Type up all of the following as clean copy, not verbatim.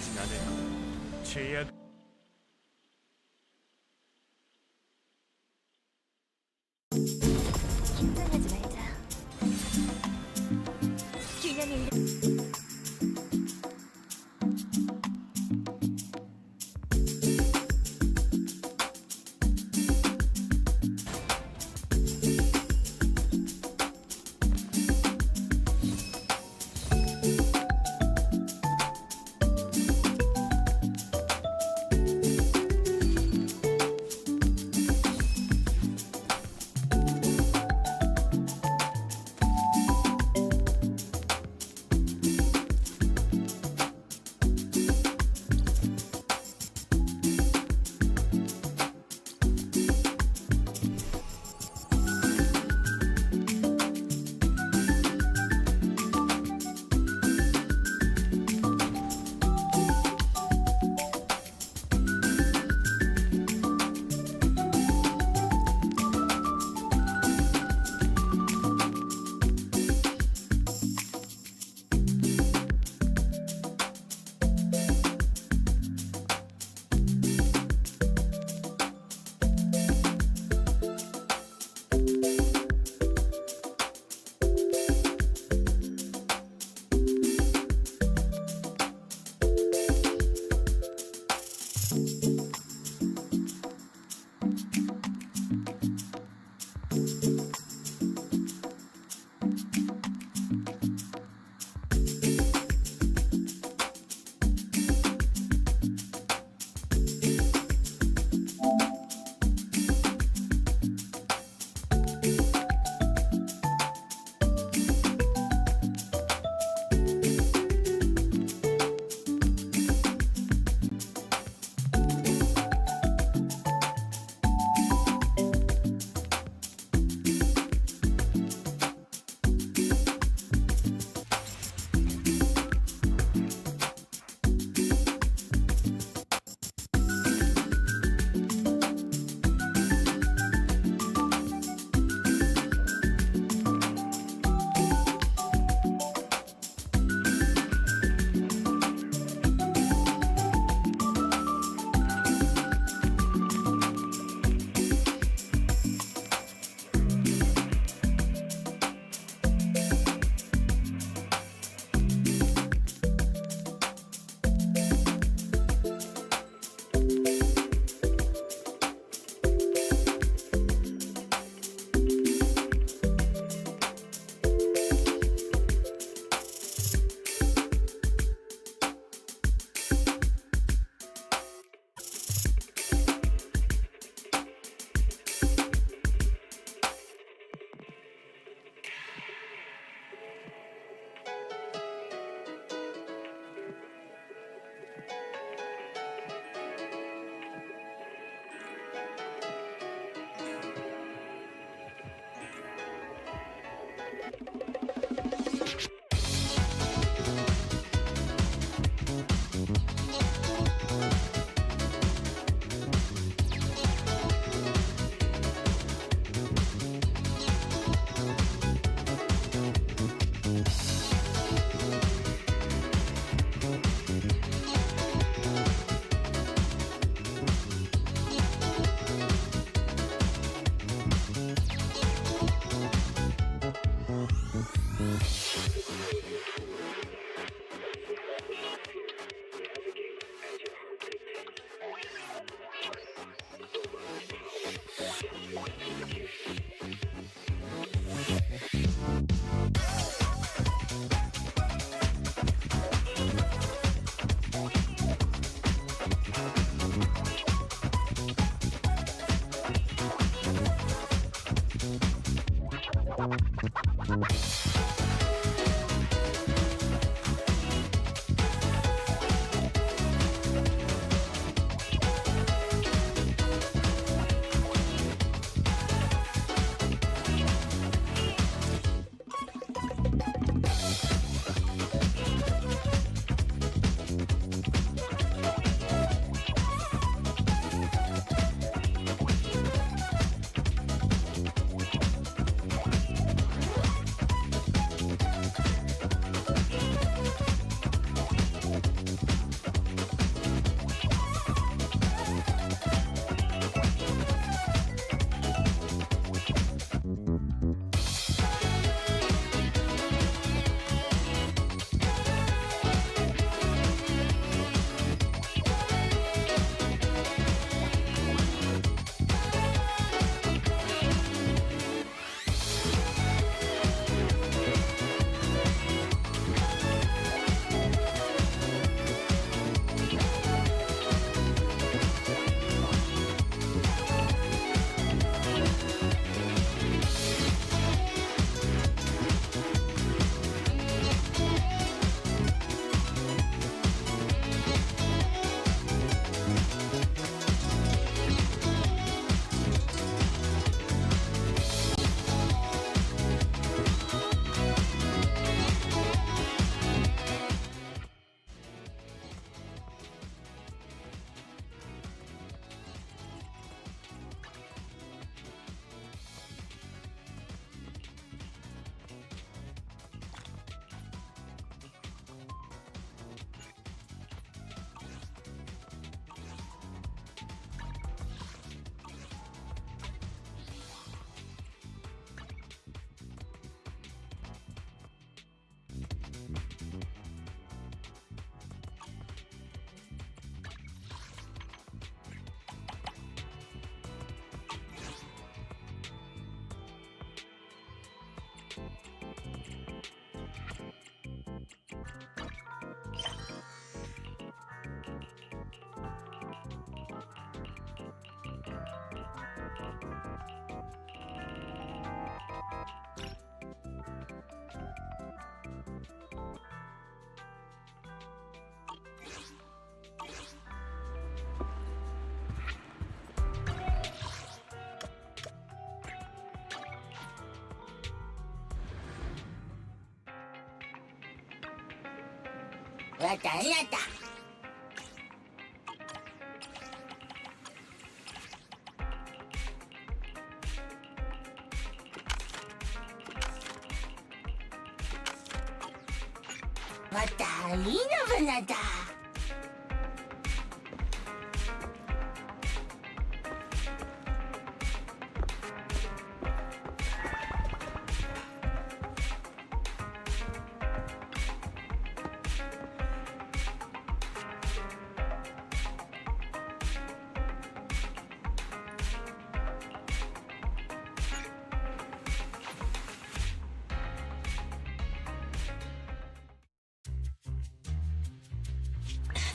되진 않을 거야. 죄악. 긴장하지 말자. 균형을 잃... 왔다 해놨다. 왔다 이놈은 왔다.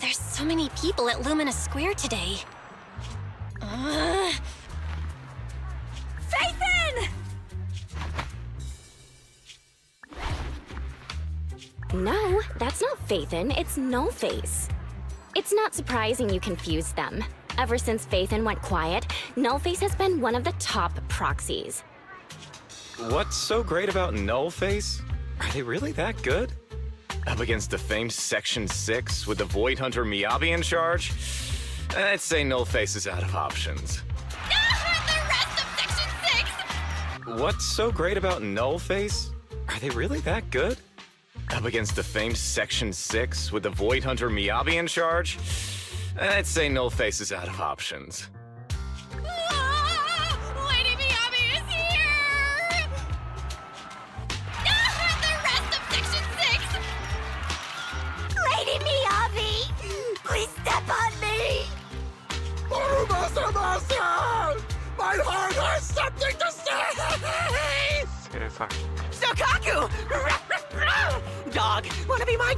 There's so many people at Lumina Square today. Phaethon! No, that's not Phaethon, it's Nullface. It's not surprising you confused them. Ever since Phaethon went quiet, Nullface has been one of the top proxies. What's so great about Nullface? Are they really that good? Up against the famed Section 6 with the Void Hunter Miyabi in charge? I'd say Nullface is out of options. The rest of Section 6! What's so great about Nullface? Are they really that good? Up against the famed Section 6 with the Void Hunter Miyabi in charge? I'd say Nullface is out of options. Lady Miyabi is here! The rest of Section 6! Lady Miyabi, please step on me. My heart has something to say. 세상. Sokaku! Dog, wanna be my...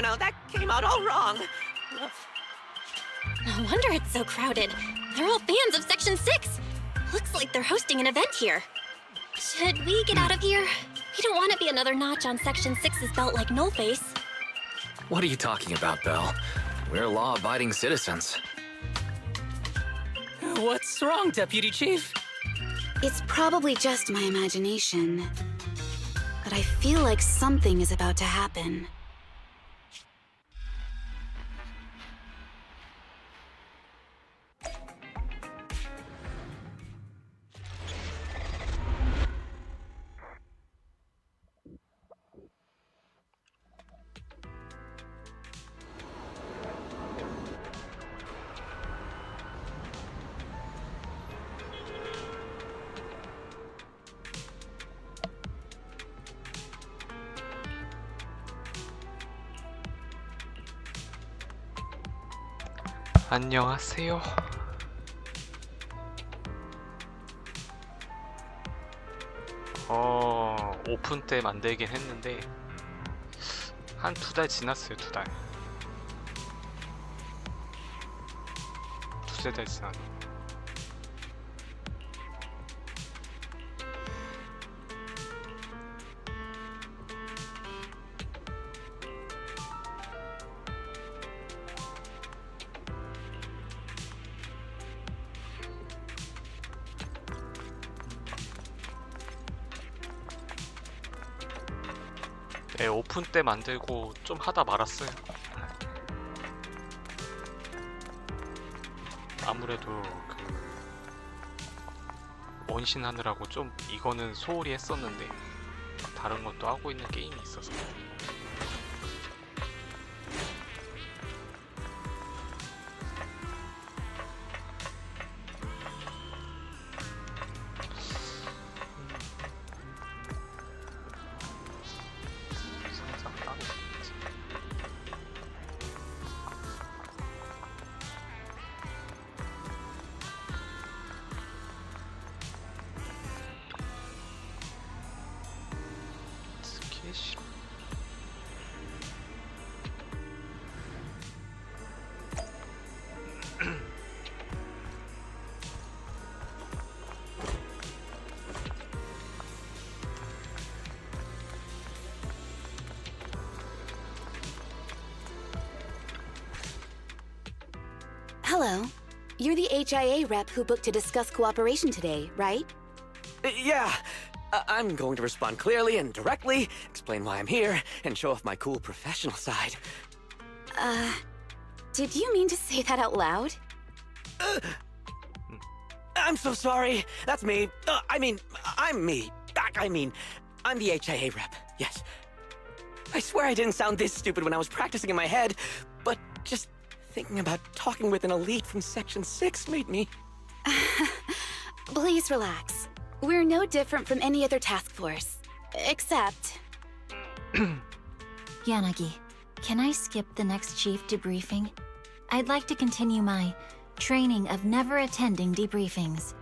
No, that came out all wrong. No wonder it's so crowded. They're all fans of Section 6. Looks like they're hosting an event here. Should we get out of here? We don't want to be another notch on Section 6's belt like Nullface. What are you talking about, Belle? We're law-abiding citizens. What's wrong, Deputy Chief? It's probably just my imagination. But I feel like something is about to happen. 안녕하세요. 오픈 때 만들긴 했는데 한 2달 지났어요. 2달. 두세 달 지났네. 네, 오픈 때 만들고 좀 하다 말았어요. 아무래도 그 원신 하느라고 좀 이거는 소홀히 했었는데 다른 것도 하고 있는 게임이 있어서. Hello. You're the HIA rep who booked to discuss cooperation today, right? Yeah. I'm going to respond clearly and directly, explain why I'm here, and show off my cool professional side. Did you mean to say that out loud? I'm so sorry. That's me. I'm me. I'm the HIA rep. Yes. I swear I didn't sound this stupid when I was practicing in my head, but just thinking about talking with an elite from Section 6 made me... Please relax. We're no different from any other task force. Except... Yanagi, can I skip the next chief debriefing? I'd like to continue my training of never attending debriefings.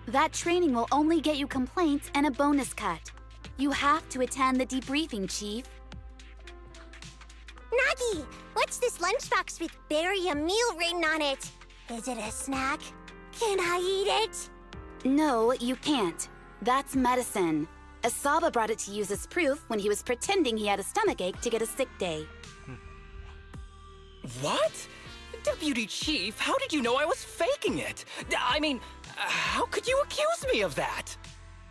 that training will only get you complaints and a bonus cut. You have to attend the debriefing, Chief. Nagi, what's this lunchbox with berry a meal written on it? Is it a snack? Can I eat it? No, you can't. That's medicine. Saber brought it to use as proof when he was pretending he had a stomachache to get a sick day. What? Deputy Chief, how did you know I was faking it? I mean, how could you accuse me of that?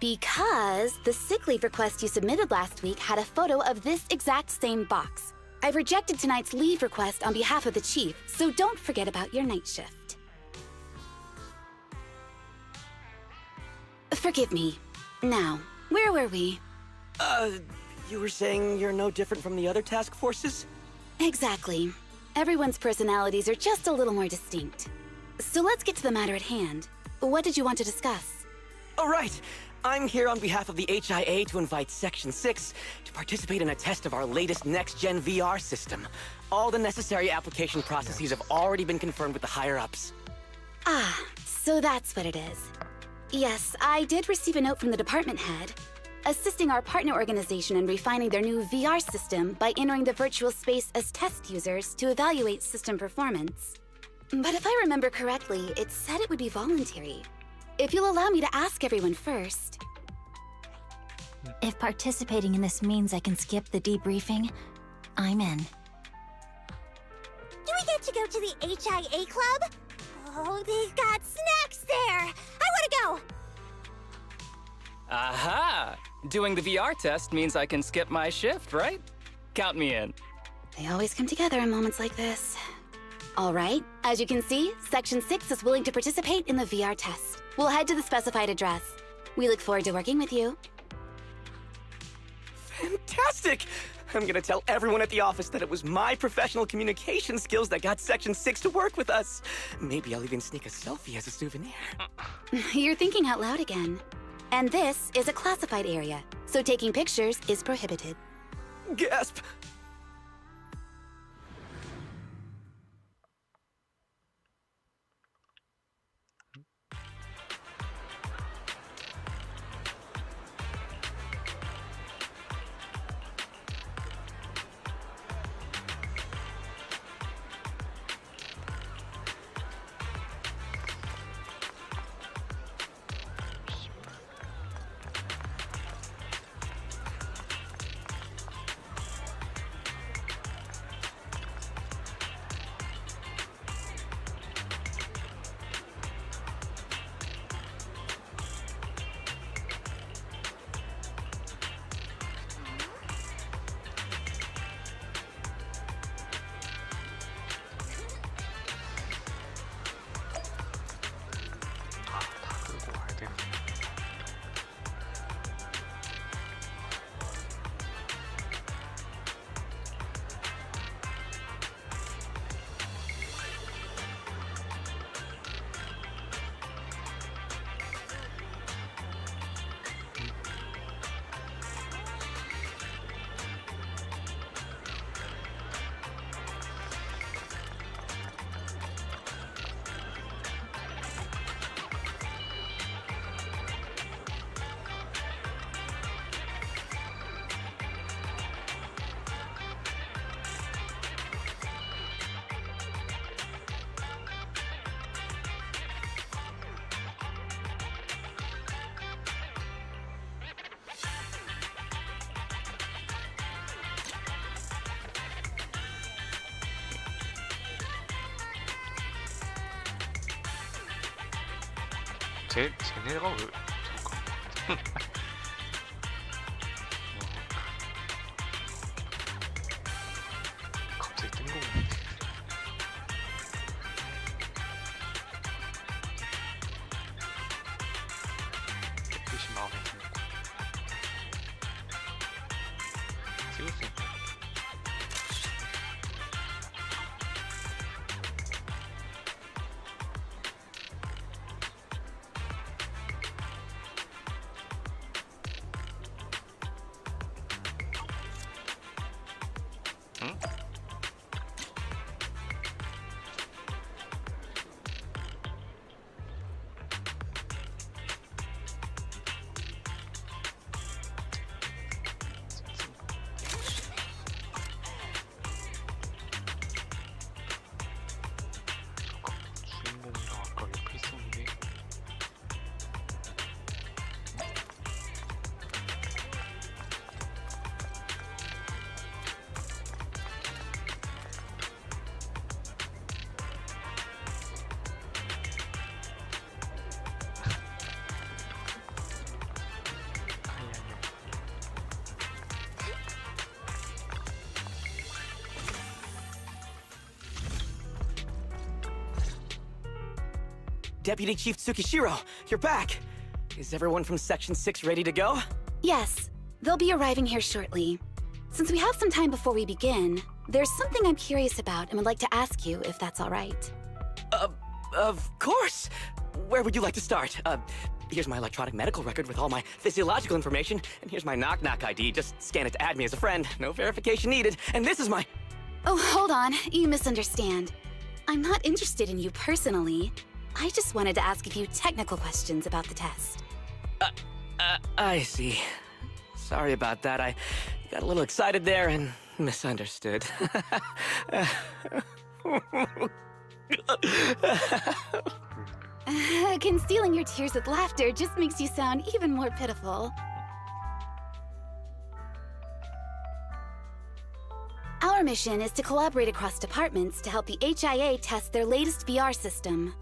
Because the sick leave request you submitted last week had a photo of this exact same box. I've rejected tonight's leave request on behalf of the Chief, so don't forget about your night shift. Forgive me. Now, where were we? You were saying you're no different from the other task forces? Exactly. Everyone's personalities are just a little more distinct. So let's get to the matter at hand. What did you want to discuss? Oh, right. I'm here on behalf of the HIA to invite Section 6 to participate in a test of our latest next-gen VR system. All the necessary application processes have already been confirmed with the higher-ups. Ah, so that's what it is. Yes, I did receive a note from the department head, assisting our partner organization in refining their new VR system by entering the virtual space as test users to evaluate system performance. But if I remember correctly, it said it would be voluntary. If you'll allow me to ask everyone first. If participating in this means I can skip the debriefing, I'm in. Do we get to go to the HIA club? Oh, they've got snacks there! I want to go! Aha! Doing the VR test means I can skip my shift, right? Count me in. They always come together in moments like this. All right, as you can see, Section 6 is willing to participate in the VR test. We'll head to the specified address. We look forward to working with you. Fantastic! I'm gonna tell everyone at the office that it was my professional communication skills that got Section 6 to work with us. Maybe I'll even sneak a selfie as a souvenir. You're thinking out loud again. And this is a classified area, so taking pictures is prohibited. Gasp! 쟤네가 왜 잠깐 갑자기 뜬금없네. 찍을 수 있네. 응? 주인공이랑 아까 옆에 있었는데. Deputy Chief Tsukishiro, you're back. Is everyone from Section 6 ready to go? Yes, they'll be arriving here shortly. Since we have some time before we begin, there's something I'm curious about and would like to ask you if that's all right. Of course. Where would you like to start? Here's my electronic medical record with all my physiological information, and here's my knock-knock ID. Just scan it to add me as a friend. No verification needed. And this is my... Oh, hold on. You misunderstand. I'm not interested in you personally. I just wanted to ask a few technical questions about the test. I see. Sorry about that. I got a little excited there and misunderstood. Concealing your tears with laughter just makes you sound even more pitiful. Our mission is to collaborate across departments to help the HIA test their latest VR system.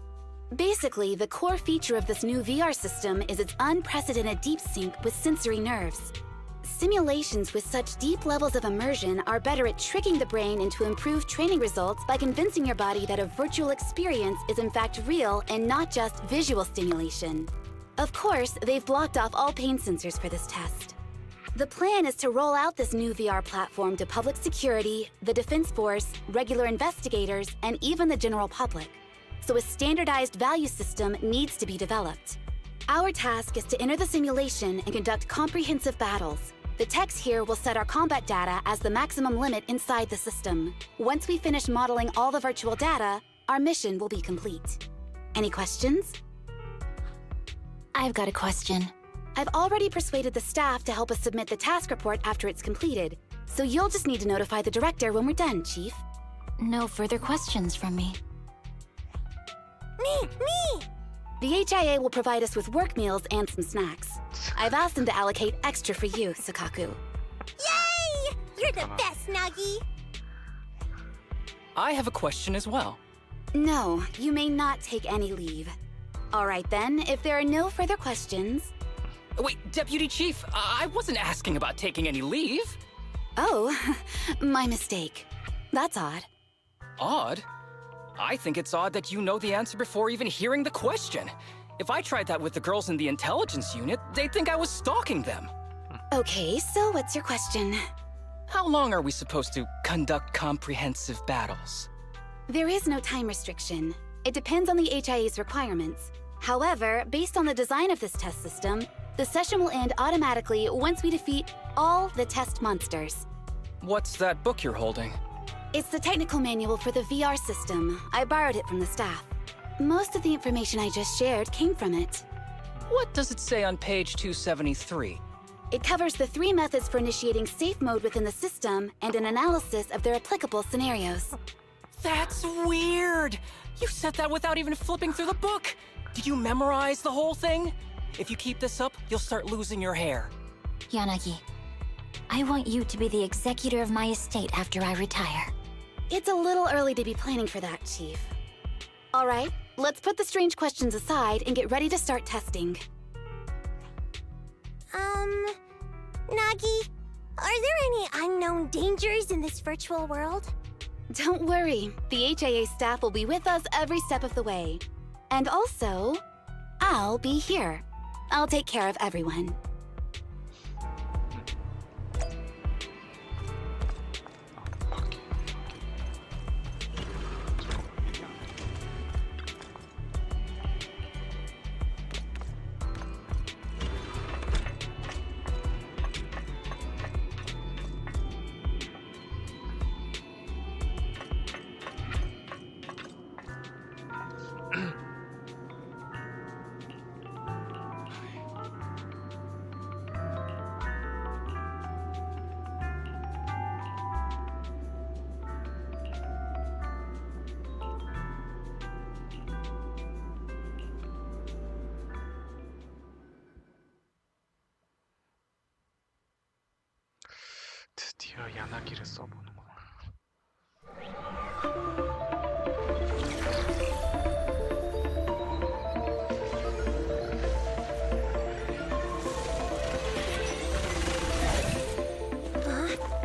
Basically, the core feature of this new VR system is its unprecedented deep sync with sensory nerves. Simulations with such deep levels of immersion are better at tricking the brain into improved training results by convincing your body that a virtual experience is in fact real and not just visual stimulation. Of course, they've blocked off all pain sensors for this test. The plan is to roll out this new VR platform to public security, the Defense Force, regular investigators, and even the general public. So a standardized value system needs to be developed. Our task is to enter the simulation and conduct comprehensive battles. The techs here will set our combat data as the maximum limit inside the system. Once we finish modeling all the virtual data, our mission will be complete. Any questions? I've got a question. I've already persuaded the staff to help us submit the task report after it's completed, so you'll just need to notify the director when we're done, Chief. No further questions from me. Me! The HIA will provide us with work meals and some snacks. I've asked them to allocate extra for you, Sakaku. Yay! You're the best, Nagi! I have a question as well. No, you may not take any leave. All right then, if there are no further questions... Wait, Deputy Chief, I wasn't asking about taking any leave. Oh, my mistake. That's odd. Odd? I think it's odd that you know the answer before even hearing the question. If I tried that with the girls in the intelligence unit, they'd think I was stalking them. Okay, so what's your question? How long are we supposed to conduct comprehensive battles? There is no time restriction. It depends on the HIA's requirements. However, based on the design of this test system, the session will end automatically once we defeat all the test monsters. What's that book you're holding? It's the technical manual for the VR system. I borrowed it from the staff. Most of the information I just shared came from it. What does it say on page 273? It covers the 3 methods for initiating safe mode within the system and an analysis of their applicable scenarios. That's weird! You said that without even flipping through the book! Did you memorize the whole thing? If you keep this up, you'll start losing your hair. Yanagi, I want you to be the executor of my estate after I retire. It's a little early to be planning for that, Chief. All right, let's put the strange questions aside and get ready to start testing. Nagi, are there any unknown dangers in this virtual world? Don't worry, the HIA staff will be with us every step of the way. And also, I'll be here. I'll take care of everyone. 드디어 야나기를 써보는구나.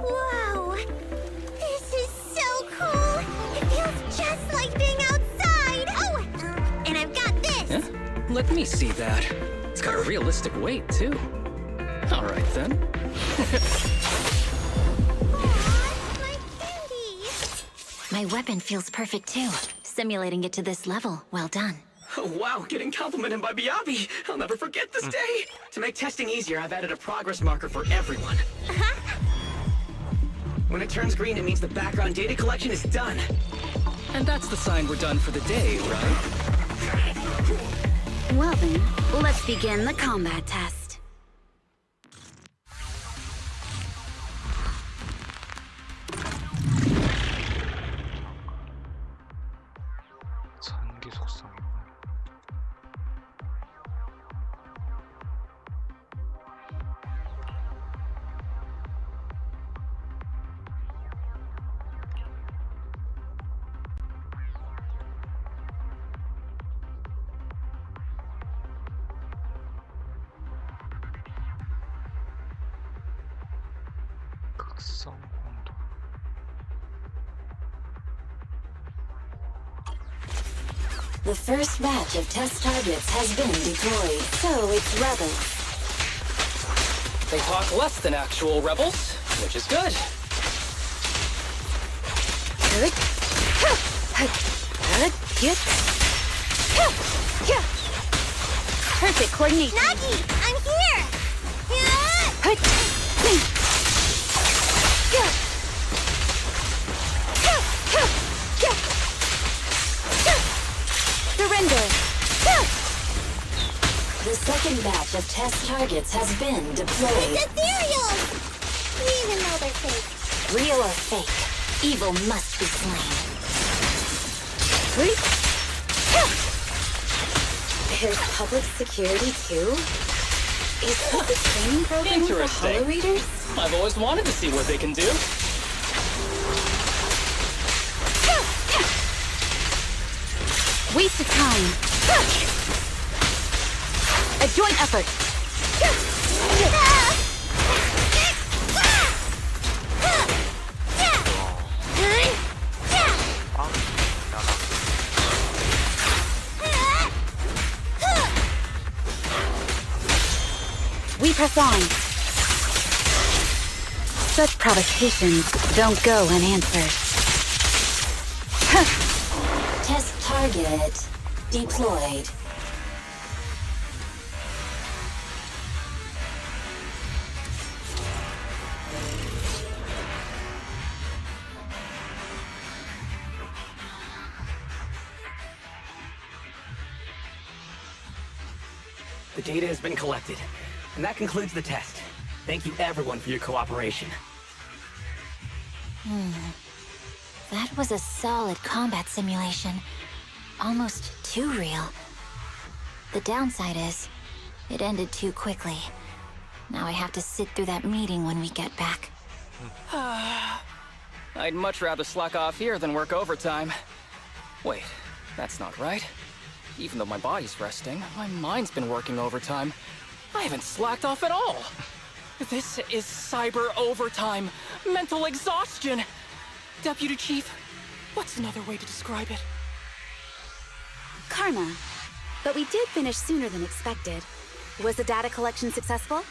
Whoa! This is so cool! It feels just like being outside! Oh! And I've got this! Yeah? Let me see that. It's got a realistic weight, too. All right, then. Aw, my candy! My weapon feels perfect too. Simulating it to this level, well done. Oh, wow, getting complimented by Biabi. I'll never forget this day. To make testing easier, I've added a progress marker for everyone. When it turns green, it means the background data collection is done. And that's the sign we're done for the day, right? Well then, let's begin the combat test. 전기 속성이구나. 극성 온도. The first batch of test targets has been deployed, so it's rebels. They talk less than actual rebels, which is good. Perfect coordination. Nagi! I'm here! Surrender. The second batch of test targets has been deployed. It's ethereal! Even though they're fake. Real or fake, evil must be slain. There's public security too? Is this a training program for Interesting. Hollow Readers? I've always wanted to see what they can do. Waste of time. A joint effort. We press on. Such provocations don't go unanswered. Test target deployed. The data has been collected, and that concludes the test. Thank you everyone for your cooperation. That was a solid combat simulation. Almost too real. The downside is, it ended too quickly. Now I have to sit through that meeting when we get back. I'd much rather slack off here than work overtime. Wait, that's not right. Even though my body's resting, my mind's been working overtime. I haven't slacked off at all. This is cyber overtime. Mental exhaustion. Deputy Chief, what's another way to describe it? Karma. But we did finish sooner than expected. Was the data collection successful?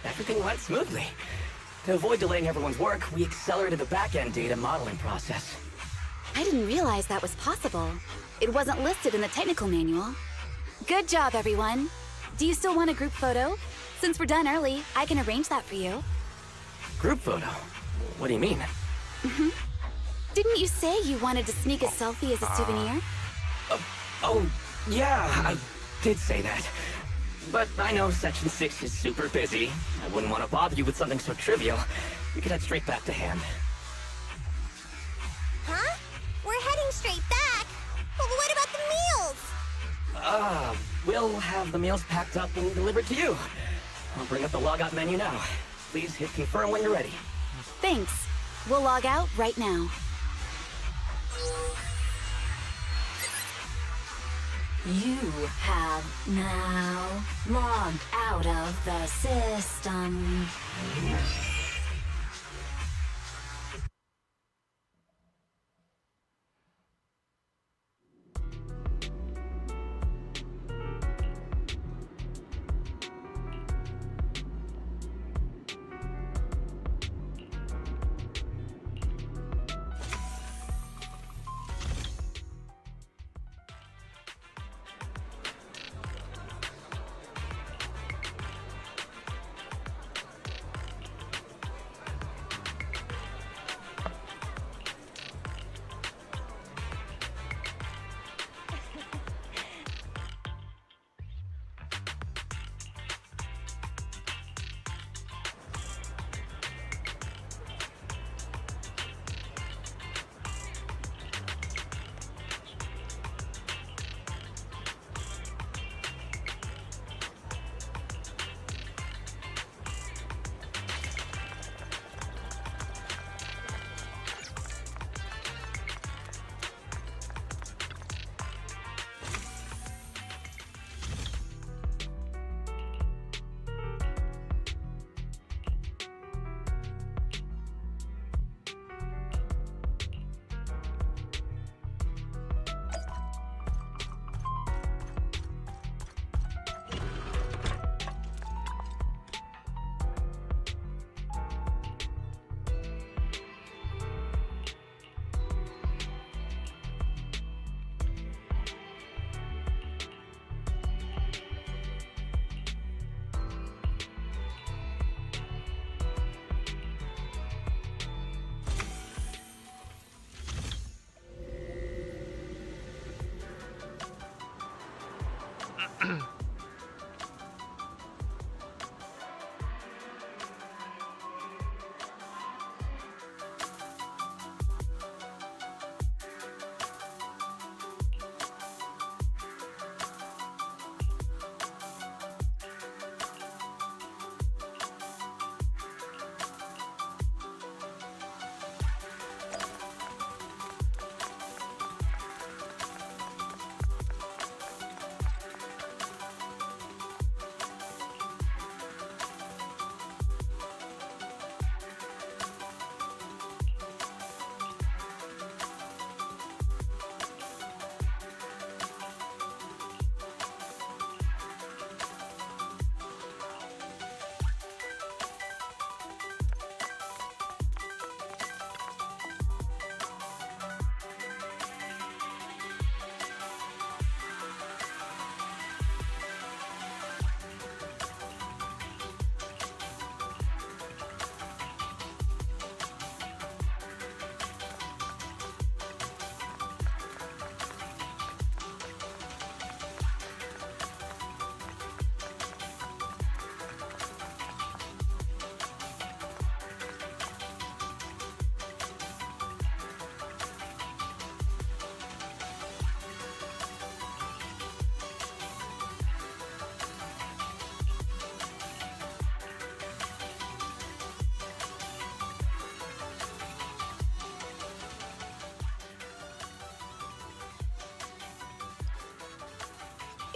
Everything went smoothly. To avoid delaying everyone's work, we accelerated the back-end data modeling process. I didn't realize that was possible. It wasn't listed in the technical manual. Good job, everyone. Do you still want a group photo? Since we're done early, I can arrange that for you. Group photo? What do you mean? Didn't you say you wanted to sneak a selfie as a souvenir? Oh, yeah, I did say that. But I know Section 6 is super busy. I wouldn't want to bother you with something so trivial. We could head straight back to hand. Huh? We're heading straight back. But what about the meals? We'll have the meals packed up and delivered to you. I'll bring up the logout menu now. Please hit confirm when you're ready. Thanks. We'll log out right now. You have now logged out of the system.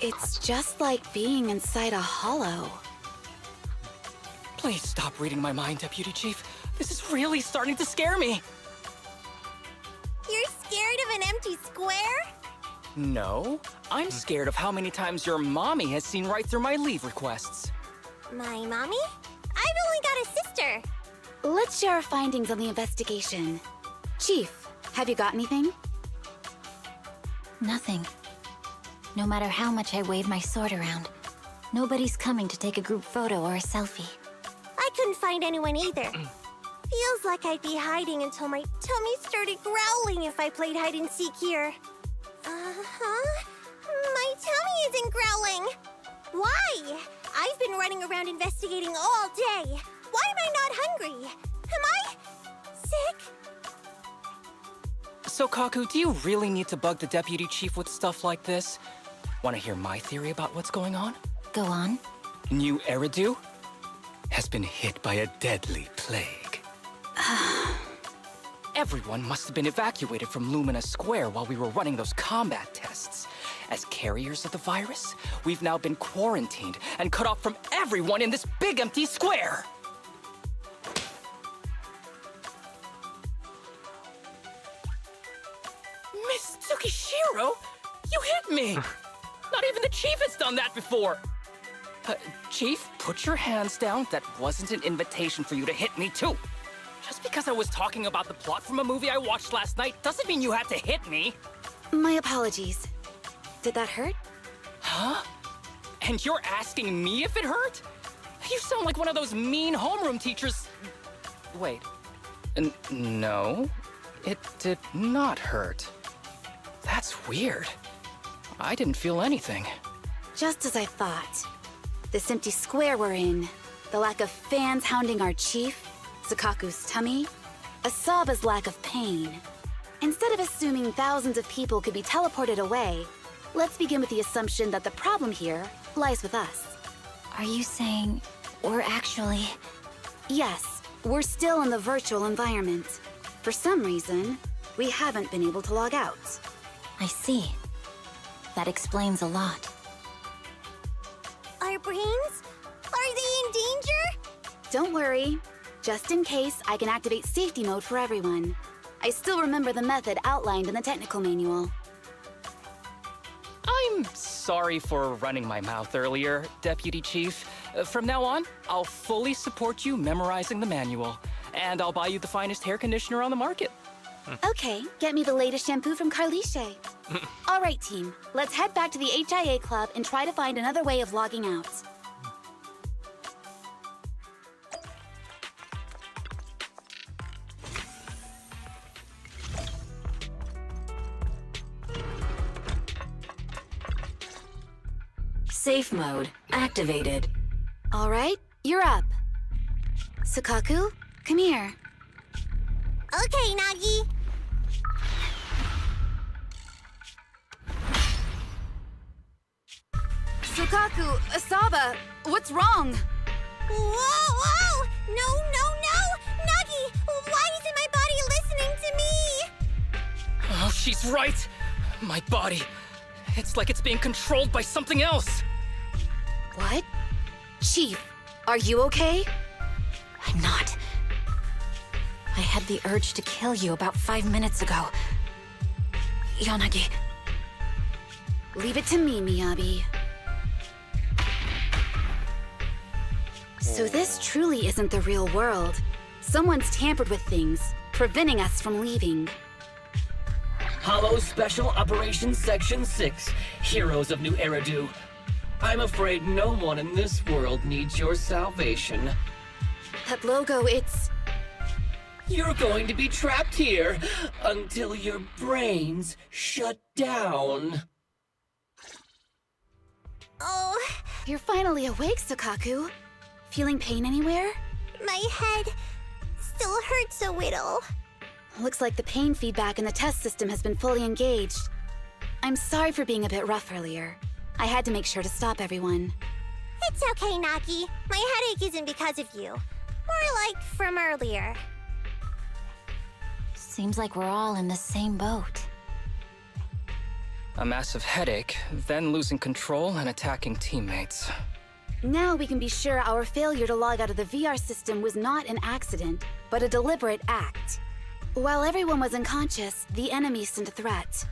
It's just like being inside a hollow. Please stop reading my mind, Deputy Chief. This is really starting to scare me. You're scared of an empty square? No, I'm scared of how many times your mommy has seen right through my leave requests. My mommy? I've only got a sister. Let's share our findings on the investigation. Chief, have you got anything? Nothing. No matter how much I wave my sword around, nobody's coming to take a group photo or a selfie. I couldn't find anyone either. Feels like I'd be hiding until my tummy started growling if I played hide and seek here. Uh-huh. My tummy isn't growling. Why? I've been running around investigating all day. Why am I not hungry? Am I sick? So, Kaku, do you really need to bug the Deputy Chief with stuff like this? Want to hear my theory about what's going on? Go on. New Eridu? has been hit by a deadly plague. Everyone must have been evacuated from Lumina Square while we were running those combat tests. As carriers of the virus, we've now been quarantined and cut off from everyone in this big empty square. Miss Tsukishiro, you hit me! Not even the Chief has done that before! Chief, put your hands down. That wasn't an invitation for you to hit me too. Just because I was talking about the plot from a movie I watched last night doesn't mean you had to hit me. My apologies. Did that hurt? Huh? And you're asking me if it hurt? You sound like one of those mean homeroom teachers. Wait. No, it did not hurt. That's weird. I didn't feel anything. Just as I thought. This empty square we're in, the lack of fans hounding our chief, Sukaku's tummy, Asaba's lack of pain. Instead of assuming thousands of people could be teleported away, let's begin with the assumption that the problem here lies with us. Are you saying we're actually... Yes, we're still in the virtual environment. For some reason, we haven't been able to log out. I see. That explains a lot. Our brains? Are they in danger? Don't worry. Just in case, I can activate safety mode for everyone. I still remember the method outlined in the technical manual. I'm sorry for running my mouth earlier, Deputy Chief. From now on, I'll fully support you memorizing the manual. And I'll buy you the finest hair conditioner on the market. Okay, get me the latest shampoo from Carliche. All right, team. Let's head back to the HIA Club and try to find another way of logging out. Safe mode activated. All right, you're up. Sukaku, come here. Okay, Nagi. Sukaku, Asaba, what's wrong? Whoa! No! Nagi, why isn't my body listening to me? Oh, she's right. My body. It's like it's being controlled by something else. What? Chief, are you okay? I'm not. I had the urge to kill you about 5 minutes ago. Yanagi. Leave it to me, Miyabi. So this truly isn't the real world. Someone's tampered with things, preventing us from leaving. Hollow Special Operations Section 6, Heroes of New Eridu. I'm afraid no one in this world needs your salvation. That logo, it's... You're going to be trapped here until your brains shut down. Oh, You're finally awake, Sukaku. Feeling pain anywhere? my head still hurts a little. Looks like the pain feedback in the test system has been fully engaged. I'm sorry for being a bit rough earlier. I had to make sure to stop everyone. It's okay, Nagi. My headache isn't because of you. More like from earlier. Seems like we're all in the same boat. A massive headache, then losing control and attacking teammates. Now we can be sure our failure to log out of the VR system was not an accident, but a deliberate act. While everyone was unconscious, the enemy sent a threat.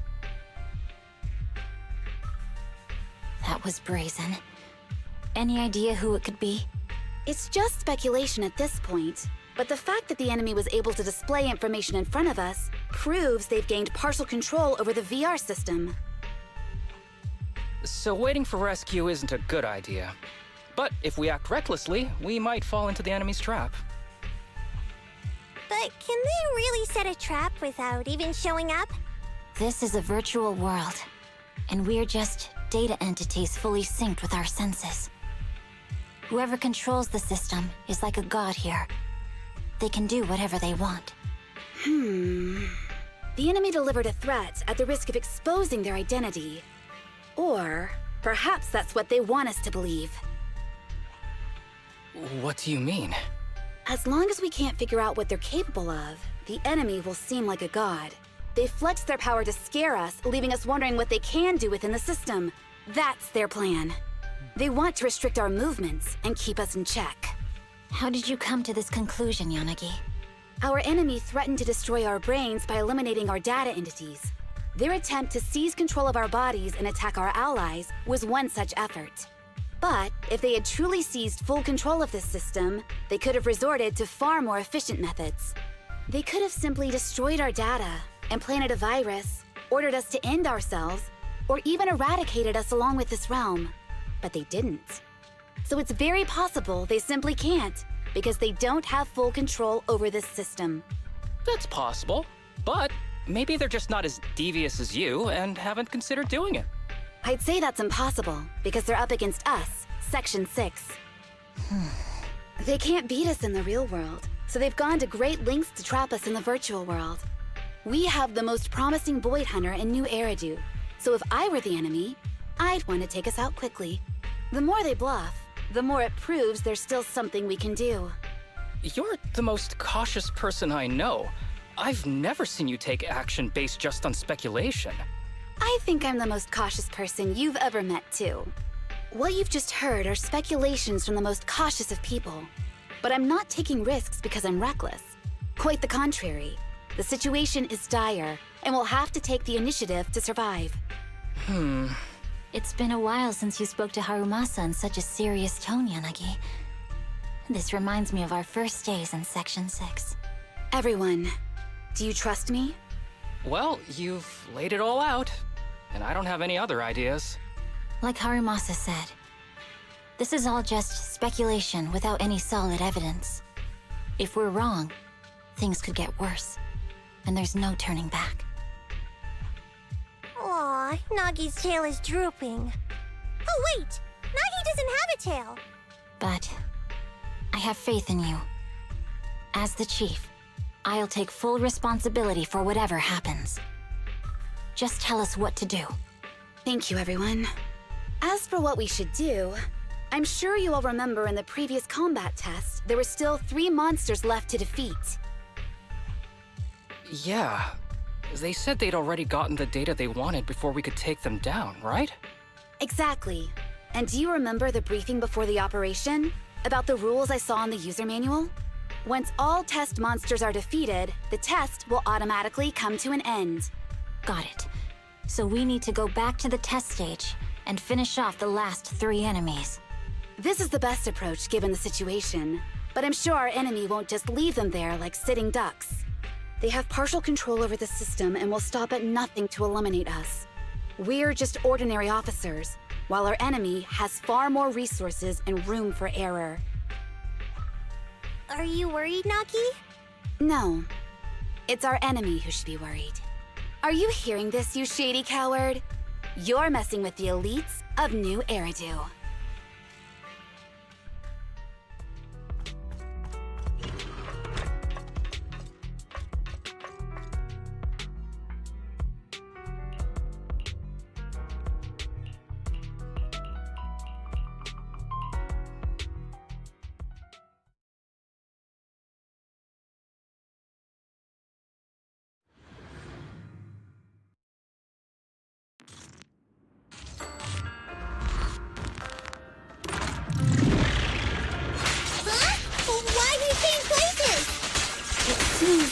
That was brazen. Any idea who it could be? It's just speculation at this point, but the fact that the enemy was able to display information in front of us proves they've gained partial control over the VR system. So waiting for rescue isn't a good idea. But if we act recklessly, we might fall into the enemy's trap. But can they really set a trap without even showing up? This is a virtual world, and we're just data entities fully synced with our senses. Whoever controls the system is like a god here. They can do whatever they want. The enemy delivered a threat at the risk of exposing their identity. Or perhaps that's what they want us to believe. What do you mean? As long as we can't figure out what they're capable of, the enemy will seem like a god. They flex their power to scare us, leaving us wondering what they can do within the system. That's their plan. They want to restrict our movements and keep us in check. How did you come to this conclusion, Yanagi? Our enemy threatened to destroy our brains by eliminating our data entities. Their attempt to seize control of our bodies and attack our allies was one such effort. But if they had truly seized full control of this system, they could have resorted to far more efficient methods. They could have simply destroyed our data, implanted a virus, ordered us to end ourselves, or even eradicated us along with this realm. But they didn't. So it's very possible they simply can't, because they don't have full control over this system. That's possible, but maybe they're just not as devious as you and haven't considered doing it. I'd say that's impossible, because they're up against us, Section 6. They can't beat us in the real world, so they've gone to great lengths to trap us in the virtual world. We have the most promising Void Hunter in New Eridu, so if I were the enemy, I'd want to take us out quickly. The more they bluff, the more it proves there's still something we can do. You're the most cautious person I know. I've never seen you take action based just on speculation. I think I'm the most cautious person you've ever met, too. What you've just heard are speculations from the most cautious of people. But I'm not taking risks because I'm reckless. Quite the contrary. The situation is dire, and we'll have to take the initiative to survive. It's been a while since you spoke to Harumasa in such a serious tone, Yanagi. This reminds me of our first days in Section 6. Everyone, do you trust me? Well, you've laid it all out, and I don't have any other ideas. Like Harumasa said, this is all just speculation without any solid evidence. If we're wrong, things could get worse, and there's no turning back. Aw, Nagi's tail is drooping. Oh wait! Nagi doesn't have a tail! But I have faith in you. As the chief, I'll take full responsibility for whatever happens. Just tell us what to do. Thank you, everyone. As for what we should do, I'm sure you all remember in the previous combat test, there were still 3 monsters left to defeat. Yeah. They said they'd already gotten the data they wanted before we could take them down, right? Exactly. And do you remember the briefing before the operation? About the rules I saw in the user manual? Once all test monsters are defeated, the test will automatically come to an end. Got it. So we need to go back to the test stage and finish off the last 3 enemies. This is the best approach given the situation, but I'm sure our enemy won't just leave them there like sitting ducks. They have partial control over the system and will stop at nothing to eliminate us. We're just ordinary officers, while our enemy has far more resources and room for error. Are you worried, Nagi? No. It's our enemy who should be worried. Are you hearing this, you shady coward? You're messing with the elites of New Eridu.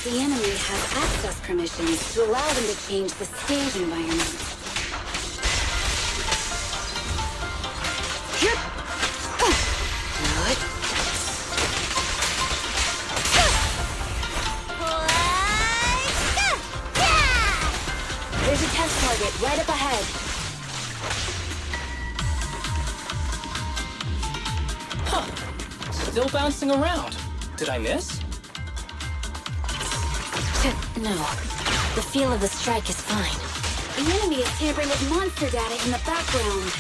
The enemy has access permissions to allow them to change the stage environment. There's a test target right up ahead. Huh. Still bouncing around. Did I miss? No. The feel of the strike is fine. The enemy is tampering with monster data in the background.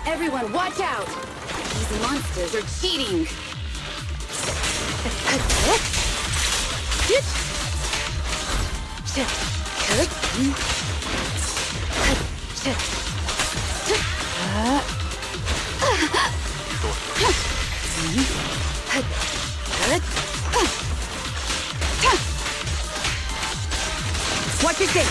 Everyone, watch out! These monsters are cheating. Watch your six.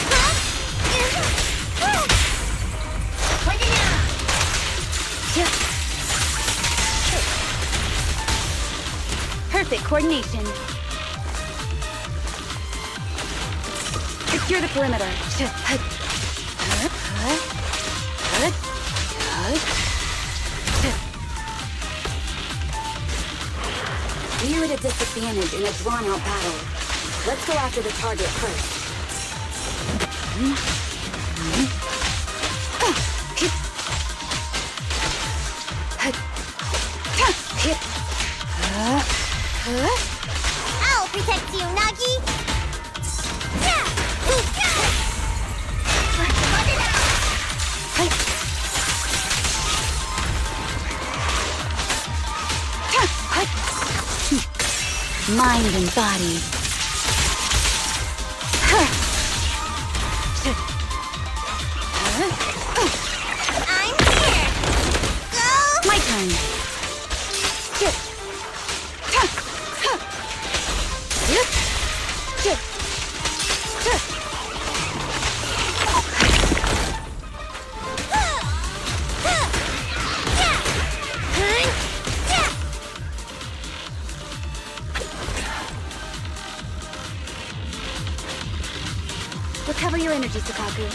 Perfect coordination. Secure the perimeter. We're at a disadvantage in a drawn-out battle. Let's go after the target first. I'll protect you, Nagi! Mind and body. I'm here! Go! My turn. Recover your energy, Sakaku.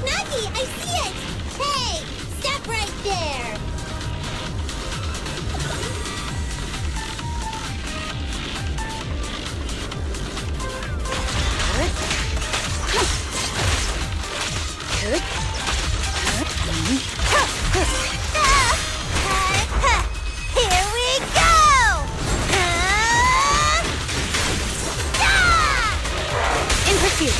Nagi, I see it! Hey, step right there! Here we go! In pursuit.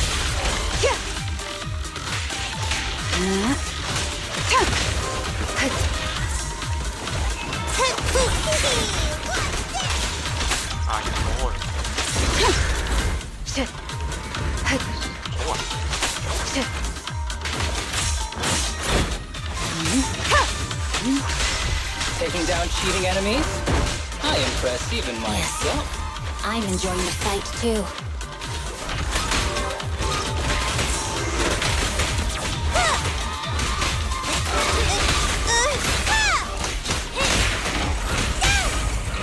아, 이거 Taking down cheating enemies? I impress even myself. I'm enjoying the fight too.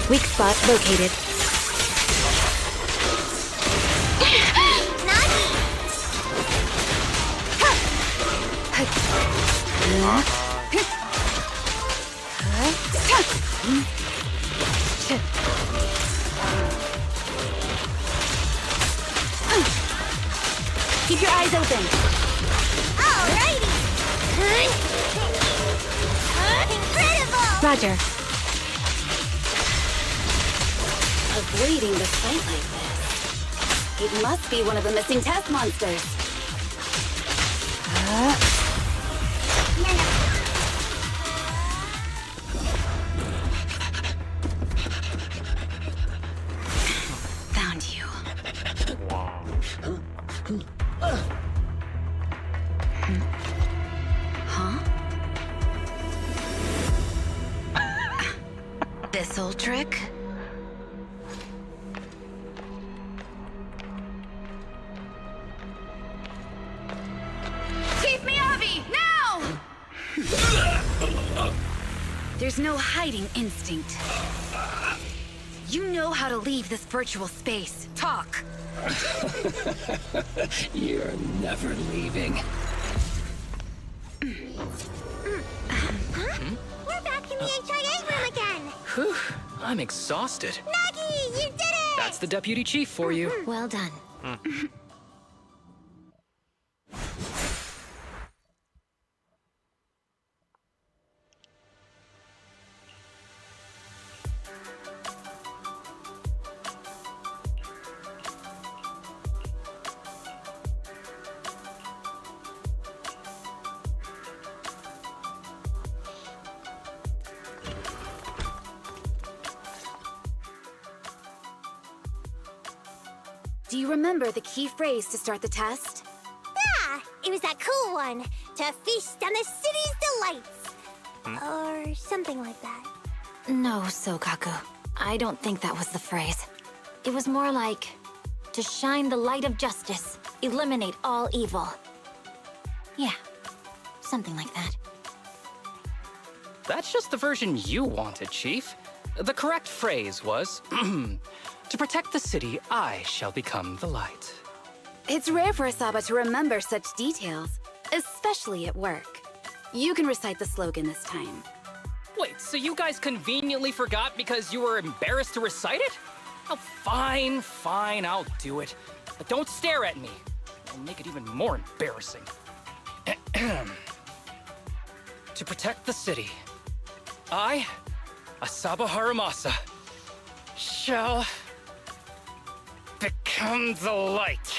Weak spot located. Keep your eyes open. Alrighty! Incredible! Roger. Avoiding the fight like this. It must be one of the missing test monsters. Found you. Huh? This old trick? Chief Miyabi, now! There's no hiding instinct. You know how to leave this virtual space. Talk. You're never leaving. We're back in the HIA room again! Whew, I'm exhausted. Nagi, you did it! That's the deputy chief for you. Well done. Do you remember the key phrase to start the test? Ah, it was that cool one. To feast on the city's delights. Or something like that. No, Sokaku. I don't think that was the phrase. It was more like, to shine the light of justice, eliminate all evil. Yeah, something like that. That's just the version you wanted, Chief. The correct phrase was, to protect the city, I shall become the light. It's rare for Asaba to remember such details, especially at work. You can recite the slogan this time. Wait, so you guys conveniently forgot because you were embarrassed to recite it? Oh, fine, I'll do it. But don't stare at me. It'll make it even more embarrassing. To protect the city, I, Asaba Harumasa, shall become the light.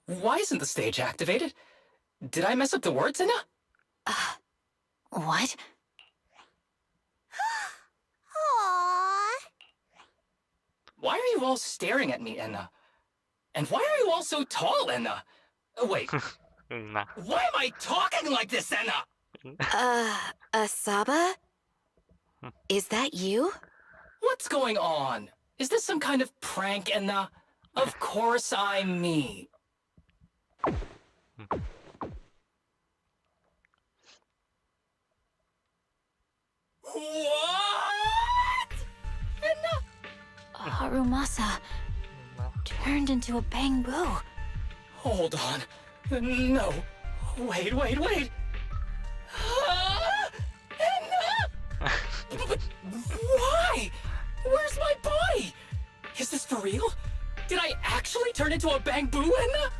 Why isn't the stage activated? Did I mess up the words, Inna? What? Aww. Why are you all staring at me, Enna? And why are you all so tall, Enna? Wait, Nah. why am I talking like this, Enna? Asaba? Is that you? What's going on? Is this some kind of prank, Enna? Of course I'm me. What? Enna? Harumasa turned into a bamboo. Hold on. No. Wait. Enna? But why? Where's my body? Is this for real? Did I actually turn into a bamboo, Enna?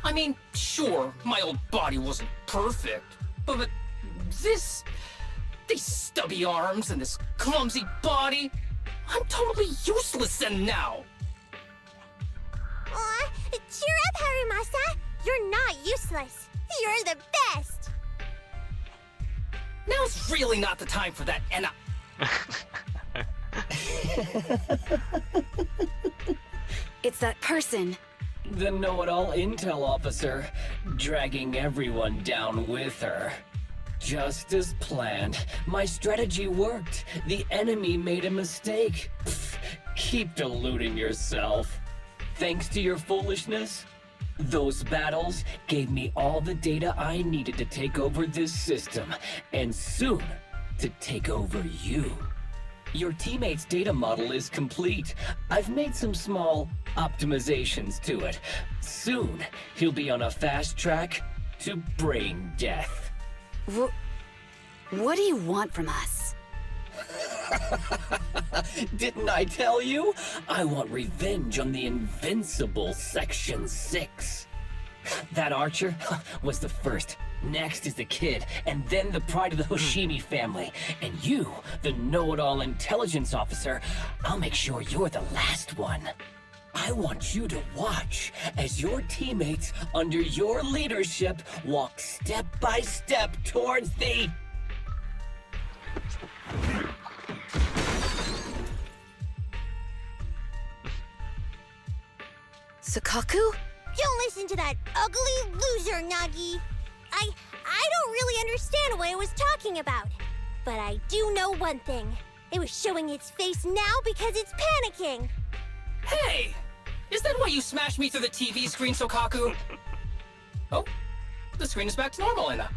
I mean, sure, my old body wasn't perfect, but these stubby arms and this clumsy body, I'm totally useless now. Aw, cheer up, Harumasa. You're not useless. You're the best. Now's really not the time for that, Enna. It's that person. The know-it-all intel officer, dragging everyone down with her. Just as planned. My strategy worked. The enemy made a mistake. Pfft, keep deluding yourself. Thanks to your foolishness, those battles gave me all the data I needed to take over this system, and soon to take over you. Your teammate's data model is complete. I've made some small optimizations to it. Soon, he'll be on a fast track to brain death. What do you want from us? Didn't I tell you? I want revenge on the invincible Section 6. That archer was the first. Next is the kid, and then the pride of the Hoshimi family. And you, the know-it-all intelligence officer, I'll make sure you're the last one. I want you to watch as your teammates under your leadership walk step by step towards the... Sukaku? Don't listen to that ugly loser, Nagi. I don't really understand what it was talking about. But I do know one thing. It was showing its face now because it's panicking. Hey! Is that why you smashed me through the TV screen, Sokaku? Oh, the screen is back to normal, Enna.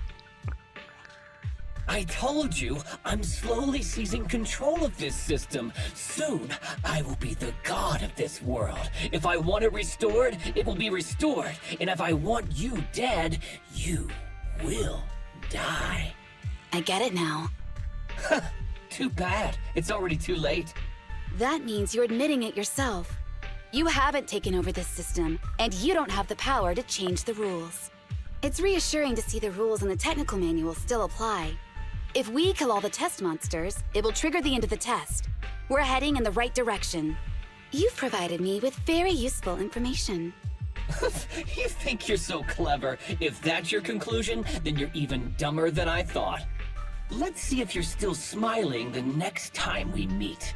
I told you, I'm slowly seizing control of this system. Soon, I will be the god of this world. If I want it restored, it will be restored. And if I want you dead, you will die. I get it now. Too bad. It's already too late. That means you're admitting it yourself. You haven't taken over this system, and you don't have the power to change the rules. It's reassuring to see the rules in the technical manual still apply. If we kill all the test monsters, it will trigger the end of the test. We're heading in the right direction. You've provided me with very useful information. You think you're so clever. If that's your conclusion, then you're even dumber than I thought. Let's see if you're still smiling the next time we meet.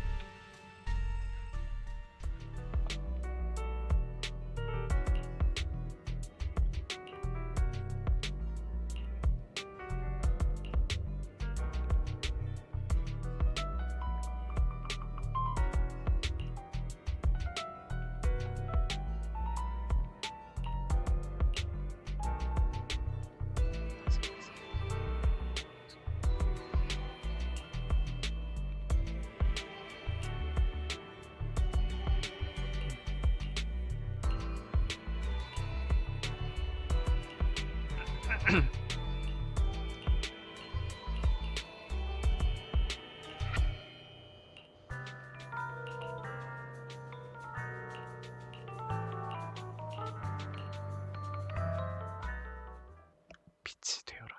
빛이 되어라.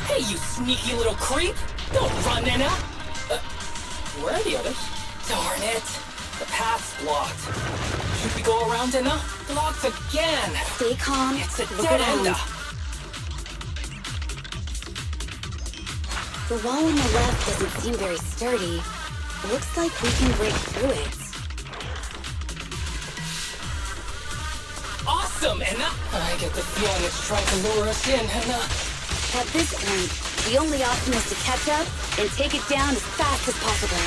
Hey, you sneaky little creep! Don't run, Enna! Where are the others? Darn it! The path's blocked. Should we go around, Enna? Blocked again! Stay calm. It's a Look dead around. end! The wall on the left doesn't seem very sturdy. Looks like we can break through it. Awesome, Enna! I get the feeling it's trying to lure us in, Enna. At this point, the only option is to catch up and take it down as fast as possible.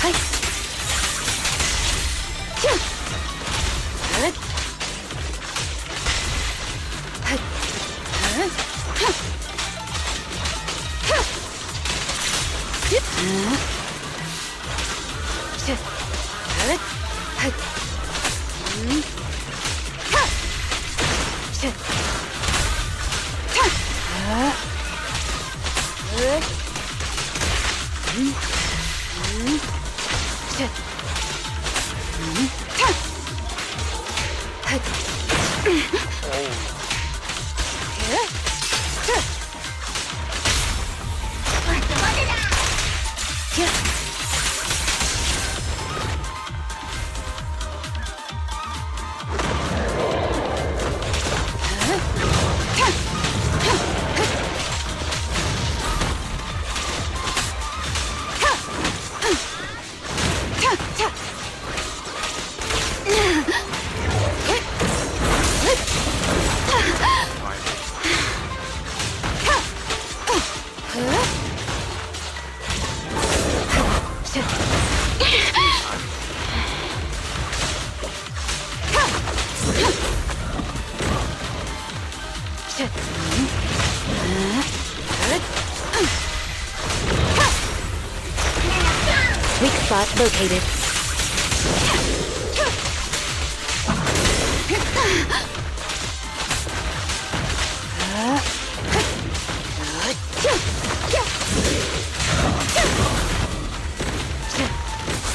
Hi. Good. Weak spot located.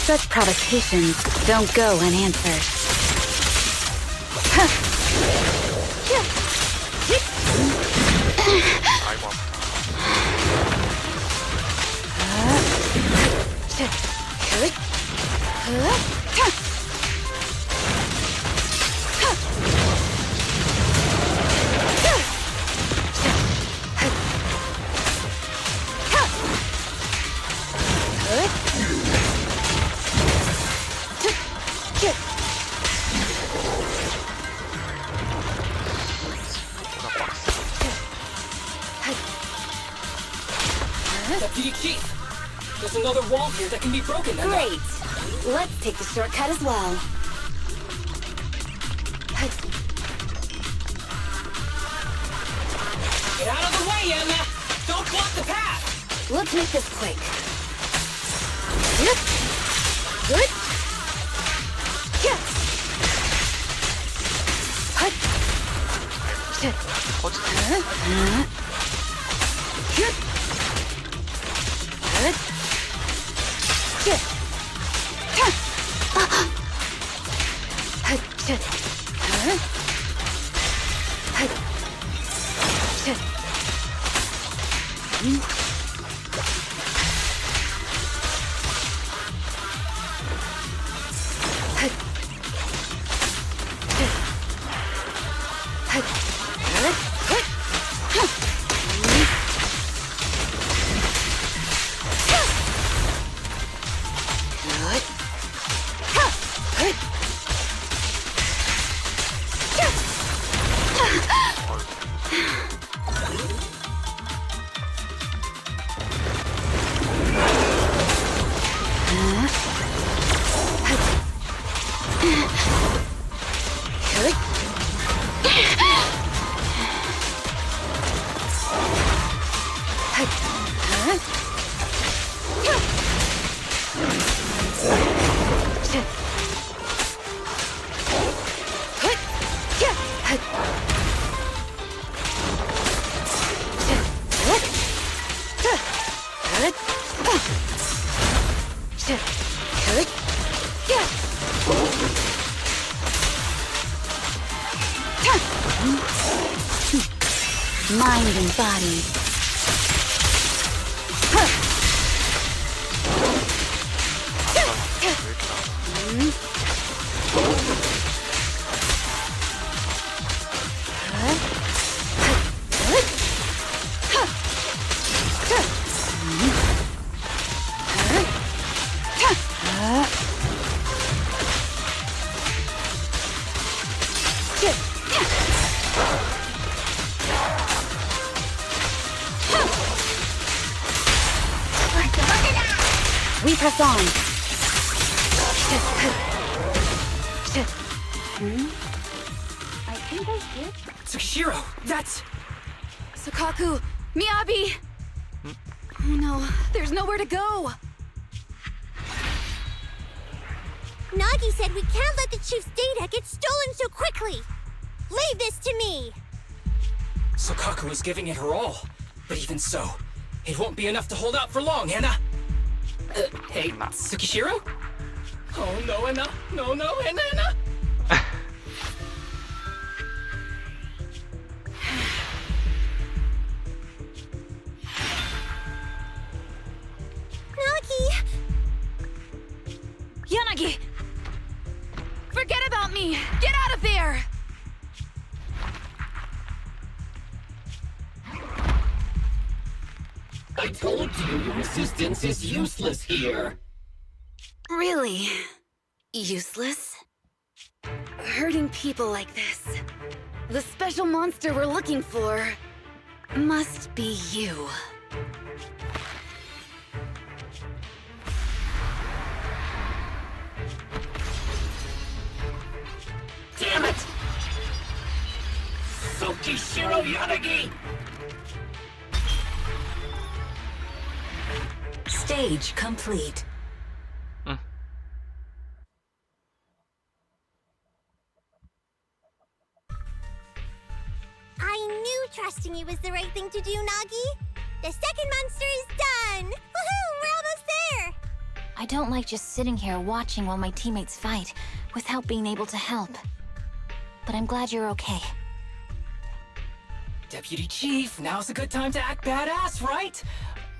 Such provocations don't go unanswered. 아이고 아프다. Deputy Chief! There's another wall here that can be broken, Enna. Great. Let's take the shortcut as well. Get out of the way, Enna! Don't block the path! Let's make this quick. Good. Good. Yeah. Hut. Good. Good. Good. Mind and body. We press on. I think I did. Tsukishiro, that's... Sukaku, Miyabi! Oh no, there's nowhere to go. Nagi said we can't let the chief's data get stolen so quickly. Leave this to me. Sokaku is giving it her all. But even so, it won't be enough to hold out for long, Anna. Hey, Tsukishiro? Oh, no, Anna. No, Anna. Nagi! Yanagi! Forget about me! Get out of there! I told you your resistance is useless here. Really? Useless? Hurting people like this. The special monster we're looking for must be you. Damn it! Tsukishiro Yanagi! Stage complete. I knew trusting you was the right thing to do, Nagi. The second monster is done! Woohoo! We're almost there! I don't like just sitting here watching while my teammates fight without being able to help. But I'm glad you're okay. Deputy Chief, now's a good time to act badass, right?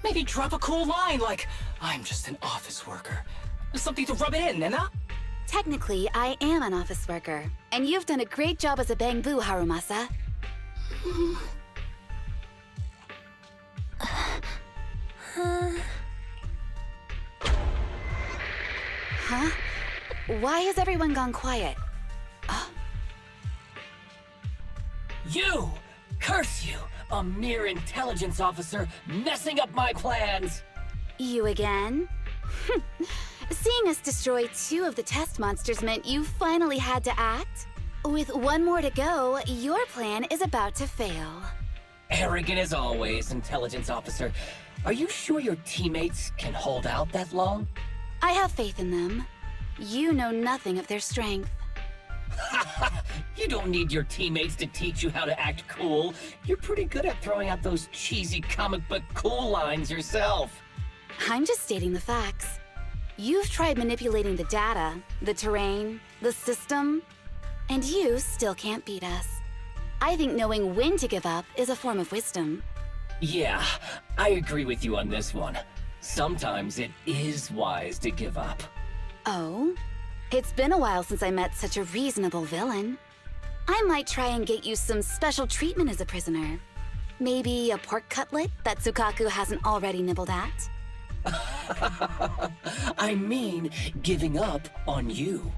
Maybe drop a cool line like, I'm just an office worker. Something to rub it in, Nena? Technically, I am an office worker, and you've done a great job as a bamboo, Harumasa. Huh? Why has everyone gone quiet? You! Curse you! A mere intelligence officer messing up my plans! You again? Seeing us destroy 2 of the test monsters meant you finally had to act? With 1 more to go, your plan is about to fail. Arrogant as always, intelligence officer. Are you sure your teammates can hold out that long? I have faith in them. You know nothing of their strength. You don't need your teammates to teach you how to act cool. You're pretty good at throwing out those cheesy comic book cool lines yourself. I'm just stating the facts. You've tried manipulating the data, the terrain, the system. And you still can't beat us. I think knowing when to give up is a form of wisdom. Yeah, I agree with you on this one. Sometimes it is wise to give up. Oh? It's been a while since I met such a reasonable villain. I might try and get you some special treatment as a prisoner. Maybe a pork cutlet that Tsukaku hasn't already nibbled at? I mean, giving up on you.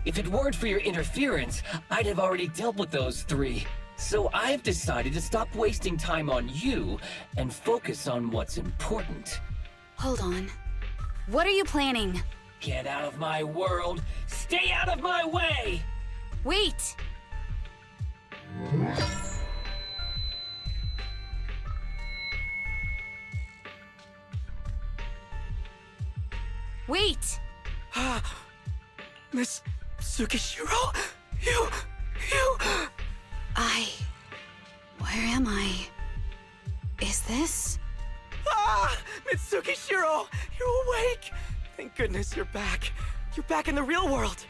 If it weren't for your interference, I'd have already dealt with those 3. So I've decided to stop wasting time on you and focus on what's important. Hold on. What are you planning? Get out of my world! Stay out of my way! Wait! Wait! Miss Tsukishiro? You... Where am I? Is this? Mitsukishiro! You're awake! Thank goodness you're back. You're back in the real world.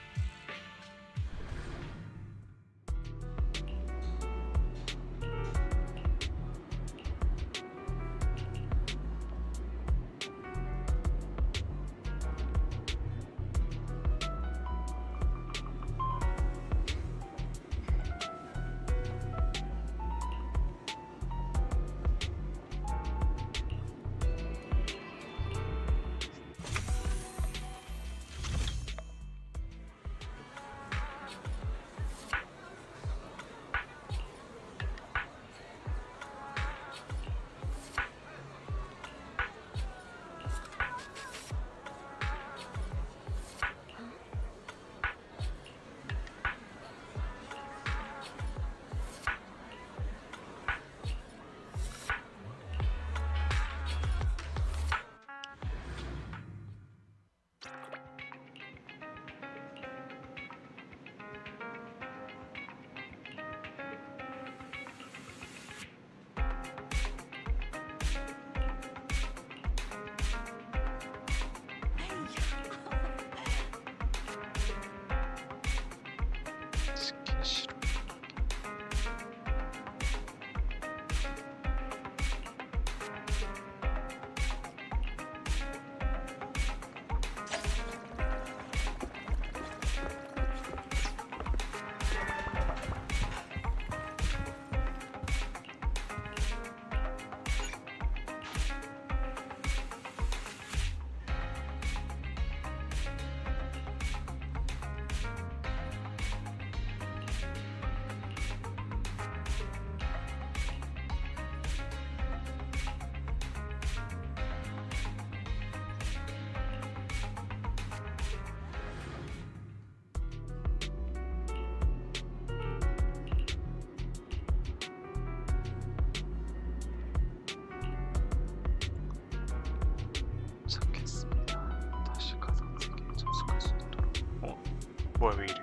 뭐야 왜 이래?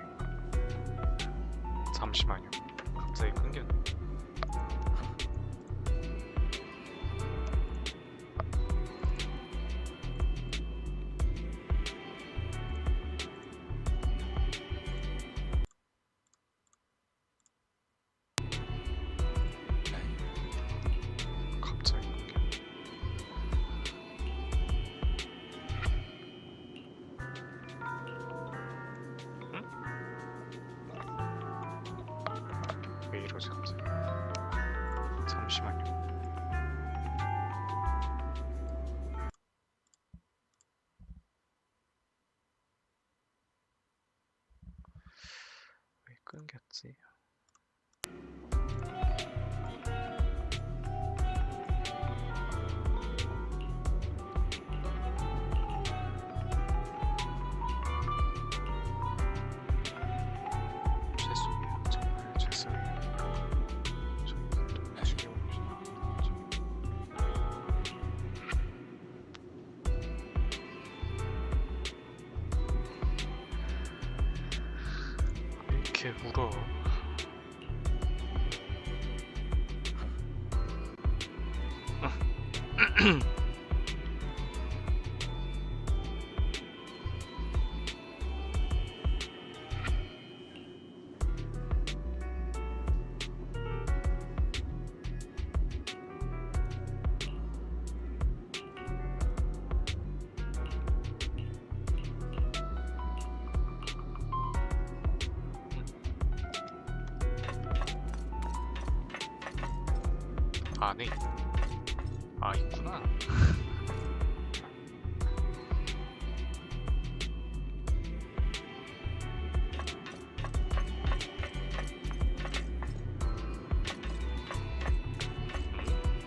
잠시만요. 갑자기 끊겼네. 갑자기 끊겼네. 왜 이러지 갑자기? 잠시만요. 왜 끊겼지? 죄송해요. 정말 죄송해요. 이렇게 울어. 안에 있구나.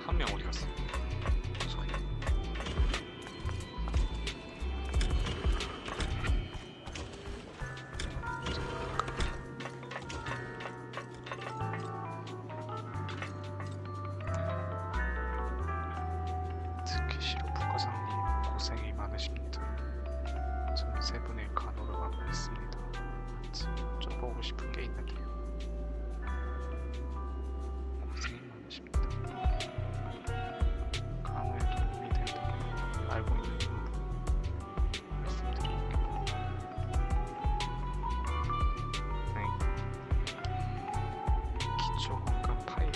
한 명 어디 갔어? 스키시로 부과장님 고생이 많으십니다. 저는 세 분의 간호를 하고 있습니다. 쪄보고 싶은 게 있는데요. 고생이 많으십니다. 간호에 도움이 된다면 알고 있는 부분 말씀드릴게요. 네. 기초 건강 파일.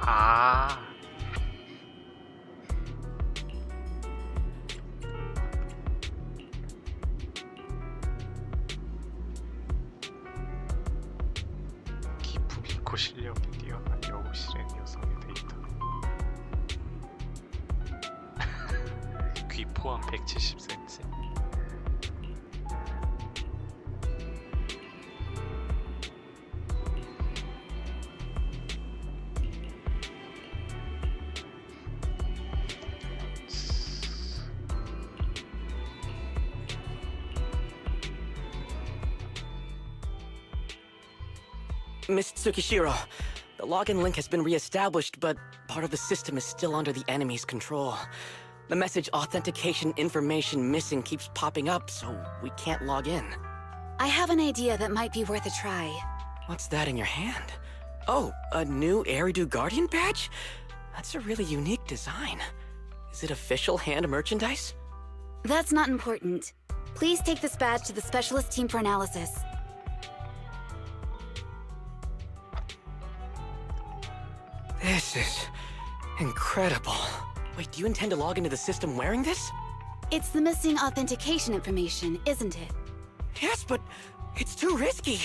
아. 기품 있고 실력이 뛰어난 여우실의 여성의 데이터. 귀 포함 170cm. Miss Tsukishiro, the login link has been re-established, but part of the system is still under the enemy's control. The message authentication information missing keeps popping up, so we can't log in. I have an idea that might be worth a try. What's that in your hand? Oh, a new Eridu Guardian badge? That's a really unique design. Is it official hand merchandise? That's not important. Please take this badge to the specialist team for analysis. This is incredible. Wait, do you intend to log into the system wearing this? It's the missing authentication information, isn't it? Yes, but it's too risky.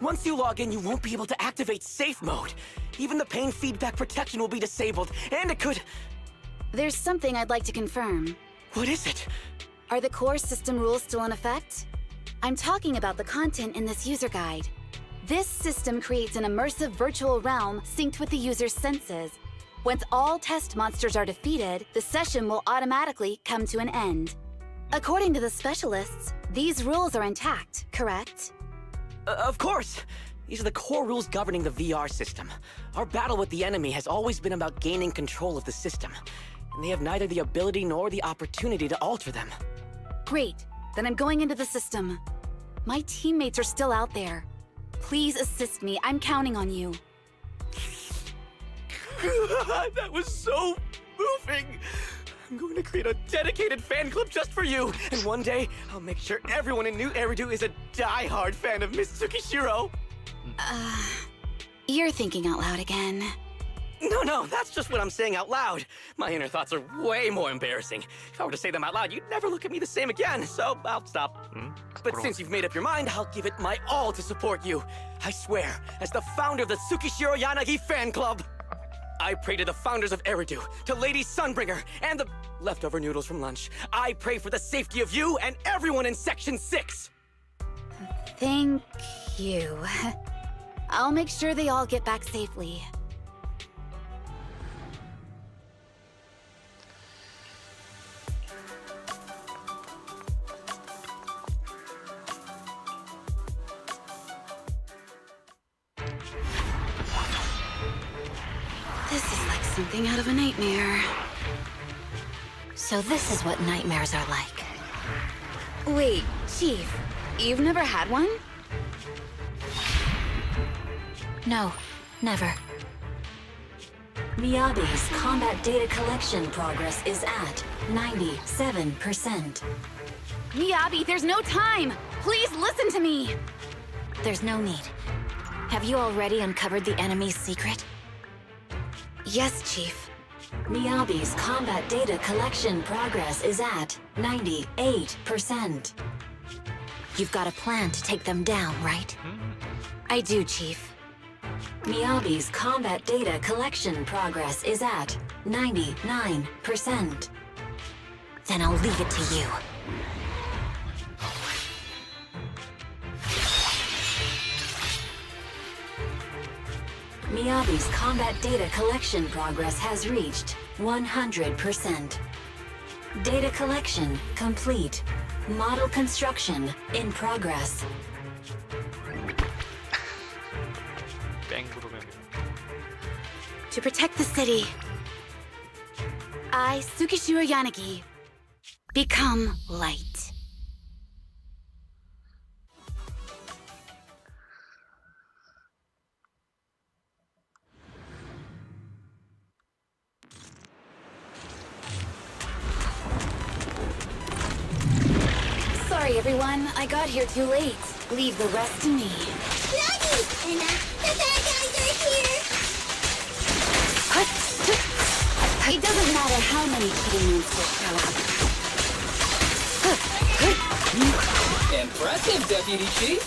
Once you log in, you won't be able to activate safe mode. Even the pain feedback protection will be disabled, and it could... There's something I'd like to confirm. What is it? Are the core system rules still in effect? I'm talking about the content in this user guide. This system creates an immersive virtual realm synced with the user's senses. Once all test monsters are defeated, the session will automatically come to an end. According to the specialists, these rules are intact, correct? Of course! These are the core rules governing the VR system. Our battle with the enemy has always been about gaining control of the system, and they have neither the ability nor the opportunity to alter them. Great. Then I'm going into the system. My teammates are still out there. Please assist me. I'm counting on you. That was so moving! I'm going to create a dedicated fan club just for you, and one day, I'll make sure everyone in New Eridu is a die-hard fan of Miss Tsukishiro! You're thinking out loud again. No, that's just what I'm saying out loud. My inner thoughts are way more embarrassing. If I were to say them out loud, you'd never look at me the same again, so I'll stop. But since you've made up your mind, I'll give it my all to support you. I swear, as the founder of the Tsukishiro Yanagi fan club, I pray to the founders of Eridu, to Lady Sunbringer, and the leftover noodles from lunch. I pray for the safety of you and everyone in Section 6! Thank you. I'll make sure they all get back safely. This is like something out of a nightmare. So this is what nightmares are like. Wait, Chief, you've never had one? No, never. Miyabi's combat data collection progress is at 97%. Miyabi, there's no time! Please listen to me! There's no need. Have you already uncovered the enemy's secret? Yes, Chief. Miyabi's combat data collection progress is at 98%. You've got a plan to take them down, right? I do, Chief. Miyabi's combat data collection progress is at 99%. Then I'll leave it to you. Miyabi's combat data collection progress has reached 100%. Data collection complete. Model construction in progress. To protect the city, I, Tsukishiro Yanagi, become light. Sorry, everyone. I got here too late. Leave the rest to me. Daddy! Anna, the bad guys are here! It doesn't matter how many cheating monsters show up. Impressive, Deputy Chief.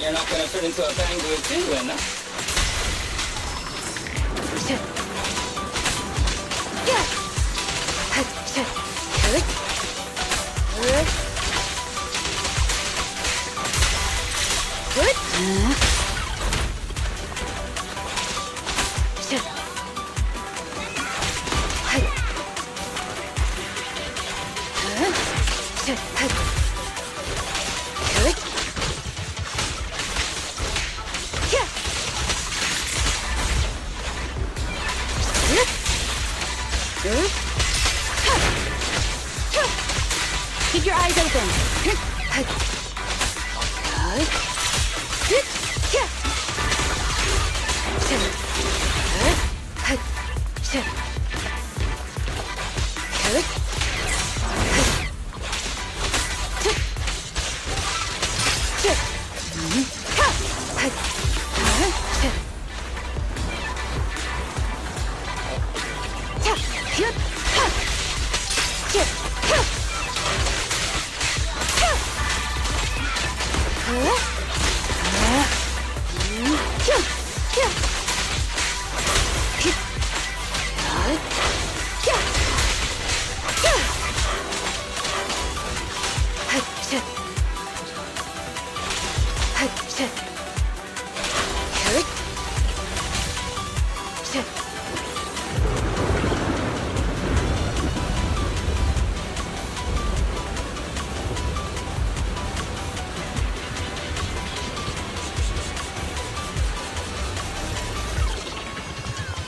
You're not gonna turn into a penguin too, Anna. Keep your eyes open.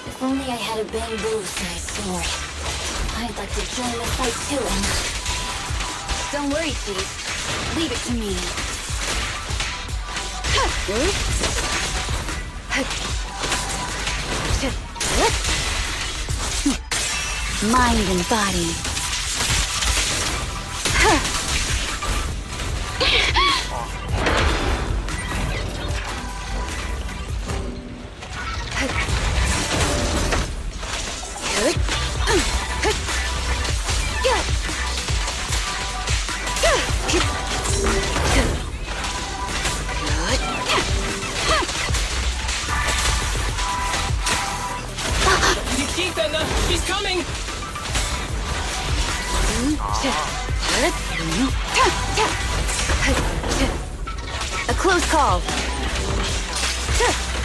If only I had a bamboo-sized sword. I'd like to join the fight too, Anna. Don't worry, Chief. Leave it to me. Mind and body. Chief, Anna! She's coming! A close call.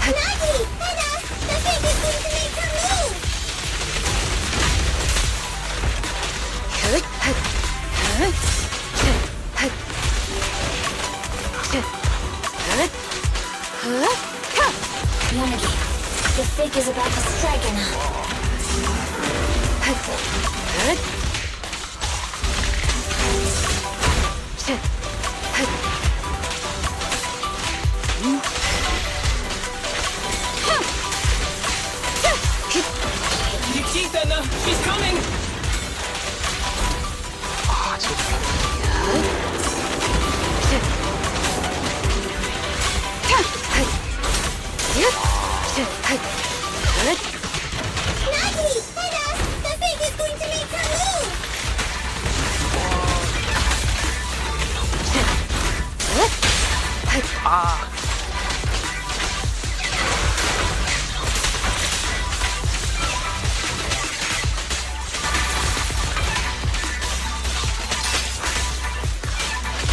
Maggie! Anna! The thing is going to make her move! Yanagi, the fake is about to strike, Anna.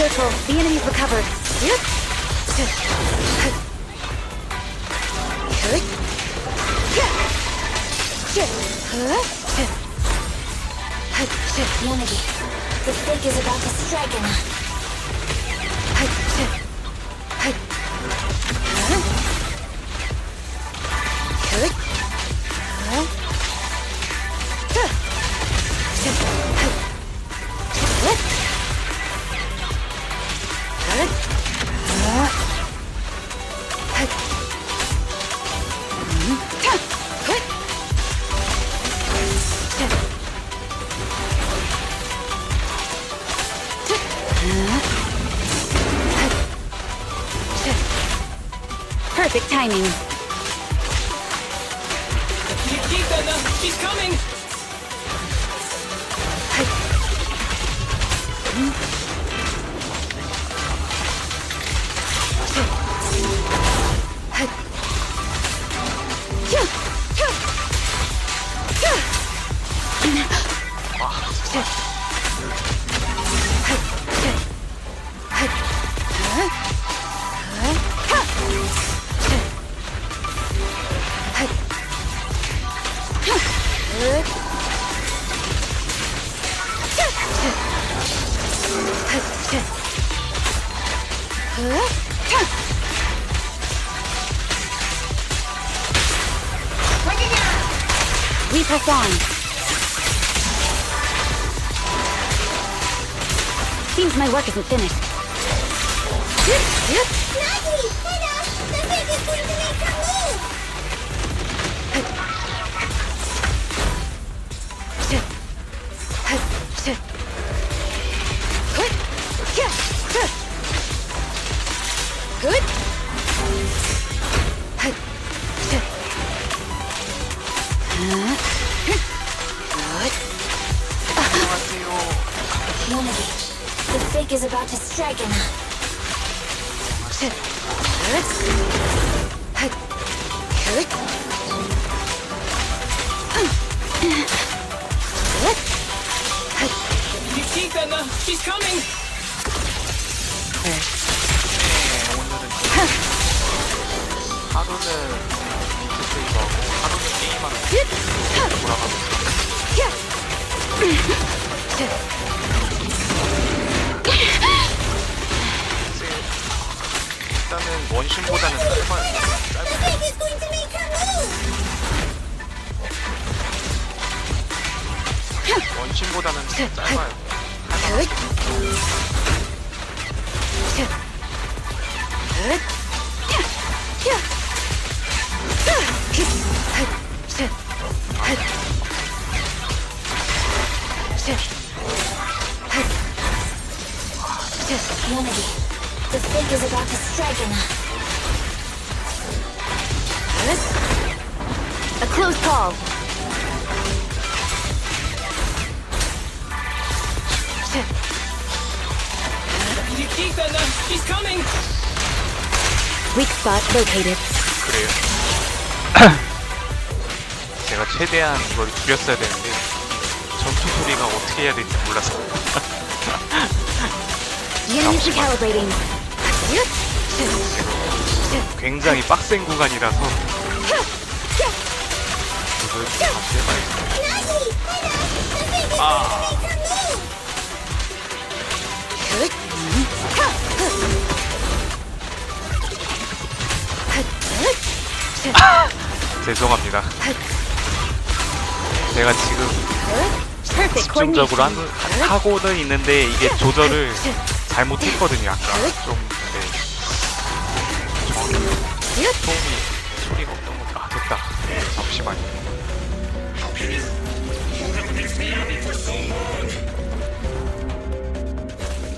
careful. The enemy's recovered. Yonagi, the fake is about to strike him. Perfect timing. Nikita, she's coming! We press on. Seems my work isn't finished. Nagi! Hannah! The fake is going to make her move! Good. Yonagi, the fake is about to strike him. Nikita, she's coming! 하루는 비트세이버하고 하루는 게임하는 돌아가면서 일단은 원신보다는 짧아요. 원신보다는 짧아요. Yonagi, the fake is about to strike him. A close call. Nikita, she's coming! Weak spot located. 그래요. 제가 최대한 이걸 줄였어야 되는데 전투 소리가 어떻게 해야 될지 몰라서. Units recalibrating. 굉장히 빡센 구간이라서 이걸 다시 해봐야겠다. 죄송합니다. 제가 지금 집중적으로 하고는 있는데 이게 조절을 잘못했거든요. 아까 좀 정확히 소리가 없던 것 같아. 됐다. 잠시만요.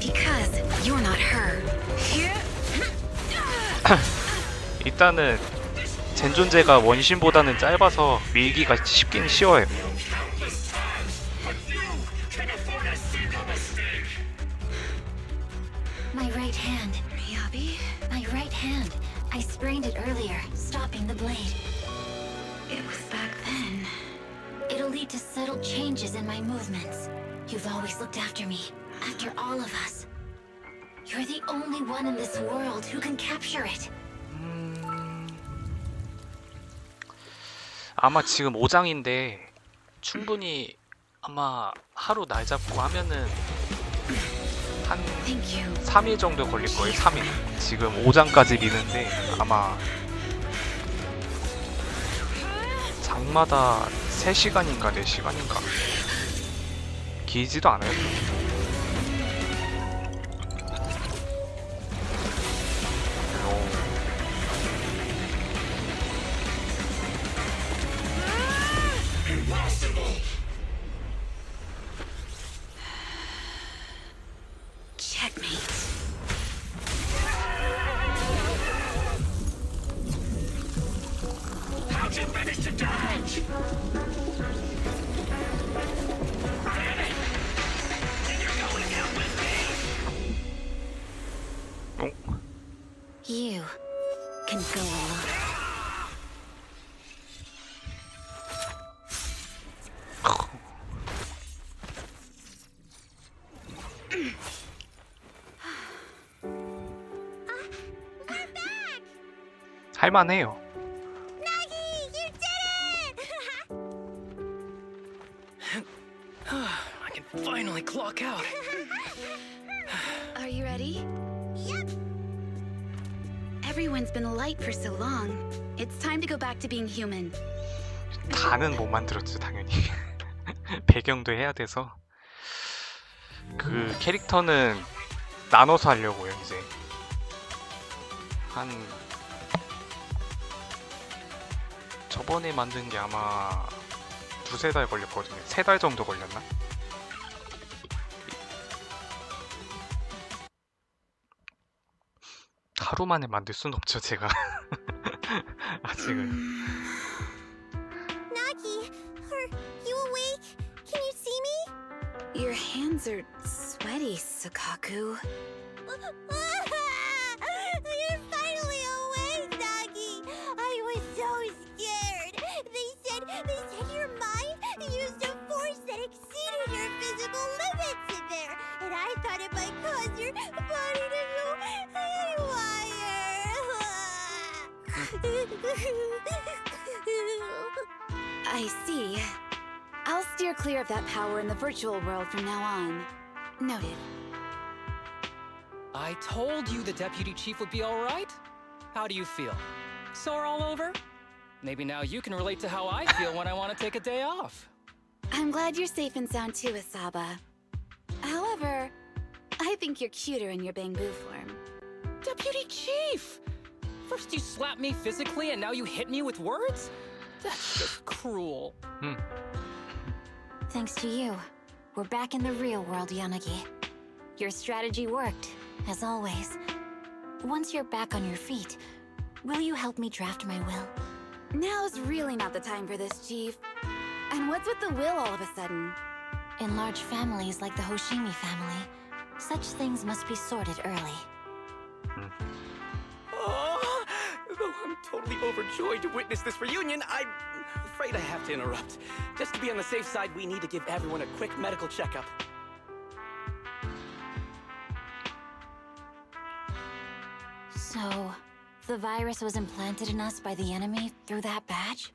Because you're not her. 일단은 젠존제가 원신보다는 짧아서 밀기가 쉽긴 쉬워요. My right hand. Miyabi? My right hand. I sprained it earlier, stopping the blade. It was back then. It'll lead to subtle changes in my movements. You've always looked after me, after all of us. You're the only one in this world who can capture it. 아마 지금 5장인데 충분히 아마 하루 날 잡고 하면은 한 3일 정도 걸릴 거예요. 3일. 지금 5장까지 미는데 아마 장마다 3시간인가 4시간인가 길지도 않아요. You can go alone. 할만해요. I can finally clock out. Are you ready? Yep. Everyone's been light for so long. It's time to go back to being human. 다는 못 만들었죠, 당연히. 배경도 해야 돼서. 그 캐릭터는 나눠서 하려고요, 이제. 한 저번에 만든 게 아마 2-3달 걸렸거든요. 3달 정도 걸렸나? 하루 만에 만들 순 없죠, 제가. 아직은. Nagi, are you awake? Can you see me? Your hands are sweaty, Sukaku. You're finally awake, Nagi. I was so scared. They said your mind used a force that exceeded your physical limits in there, and I thought it might cause your body to go I see. I'll steer clear of that power in the virtual world from now on. Noted. I told you the deputy chief would be all right. How do you feel? Sore all over? Maybe now you can relate to how I feel when I want to take a day off. I'm glad you're safe and sound too, Asaba. However, I think you're cuter in your bamboo form. Deputy chief! First you slap me physically and now you hit me with words? That's just cruel. Thanks to you, we're back in the real world, Yanagi. Your strategy worked, as always. Once you're back on your feet, will you help me draft my will? Now's really not the time for this, Chief. And what's with the will all of a sudden? In large families like the Hoshimi family, such things must be sorted early. Oh, though I'm totally overjoyed to witness this reunion, I'm afraid I have to interrupt. Just to be on the safe side, we need to give everyone a quick medical checkup. So, the virus was implanted in us by the enemy through that badge?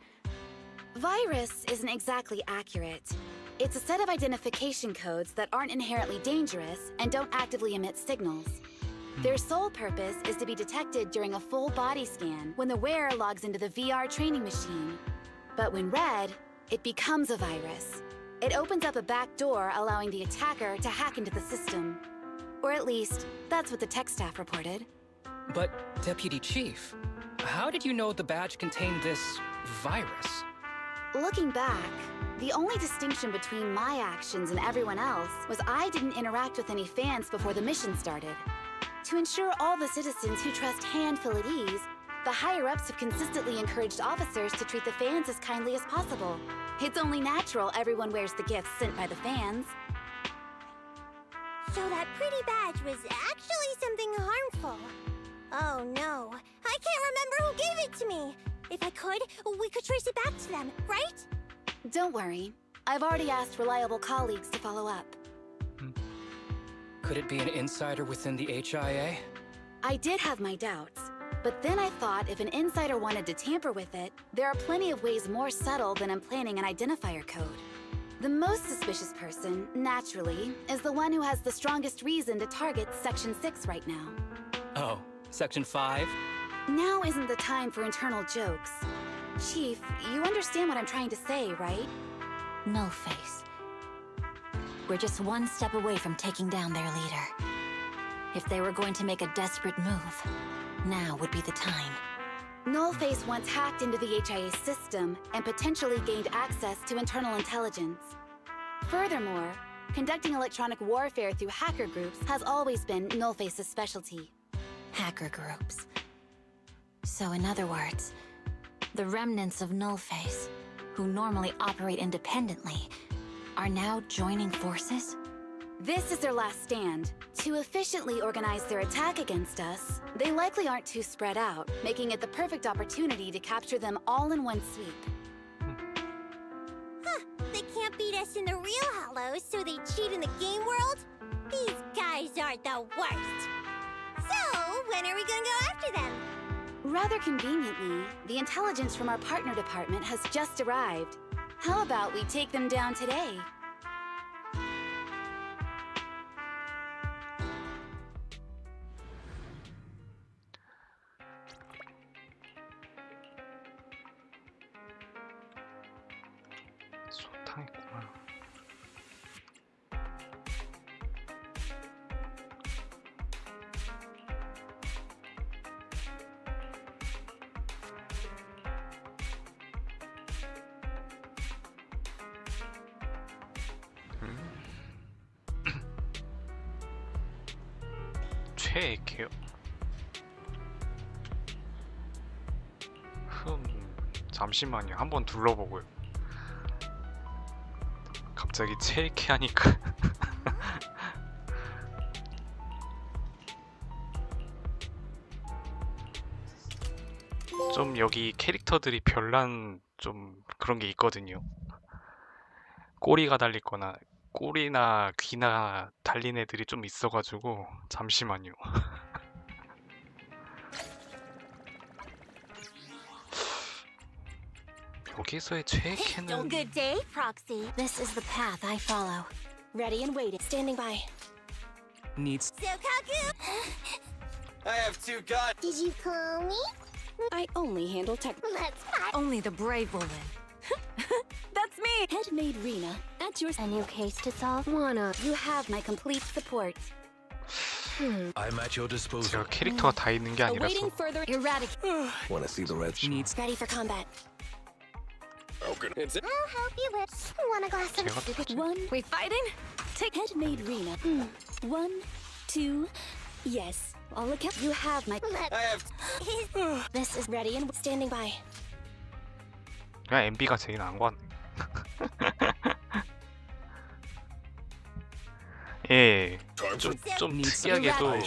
Virus isn't exactly accurate. It's a set of identification codes that aren't inherently dangerous and don't actively emit signals. Their sole purpose is to be detected during a full body scan when the wearer logs into the VR training machine. But when read, it becomes a virus. It opens up a back door, allowing the attacker to hack into the system. Or at least, that's what the tech staff reported. But, Deputy Chief, how did you know the badge contained this virus? Looking back, the only distinction between my actions and everyone else was I didn't interact with any fans before the mission started. To ensure all the citizens who trust hand feel at ease, the higher-ups have consistently encouraged officers to treat the fans as kindly as possible. It's only natural everyone wears the gifts sent by the fans. So that pretty badge was actually something harmful. Oh no, I can't remember who gave it to me. If I could, we could trace it back to them, right? Don't worry. I've already asked reliable colleagues to follow up. Could it be an insider within the HIA? I did have my doubts, but then I thought if an insider wanted to tamper with it, there are plenty of ways more subtle than implanting an identifier code. The most suspicious person, naturally, is the one who has the strongest reason to target Section 6 right now. Oh, Section 5? Now isn't the time for internal jokes. Chief, you understand what I'm trying to say, right? No face. We're just one step away from taking down their leader. If they were going to make a desperate move, now would be the time. Nullface once hacked into the HIA system and potentially gained access to internal intelligence. Furthermore, conducting electronic warfare through hacker groups has always been Nullface's specialty. Hacker groups. So in other words, the remnants of Nullface, who normally operate independently, are now joining forces? This is their last stand. To efficiently organize their attack against us, they likely aren't too spread out, making it the perfect opportunity to capture them all in one sweep. Huh, they can't beat us in the real Hollows, so they cheat in the game world? These guys are the worst. So, when are we gonna go after them? Rather conveniently, the intelligence from our partner department has just arrived. How about we take them down today? 소탕 있구나. 최애캐요. 잠시만요. 한번 둘러보고요. 갑자기 최애캐 하니까 좀 여기 캐릭터들이 별난 좀 그런 게 있거든요. 꼬리가 달리거나 꼬리나 귀나 달린 애들이 좀 있어가지고 잠시만요. 여기서의 최애캐는 Good day, Proxy. This is the path I follow. Ready and waiting. Standing by. Needs. Sokaku! I have two guns. Did you call me? I only handle tech. Let's fight. Only the brave will win. That's me! Headmaid Rena, at your... A new case to solve? You have my complete support. I'm at your disposal. 제가 캐릭터가 다 있는 게 아니라서 Awaiting further... Eradicate. Want to see the red Needs. Ready for combat. How can it's I'll help you with. Want a glass of... 제가 누구지? One, We fighting? take Headmaid Rena. 1, 2, yes. All account... You have my... Let's... I have This is ready and standing by. 그냥 MB가 제일 나은 것 같네. 예, 좀 특이하게도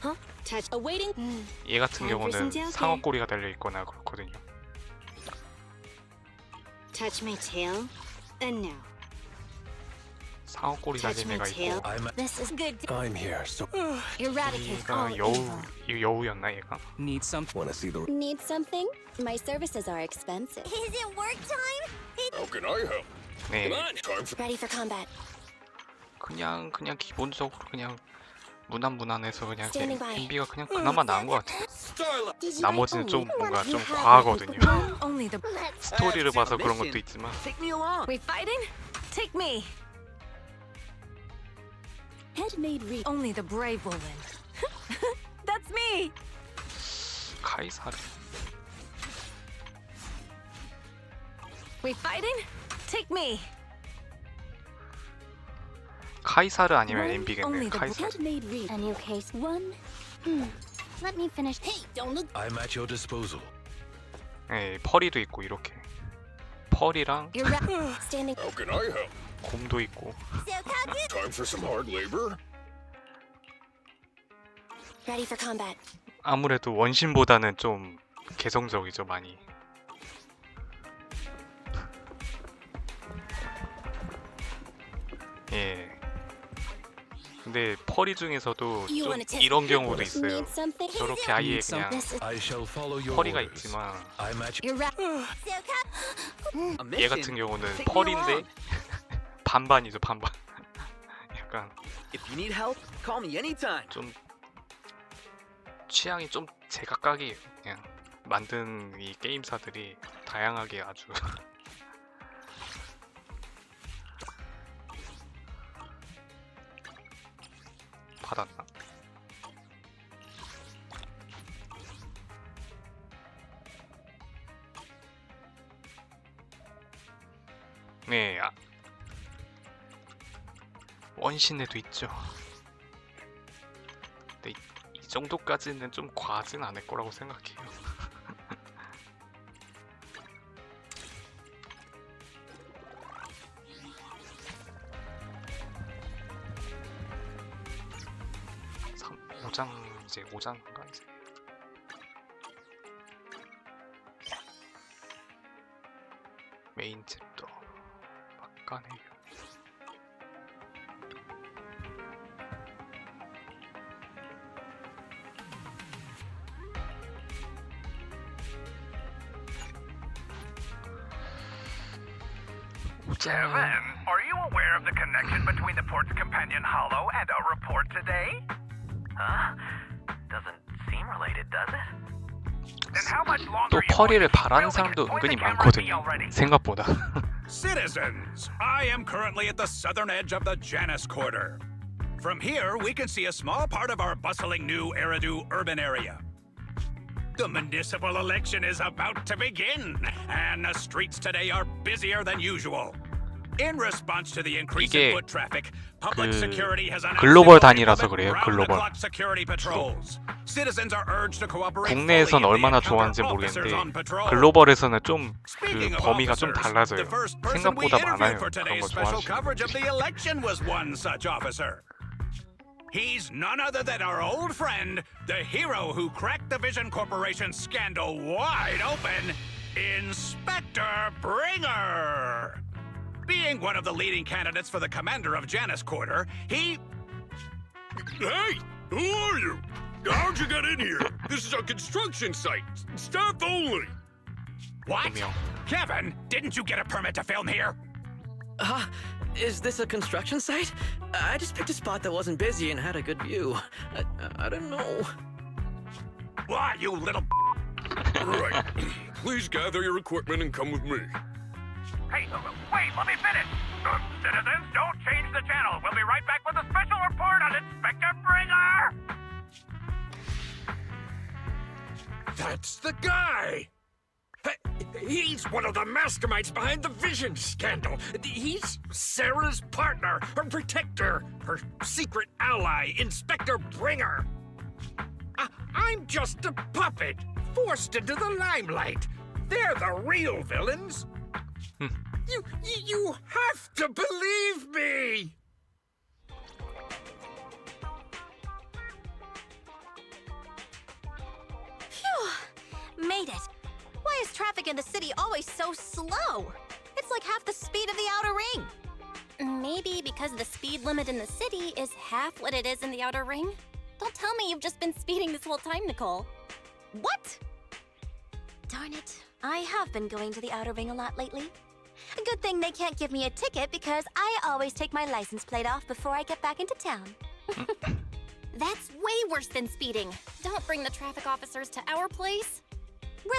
Huh? Touch. Awaiting... 얘 같은 Time for some 경우는 joking. 상어 꼬리가 달려 있거나 그렇거든요. Touch my tail. And now. 상어 꼬리 Touch 달린 my 애가 tail. 있고 This is good. I'm here, so Eradicate all 얘가 여우, evil. 이 여우였나 얘가? Need something. want to see the Need something? My services are expensive. Is it work time? How can I help? 네, Time for Ready for combat. 그냥 기본적으로 그냥 무난무난해서 그냥 제 Standing by. MB가 그냥 그나마 나은 것 같아요. Starlight. Did you 나머지는 좀 only 뭔가 want 좀 to 과하거든요. Only the Let's... 스토리를 봐서 그런 것도 있지만 Take me along. We fighting? Take me. Headmaid Rena. Only the brave will win. That's me. 카이사르 We fighting? Take me. 카이사르 아니면 Only MB겠네요. the 카이사르. Headmaid Rena. A new case. 1... Let me finish... Hey, don't look... I'm at your disposal. 네, 펄이도 있고 이렇게 펄이랑 Standing... How can I help? 곰도 있고 Sokaku! Time for some hard labor? Ready for combat. 아무래도 원신보다는 좀 개성적이죠 많이. 예. 근데 펄이 중에서도 좀 이런 경우도 있어요. 저렇게 아예 그냥 펄이가 있지만 얘 같은 경우는 펄인데 반반이죠, 반반. 약간 좀 취향이 좀 제각각이에요. 그냥 만든 이 게임사들이 다양하게 아주 받았나? 네, 원신에도 있죠. 근데 이 정도까지는 좀 과하진 않을 거라고 생각해요. 이제 5장인가 이제. 메인 챕터 막간의 Kevin, are you aware of the connection between the port's companion Hollow and our report today? Huh? Doesn't seem related, does it? Then how much longer 또 펄이를 바라는 사람도 은근히 많거든요. 생각보다. Citizens, I am currently at the southern edge of the Janus Quarter. From here, we can see a small part of our bustling new Eridu urban area. The municipal election is about to begin, and the streets today are busier than usual. In response to the increase in foot traffic, public security has announced 글로벌 단위라서 그래요. 글로벌. security patrols. Citizens are urged to cooperate. 국내에선 얼마나 좋아하는지 모르겠는데 글로벌에서는 좀 그 범위가 좀 달라져요. 생각보다 많아요. 그런 거 좋아하시는 분들이. He's none other than our old friend, the hero who cracked the Vision Corporation scandal wide open, Inspector Bringer. Being one of the leading candidates for the commander of Janus Quarter, he... Hey! Who are you? How'd you get in here? This is a construction site. Staff only. What? Kevin, didn't you get a permit to film here? Is this a construction site? I just picked a spot that wasn't busy and had a good view. I don't know. Why, you little... Right. Please gather your equipment and come with me. Hey, wait, let me finish. Citizens, don't change the channel. We'll be right back with a special report on Inspector Bringer. That's the guy! He's one of the masterminds behind the Vision scandal. He's Sarah's partner, her protector, her secret ally, Inspector Bringer. I'm just a puppet, forced into the limelight. They're the real villains. You have to believe me! Phew! Made it. Why is traffic in the city always so slow? It's like half the speed of the outer ring. Maybe because the speed limit in the city is half what it is in the outer ring? Don't tell me you've just been speeding this whole time, Nicole. What? Darn it. I have been going to the outer ring a lot lately. A good thing they can't give me a ticket because I always take my license plate off before I get back into town. That's way worse than speeding. Don't bring the traffic officers to our place.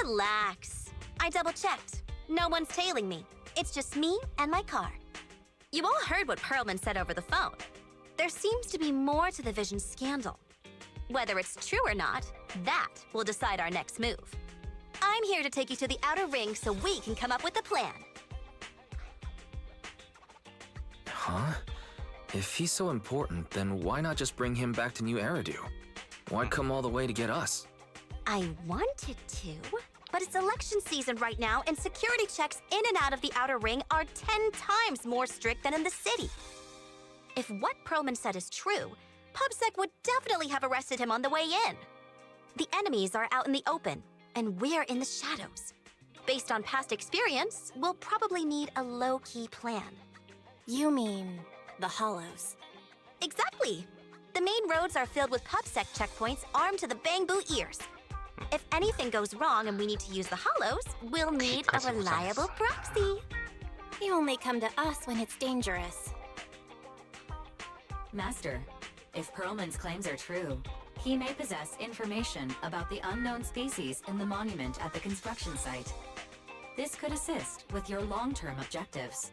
Relax. I double-checked. No one's tailing me. It's just me and my car. You all heard what Perlman said over the phone. There seems to be more to the Vision scandal. Whether it's true or not, that will decide our next move. I'm here to take you to the outer ring so we can come up with a plan. Huh? If he's so important, then why not just bring him back to New Eridu? Why come all the way to get us? I wanted to, but it's election season right now, and security checks in and out of the outer ring are 10 times more strict than in the city. If what Perlman said is true, PubSec would definitely have arrested him on the way in. The enemies are out in the open, and we're in the shadows. Based on past experience, we'll probably need a low-key plan. You mean the Hollows? Exactly. The main roads are filled with PubSec checkpoints armed to the bamboo ears. If anything goes wrong and we need to use the hollows, we'll need a reliable proxy. You only come to us when it's dangerous. Master, if Perlman's claims are true, he may possess information about the unknown species in the monument at the construction site. This could assist with your long-term objectives.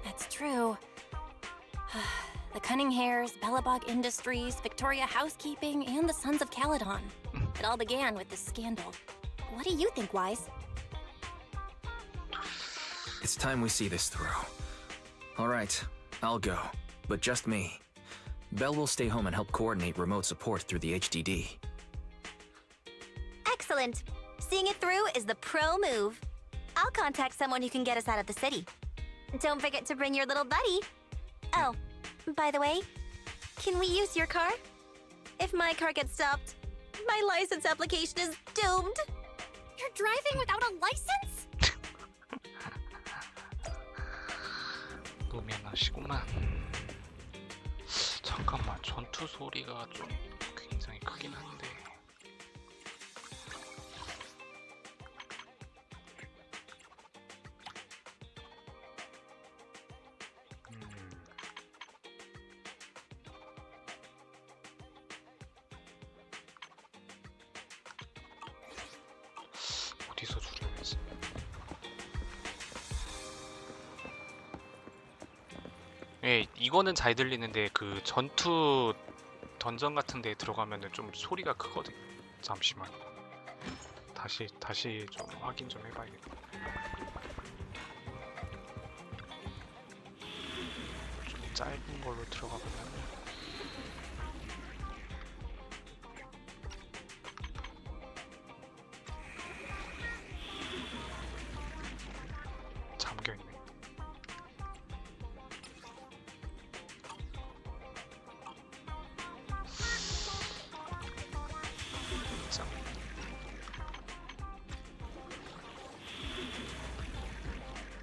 That's true. The Cunning Hares, Bellabog Industries, Victoria Housekeeping, and the Sons of Caledon. It all began with this scandal. What do you think, Wise? It's time we see this through. All right, I'll go, but just me. Belle will stay home and help coordinate remote support through the HDD. Excellent. Seeing it through is the pro move. I'll contact someone who can get us out of the city. Don't forget to bring your little buddy. Oh, by the way, can we use your car? If my car gets stopped, my license application is doomed. You're driving without a license? 노면하시구만. 잠깐만, 전투 소리가 좀 굉장히 크긴 한데. 어디서 줄여야지? 예, 이거는 잘 들리는데 그 전투 던전 같은 데 들어가면은 좀 소리가 크거든. 잠시만. 다시 좀 확인 좀 해봐야겠다. 좀 짧은 걸로 들어가 보면. 잠겨있네.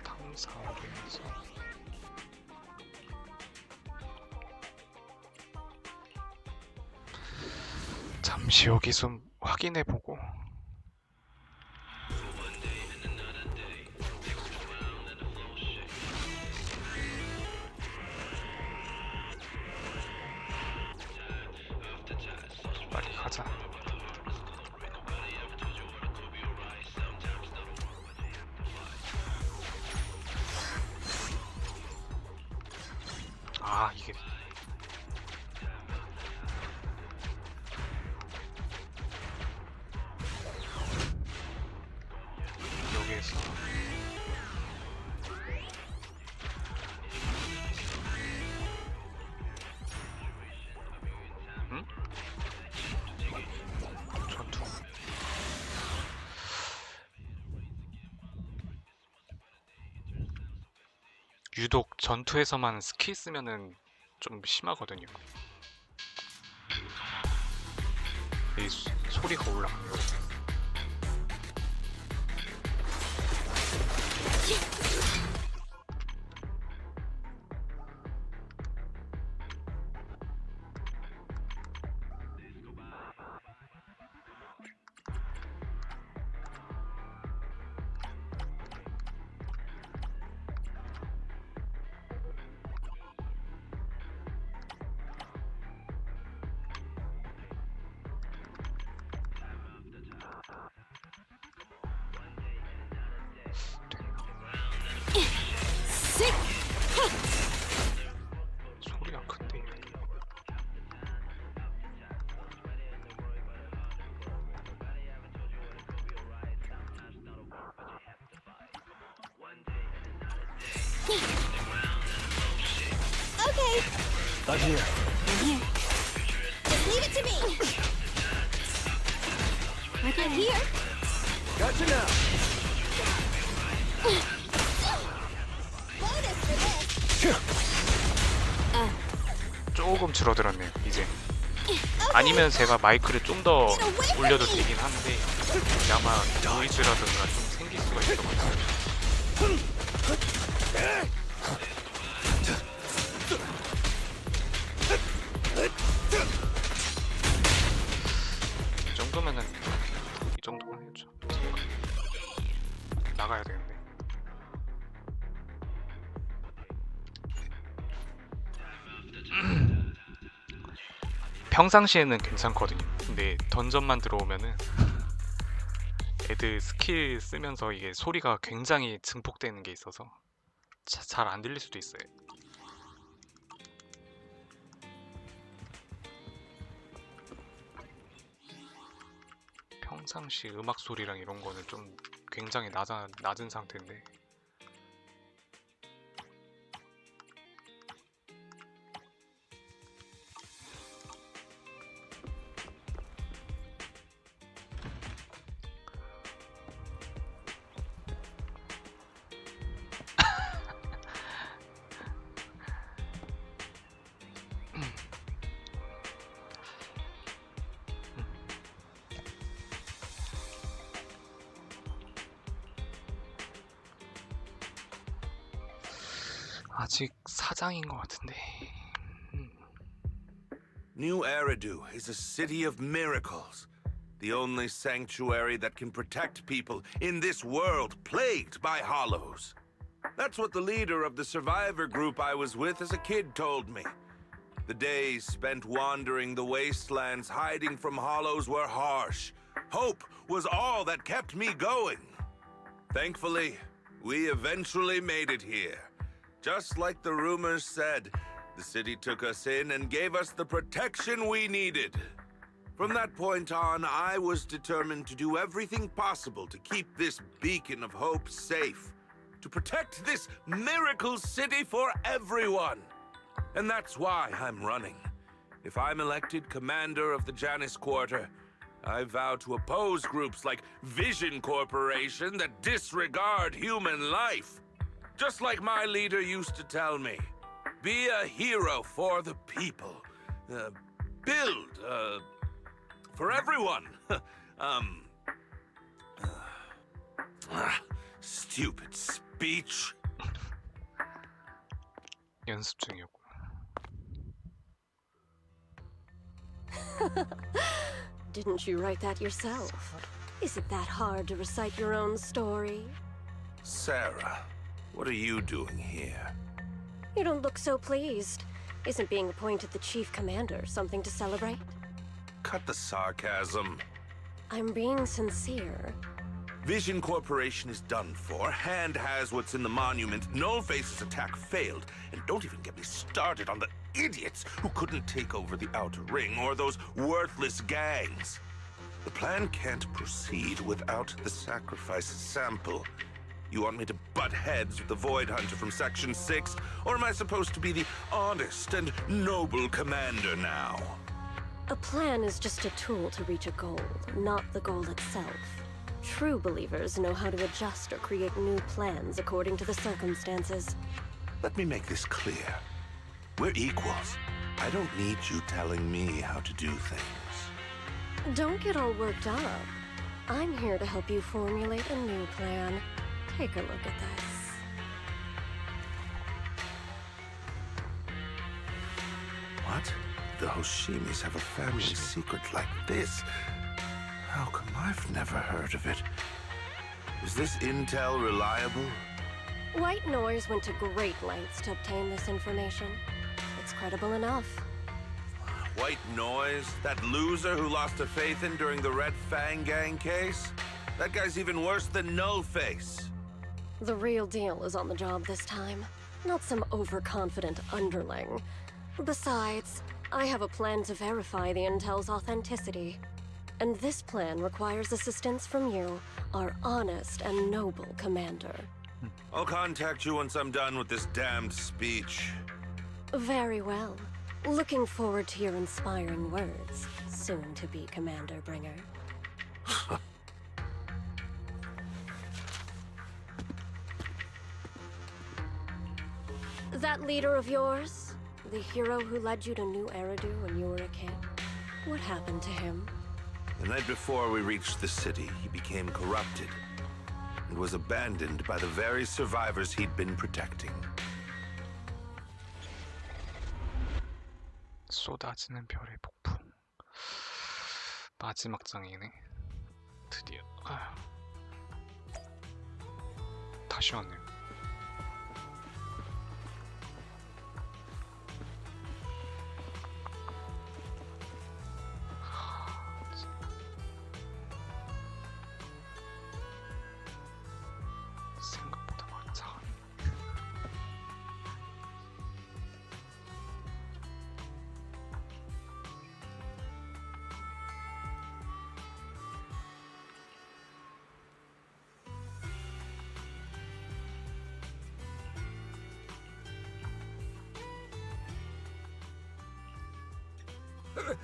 탐사하면서 잠시 여기 좀 확인해보고. 빨리 가자. 아, 이게 여기에서 응? 전투. 유독 전투에서만 스킬 쓰면은 좀 심하거든요. 이 소리가 올라가요. 소리가 큰데. Okay. I'm here. Here. Just leave it to me. I'm here. Gotcha now. Bonus for this. 조금 줄어들었네요, 이제. 아니면 제가 마이크를 좀 더 올려도 되긴 한데 아마 노이즈라든가 좀 생길 수가 있어가지고. 평상시에는 괜찮거든요. 근데 던전만 들어오면은 애들 스킬 쓰면서 이게 소리가 굉장히 증폭되는 게 있어서 잘 안 들릴 수도 있어요. 평상시 음악 소리랑 이런 거는 좀 굉장히 낮은 상태인데 아직 사장인 것 같은데. New Eridu is a city of miracles. The only sanctuary that can protect people in this world plagued by hollows. That's what the leader of the survivor group I was with as a kid told me. The days spent wandering the wastelands hiding from hollows were harsh. Hope was all that kept me going. Thankfully, we eventually made it here. Just like the rumors said, the city took us in and gave us the protection we needed. From that point on, I was determined to do everything possible to keep this beacon of hope safe, to protect this miracle city for everyone. And that's why I'm running. If I'm elected commander of the Janus Quarter, I vow to oppose groups like Vision Corporation that disregard human life. Just like my leader used to tell me, be a hero for the people. Build, for everyone. Stupid speech. 연습 중이었고. Didn't you write that yourself? Is it that hard to recite your own story? Sarah, what are you doing here? You don't look so pleased. Isn't being appointed the chief commander something to celebrate? Cut the sarcasm. I'm being sincere. Vision Corporation is done for. Hand has what's in the monument. Nullface's attack failed. And don't even get me started on the idiots who couldn't take over the Outer Ring or those worthless gangs. The plan can't proceed without the sacrifice sample. You want me to butt heads with the Void Hunter from Section 6? Or am I supposed to be the honest and noble commander now? A plan is just a tool to reach a goal, not the goal itself. True believers know how to adjust or create new plans according to the circumstances. Let me make this clear. We're equals. I don't need you telling me how to do things. Don't get all worked up. I'm here to help you formulate a new plan. Take a look at this. What? The Hoshimis have a family secret like this? How come I've never heard of it? Is this intel reliable? White Noise went to great lengths to obtain this information. It's credible enough. White Noise? That loser who lost a faith in during the Red Fang Gang case? That guy's even worse than Nullface. The real deal is on the job this time, not some overconfident underling. Besides, I have a plan to verify the intel's authenticity. And this plan requires assistance from you, our honest and noble commander. I'll contact you once I'm done with this damned speech. Very well. Looking forward to your inspiring words, soon to be Commander Bringer. That leader of yours, the hero who led you to New Eridu when you were a kid, what happened to him? The night before we reached the city, he became corrupted and was abandoned by the very survivors he'd been protecting. 쏟아지는 별의 폭풍. 마지막 장이네. 드디어. 다시 왔네요.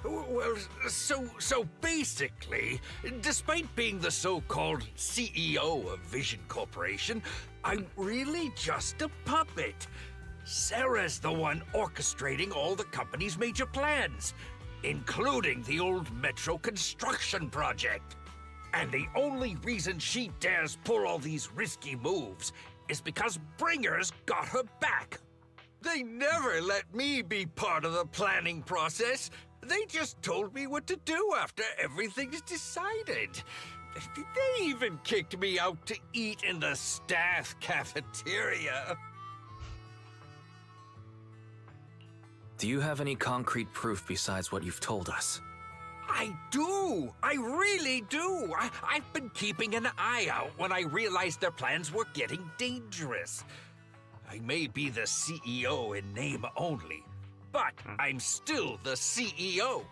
Well, so basically, despite being the so-called CEO of Vision Corporation, I'm really just a puppet. Sarah's the one orchestrating all the company's major plans, including the old metro construction project. And the only reason she dares pull all these risky moves is because Bringer's got her back. They never let me be part of the planning process. They just told me what to do after everything's decided. They even kicked me out to eat in the staff cafeteria. Do you have any concrete proof besides what you've told us? I do! I really do! I've been keeping an eye out when I realized their plans were getting dangerous. I may be the CEO in name only, but I'm still the CEO.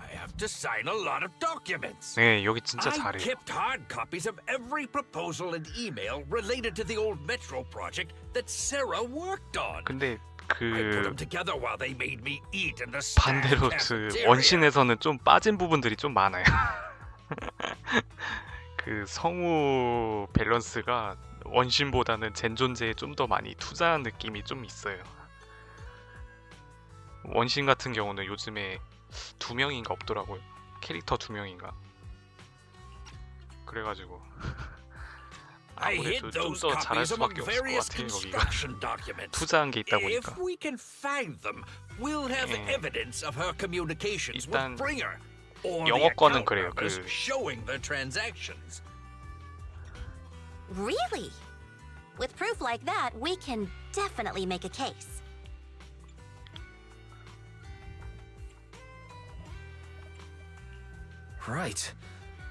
I have to sign a lot of documents. 네, 여기 진짜 I 잘해요. kept hard copies of every proposal and email related to the old metro project that Sarah worked on. 근데 I put them 그 together while they made me eat in the 반대로 그 원신에서는 좀 빠진 부분들이 좀 많아요. 그 성우 밸런스가 원신보다는 젠 존재에 좀 더 많이 투자한 느낌이 좀 있어요. 원신 같은 경우는 요즘에 2명인가 없더라고요. 캐릭터 2명인가. 그래가지고 아무래도 좀 더 잘할 수밖에 없을 것 같아요. 여기가 투자한 게 있다 보니까. If we can find them, we'll have evidence of her communications with 일단 Bringer or the 영어 거는 account 그래요. numbers 그 showing the transactions. Really? With proof like that, we can definitely make a case. Right.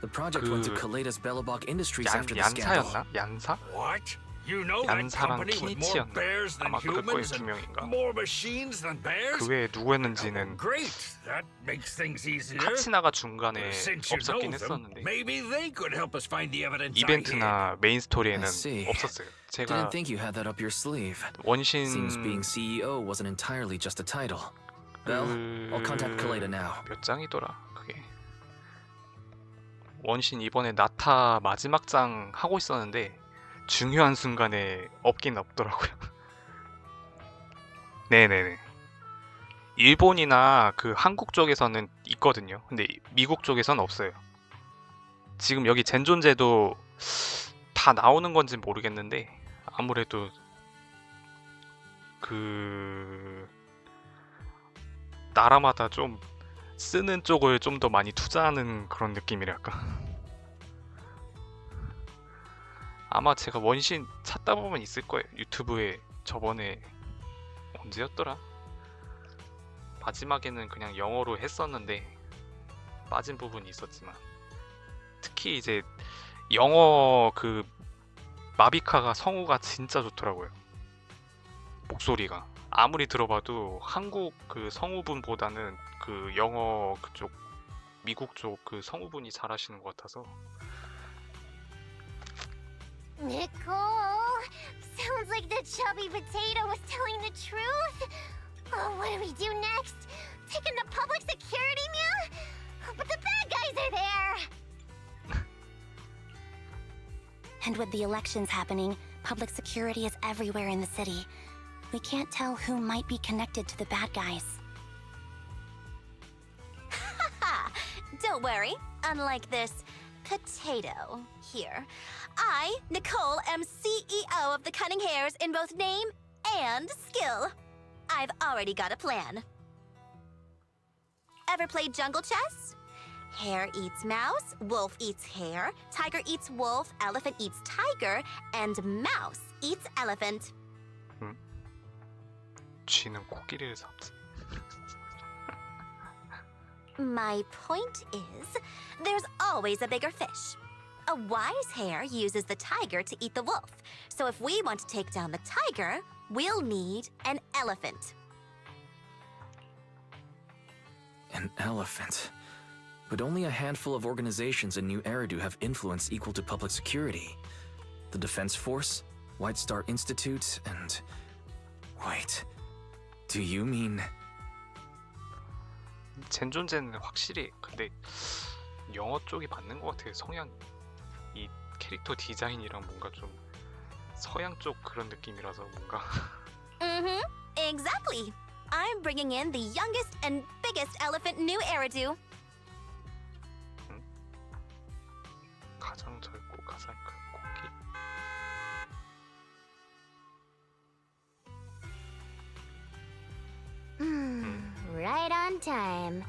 The project went to Kaleda's Belobog Industries after the scandal. 얀사였나? 얀사? What? You know that 얀사랑 company with more 키니치였나? bears than 아마 그럴 거예요, humans 두 and 명인가. more machines than bears? 그 외에 누구였는지는 Great. That makes things easier. 카치나가 중간에 Since you know 없었긴 them, 했었는데 maybe they could help us find the evidence. 이벤트나 메인 스토리에는 I see. 없었어요. 제가 Didn't think you had that up your sleeve. 원신 Seems being CEO wasn't entirely just a title. Well, I'll contact Kaleda now. 몇 장이더라 그게. 원신 이번에 나타 마지막 장 하고 있었는데 중요한 순간에 없긴 없더라고요. 네네네. 일본이나 그 한국 쪽에서는 있거든요. 근데 미국 쪽에서는 없어요. 지금 여기 젠존제도 다 나오는 건지 모르겠는데 아무래도 그 나라마다 좀 쓰는 쪽을 좀 더 많이 투자하는 그런 느낌이랄까. 아마 제가 원신 찾다 보면 있을 거예요. 유튜브에 저번에 언제였더라? 마지막에는 그냥 영어로 했었는데 빠진 부분이 있었지만 특히 이제 영어 그 마비카가 성우가 진짜 좋더라고요. 목소리가 아무리 들어봐도 한국 그 성우분보다는 그 영어 그쪽 미국 쪽 그 성우분이 잘하시는 것 같아서. Nicole, sounds like the chubby potato was telling the truth. Oh, what do we do next? Taking the public security meal? But the bad guys are there. And with the elections happening, public security is everywhere in the city. We can't tell who might be connected to the bad guys. Haha! Don't worry. Unlike this potato here, I, Nicole, am CEO of the Cunning Hares in both name and skill. I've already got a plan. Ever played jungle chess? Hare eats mouse, wolf eats hare, tiger eats wolf, elephant eats tiger, and mouse eats elephant. 쥐는 코끼리를 잡지. My point is, there's always a bigger fish. A wise hare uses the tiger to eat the wolf. So if we want to take down the tiger, we'll need an elephant. An elephant. But only a handful of organizations in New Eridu have influence equal to public security. The Defense Force, White Star Institute, and... Wait. Do you mean... 젠존제는 확실히 근데 영어 쪽이 맞는 것 같아요. 성향 이 캐릭터 디자인이랑 뭔가 좀 서양 쪽 그런 느낌이라서 뭔가. Mm-hmm. Exactly. I'm bringing in the youngest and biggest elephant new Eridu. 가장 젊고 가장 큰 코끼리. Right on time.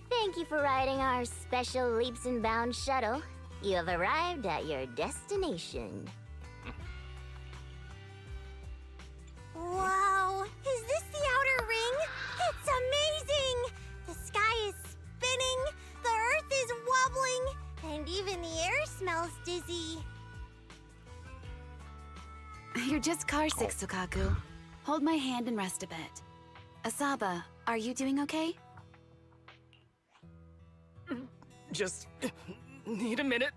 Thank you for riding our special leaps and bounds shuttle. You have arrived at your destination. Wow, is this the outer ring? It's amazing! The sky is spinning, the earth is wobbling, and even the air smells dizzy. You're just car sick, Sukaku. Hold my hand and rest a bit. Asaba, are you doing okay? Just need a minute.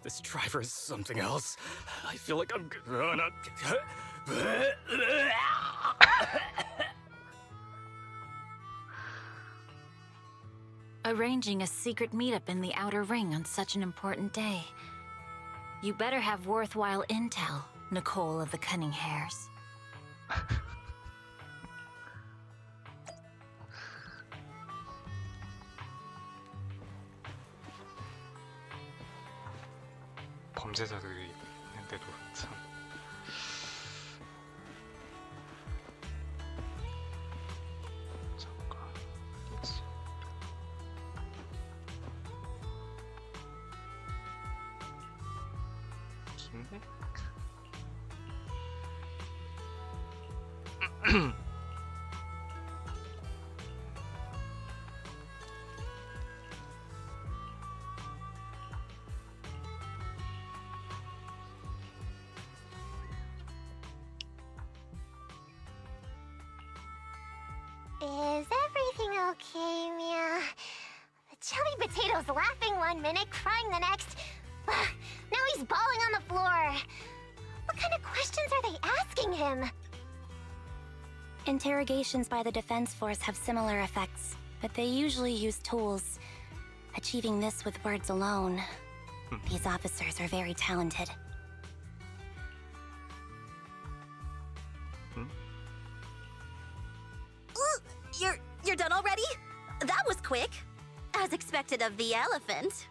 This driver is something else. I feel like I'm gonna... Arranging a secret meetup in the outer ring on such an important day. You better have worthwhile intel, Nicole of the Cunning Hairs. 범죄자들이 있는데도 참. 잠깐. 긴데? Is everything okay, Mia? The chubby potato's laughing one minute, crying the next. Now he's bawling on the floor. What kind of questions are they asking him? Interrogations by the Defense Force have similar effects, but they usually use tools. Achieving this with words alone. These officers are very talented. You're done already? That was quick. As expected of the elephant.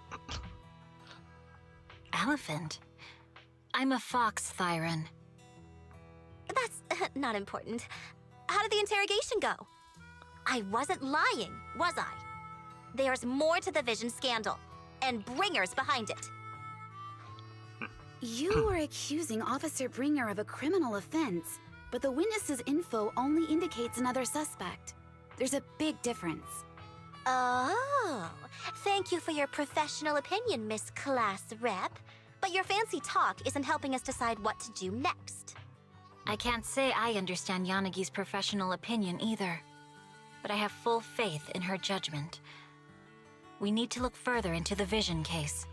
Elephant? I'm a fox, Thyron. That's not important. How did the interrogation go? I wasn't lying, was I? There's more to the Vision scandal, and Bringer's behind it. You are accusing Officer Bringer of a criminal offense, but the witness's info only indicates another suspect. There's a big difference. Oh, thank you for your professional opinion, Miss Class Rep. But your fancy talk isn't helping us decide what to do next. I can't say I understand Yanagi's professional opinion either, but I have full faith in her judgment. We need to look further into the Vision case.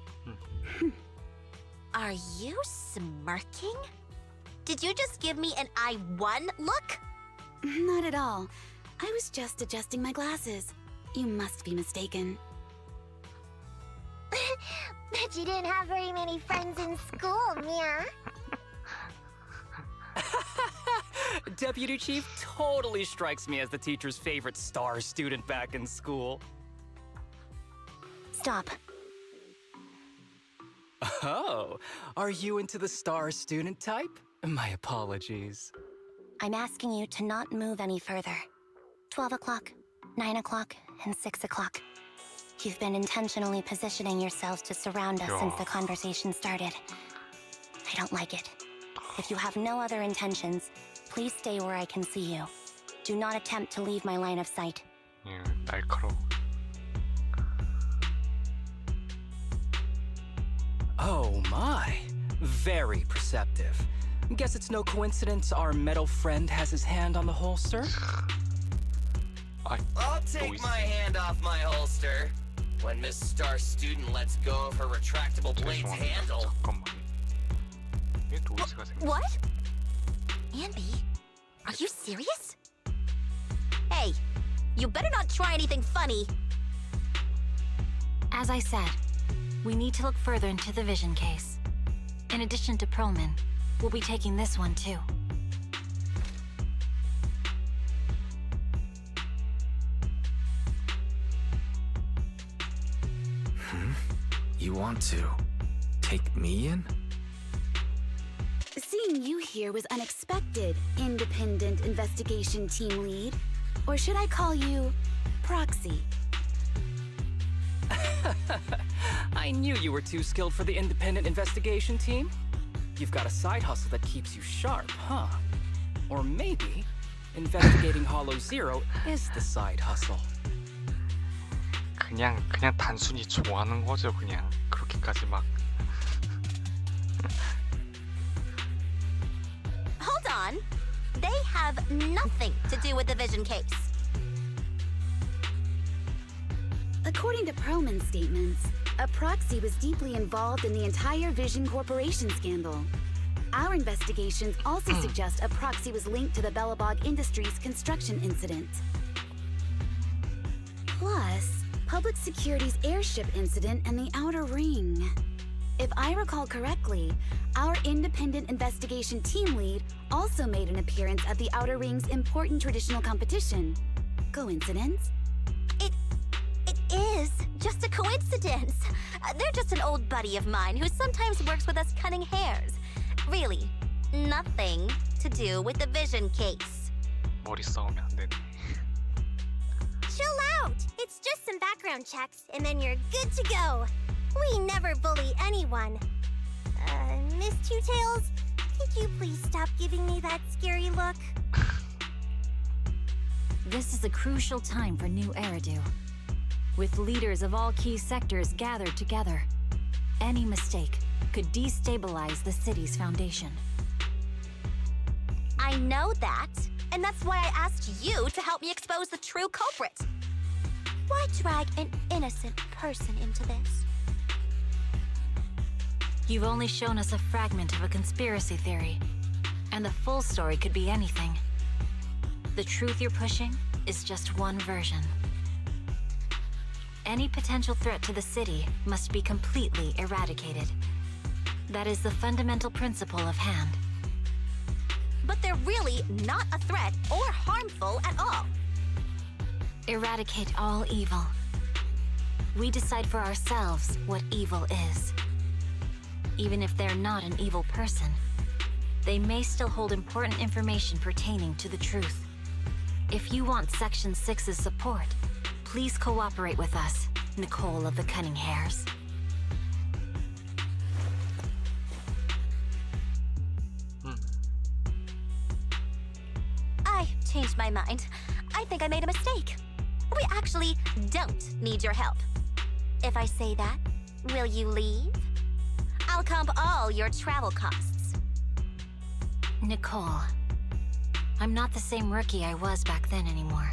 Are you smirking? Did you just give me an I won look? Not at all. I was just adjusting my glasses. You must be mistaken. Bet you didn't have very many friends in school, Mia. Deputy Chief totally strikes me as the teacher's favorite star student back in school. Stop. Oh, are you into the star student type? My apologies. I'm asking you to not move any further. 12 o'clock, 9 o'clock, and 6 o'clock. You've been intentionally positioning yourselves to surround us since the conversation started. I don't like it. If you have no other intentions, please stay where I can see you. Do not attempt to leave my line of sight. 날카로워. Oh my, very perceptive. Guess it's no coincidence our metal friend has his hand on the holster. I'll take my hand off my holster when Miss Star Student lets go of her retractable blade's handle. What? Anby, are you serious? Hey, You better not try anything funny. As I said, we need to look further into the vision case. In addition to Perlman, we'll be taking this one too. You want to take me in? Seeing you here was unexpected, independent investigation team lead. Or should I call you proxy? I knew you were too skilled for the independent investigation team. You've got a side hustle that keeps you sharp, huh? Or maybe investigating Hollow Zero is the side hustle. 그냥 단순히 좋아하는 거죠. 그냥 그렇게까지 막. Hold on. They have nothing to do with the vision case. According to Perlman's statements, a proxy was deeply involved in the entire Vision Corporation scandal. Our investigations also suggest a proxy was linked to the Belobog Industries construction incident. Plus, Public Security's airship incident and the Outer Ring. If I recall correctly, our independent investigation team lead also made an appearance at the Outer Ring's important traditional competition. Coincidence? It is just a coincidence. They're just an old buddy of mine who sometimes works with us cunning hares. Really, nothing to do with the vision case. 머리 싸우면 안 되네. Chill out! It's just some background checks, and then you're good to go. We never bully anyone. Miss Two Tails, could you please stop giving me that scary look? This is a crucial time for New Eridu. With leaders of all key sectors gathered together, any mistake could destabilize the city's foundation. I know that, and that's why I asked you to help me expose the true culprit. Why drag an innocent person into this? You've only shown us a fragment of a conspiracy theory, and the full story could be anything. The truth you're pushing is just one version. Any potential threat to the city must be completely eradicated. That is the fundamental principle of Hand. But they're really not a threat or harmful at all. Eradicate all evil. We decide for ourselves what evil is. Even if they're not an evil person, they may still hold important information pertaining to the truth. If you want Section 6's support, please cooperate with us, Nicole of the Cunning Hares. I changed my mind. I think I made a mistake. We actually don't need your help. If I say that, will you leave? I'll comp all your travel costs. Nicole, I'm not the same rookie I was back then anymore.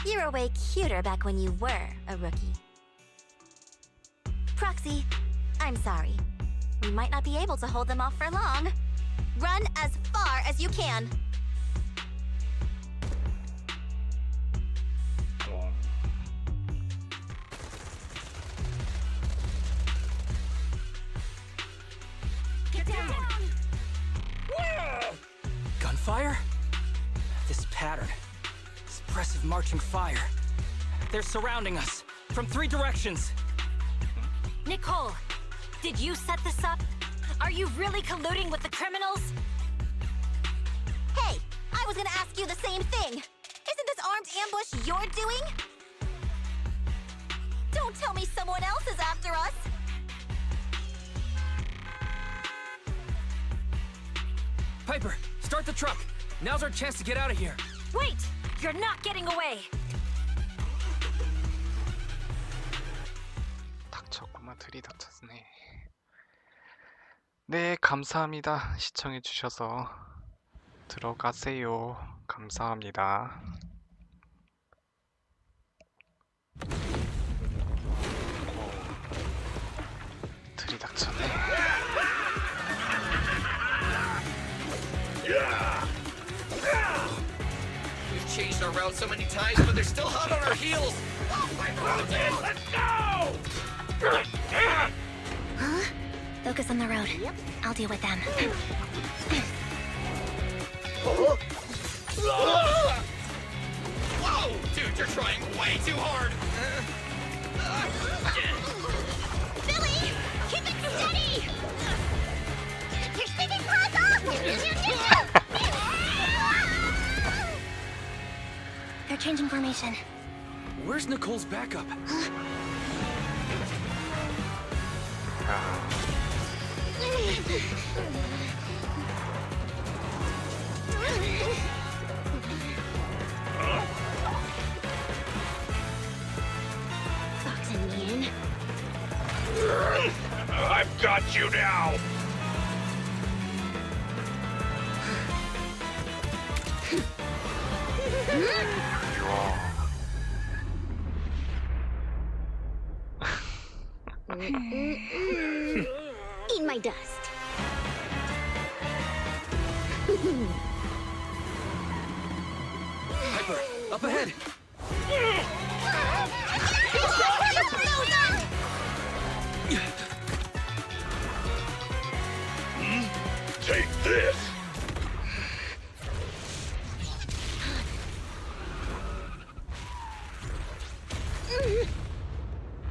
You were way cuter back when you were a rookie. Proxy, I'm sorry. We might not be able to hold them off for long. Run as far as you can. Get down! Gunfire? This pattern. Suppressive marching fire. They're surrounding us from 3 directions. Nicole, did you set this up? Are you really colluding with the criminals? Hey, I was gonna ask you the same thing. Isn't this armed ambush you're doing? Don't tell me someone else is after us. Piper, start the truck. Now's our chance to get out of here. Wait! You're not getting away! 닥쳤구만. 들이닥쳤네. 네, 감사합니다. 시청해주셔서 들어가세요. 감사합니다. 들이닥쳤네. changed our route so many times, but they're still hot on our heels. Oh, my mountain! Let's go! Huh? Focus on the road. I'll deal with them. Whoa! Dude, you're trying way too hard! Billy! Keep it steady! You're sticking puzzle! They're changing formation. Where's Nicole's backup? Fox and Mean. I've got you now! Eat my dust. Hyper, up ahead! Take this!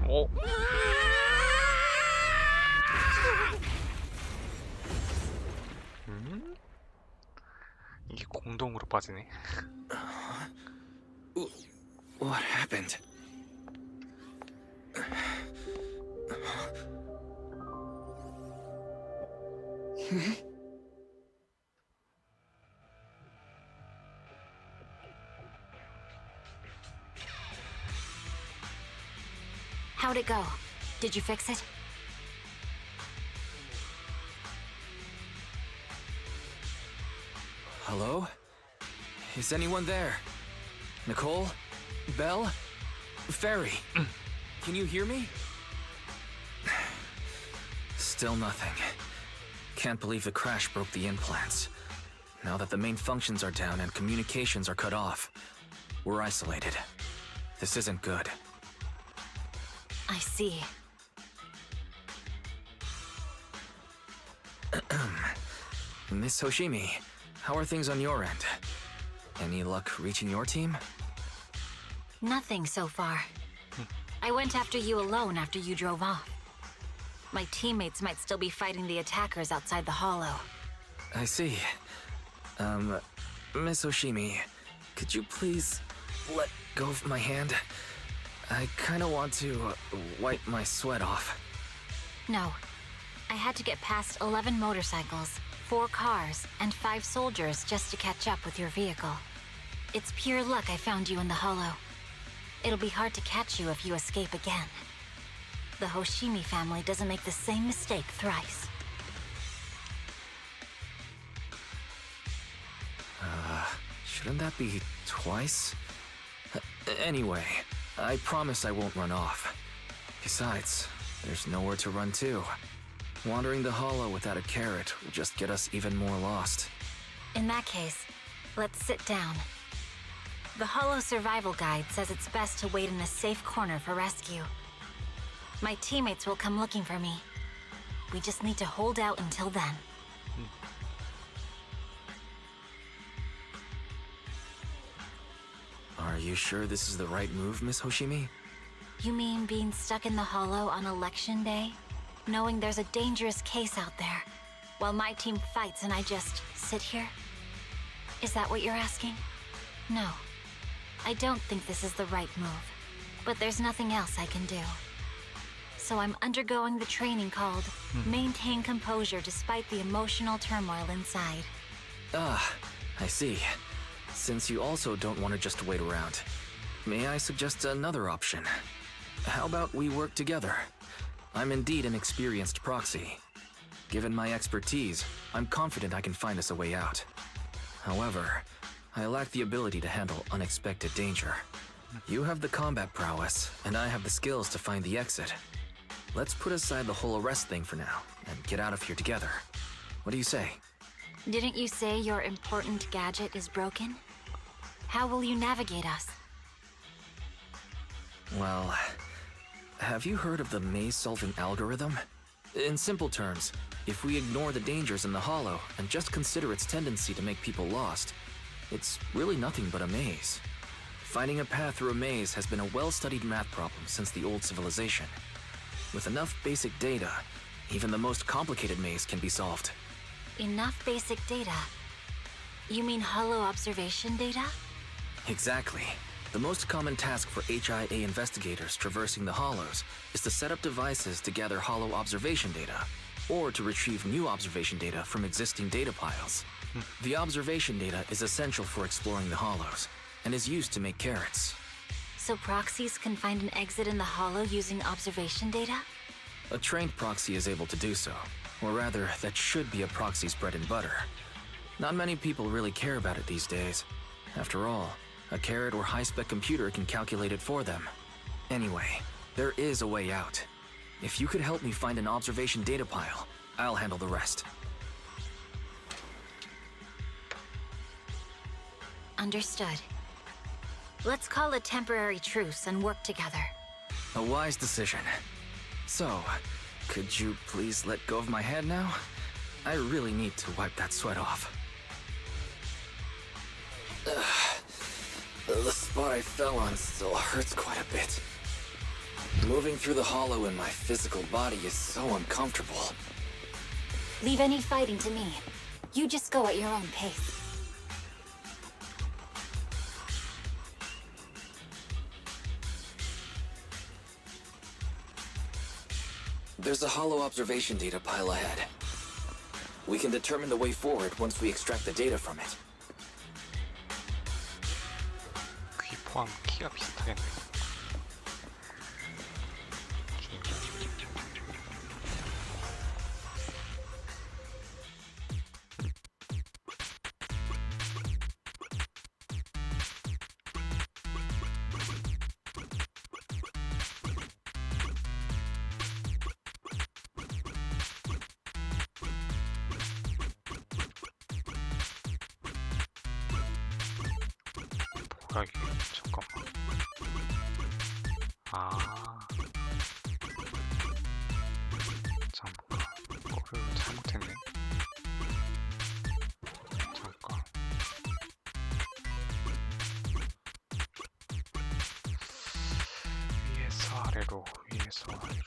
어? 이게 공동으로 빠지네. What happened? How'd it go? Did you fix it? Hello? Is anyone there? Nicole? Belle? Fairy? Can you hear me? Still nothing. Can't believe the crash broke the implants. Now that the main functions are down and communications are cut off, we're isolated. This isn't good. I see. Miss Hoshimi, how are things on your end? Any luck reaching your team? Nothing so far. I went after you alone after you drove off. My teammates might still be fighting the attackers outside the hollow. I see. Miss Hoshimi, could you please let go of my hand? I kinda want to wipe my sweat off. No. I had to get past 11 motorcycles, 4 cars, and 5 soldiers just to catch up with your vehicle. It's pure luck I found you in the hollow. It'll be hard to catch you if you escape again. The Hoshimi family doesn't make the same mistake thrice. Shouldn't that be twice? Anyway, I promise I won't run off. Besides, there's nowhere to run to. Wandering the hollow without a carrot will just get us even more lost. In that case, let's sit down. The Hollow Survival Guide says it's best to wait in a safe corner for rescue. My teammates will come looking for me. We just need to hold out until then. Are you sure this is the right move, Miss Hoshimi? You mean being stuck in the hollow on election day? Knowing there's a dangerous case out there, while my team fights and I just sit here? Is that what you're asking? No. I don't think this is the right move, but there's nothing else I can do. So I'm undergoing the training called Maintain Composure Despite the Emotional Turmoil Inside. Ah, I see. Since you also don't want to just wait around, may I suggest another option? How about we work together? I'm indeed an experienced proxy. Given my expertise, I'm confident I can find us a way out. However, I lack the ability to handle unexpected danger. You have the combat prowess, and I have the skills to find the exit. Let's put aside the whole arrest thing for now, and get out of here together. What do you say? Didn't you say your important gadget is broken? How will you navigate us? Well, have you heard of the maze-solving algorithm? In simple terms, if we ignore the dangers in the hollow and just consider its tendency to make people lost, it's really nothing but a maze. Finding a path through a maze has been a well-studied math problem since the old civilization. With enough basic data, even the most complicated maze can be solved. Enough basic data? You mean hollow observation data? Exactly. The most common task for HIA investigators traversing the hollows is to set up devices to gather hollow observation data, or to retrieve new observation data from existing data piles. The observation data is essential for exploring the hollows, and is used to make carrots. So proxies can find an exit in the hollow using observation data? A trained proxy is able to do so, or rather, that should be a proxy's bread and butter. Not many people really care about it these days. After all, a carrot or high-spec computer can calculate it for them. Anyway, there is a way out. If you could help me find an observation data pile, I'll handle the rest. Understood. Let's call a temporary truce and work together. A wise decision. So, could you please let go of my head now? I really need to wipe that sweat off. The spot I fell on still hurts quite a bit. Moving through the hollow in my physical body is so uncomfortable. Leave any fighting to me. You just go at your own pace. There's a hollow observation data pile ahead. We can determine the way forward once we extract the data from it. 귀 포함 키가 비슷하겠네. 뭐야 이게? 잠깐만. 잠깐. 이거를 잘못했네. 잠깐. 위에서 아래로, 위에서 아래로.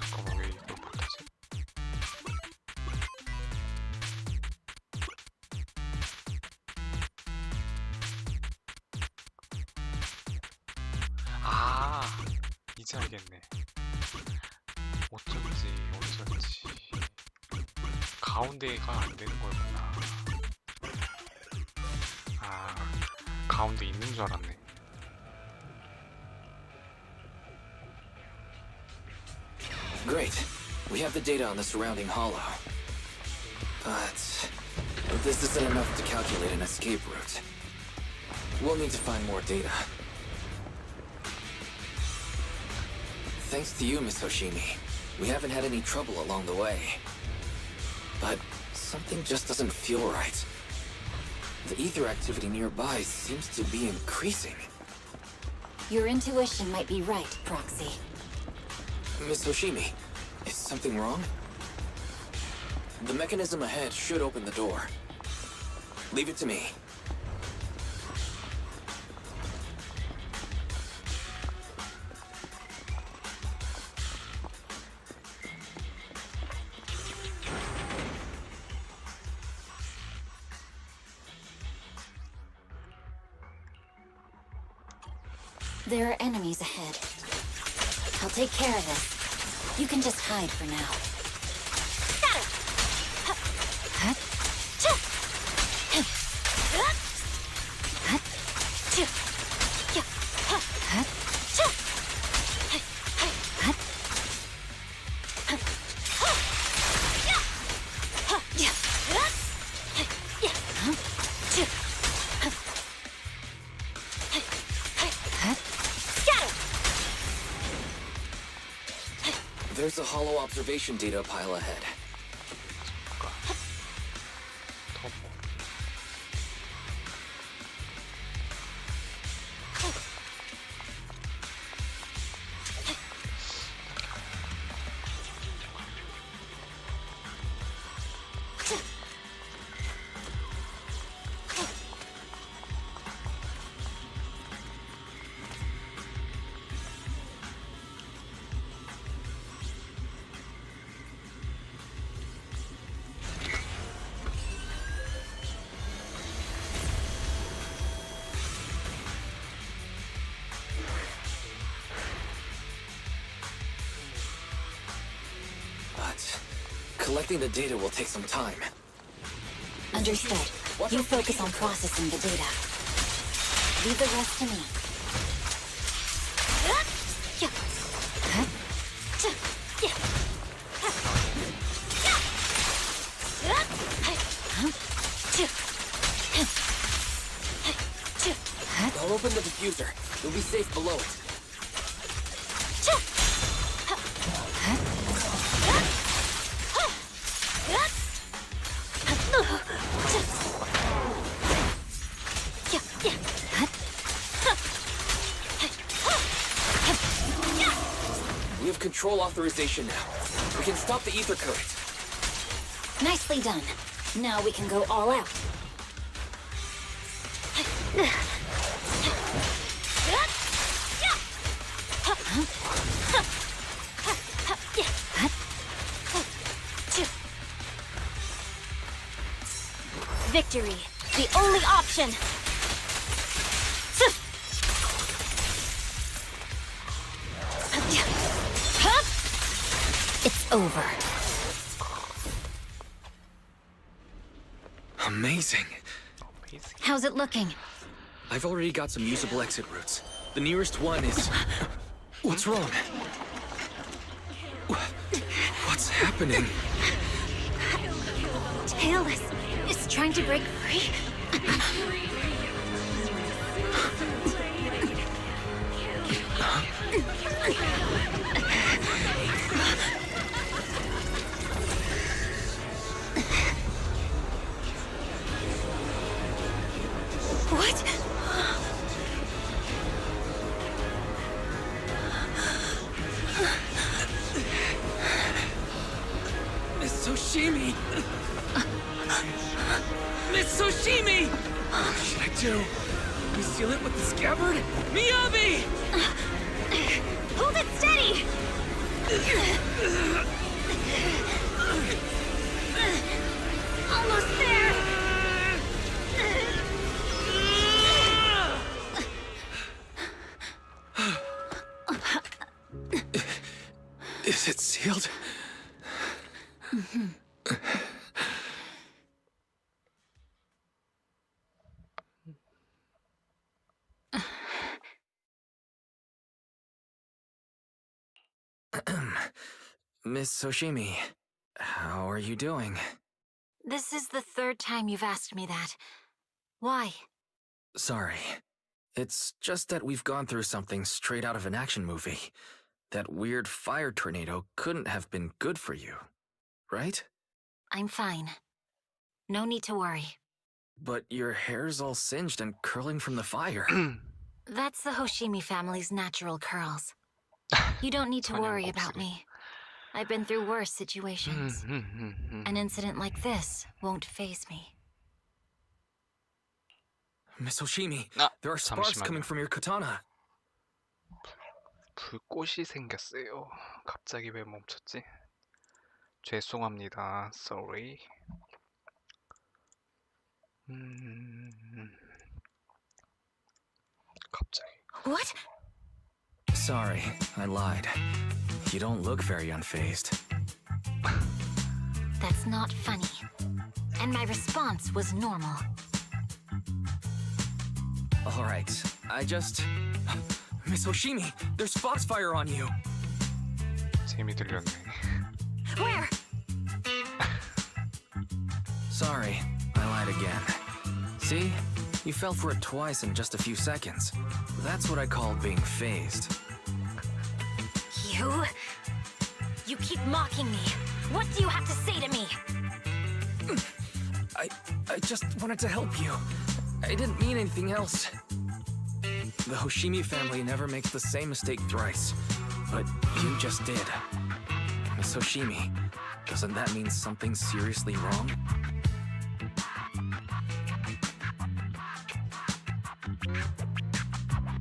잠깐만 왜 이걸 못하지? 이제 알겠네. 어쩐지 가운데가 안 되는 거였구나. 가운데 있는 줄 알았네. Great. We have the data on the surrounding hollow. But this isn't enough to calculate an escape route. We'll need to find more data. Thanks to you, Miss Hoshimi, we haven't had any trouble along the way. But something just doesn't feel right. The ether activity nearby seems to be increasing. Your intuition might be right, Proxy. Miss Hoshimi, is something wrong? The mechanism ahead should open the door. Leave it to me. There are enemies ahead. I'll take care of this. You can just hide for now. There's a hollow observation data pile ahead. Collecting the data will take some time. Understood. You focus on processing the data. Leave the rest to me. I'll open the diffuser. You'll be safe below it. We have control authorization now. We can stop the ether current. Nicely done. Now we can go all out. Victory, the only option. It's over. Amazing. How's it looking? I've already got some usable exit routes. The nearest one is... What's wrong? What's happening? Tailless is trying to break free. What? Miss Soshimi! Miss Soshimi! What should I do? We seal it with the scabbard? Miyabi! Hold it steady! Almost there! Is it sealed? Miss Soshimi, how are you doing? This is the third time you've asked me that. Why? Sorry. It's just that we've gone through something straight out of an action movie. That weird fire tornado couldn't have been good for you, right? I'm fine. No need to worry. But your hair's all singed and curling from the fire. That's the Hoshimi family's natural curls. You don't need to worry about me. I've been through worse situations. An incident like this won't faze me. Miss Hoshimi, there are sparks coming from your katana. 불꽃이 생겼어요. 갑자기 왜 멈췄지? 죄송합니다. Sorry. 갑자기. What? Sorry, I lied. You don't look very unfazed. That's not funny. And my response was normal. All right, I just... Miss Hoshimi, there's foxfire on you. 재미 들렸네. Where? Sorry, I lied again. See? You fell for it twice in just a few seconds. That's what I call being phased. You You keep mocking me. What do you have to say to me? I just wanted to help you. I didn't mean anything else. The Hoshimi family never makes the same mistake thrice, but you just did. Miss Hoshimi, doesn't that mean something seriously wrong?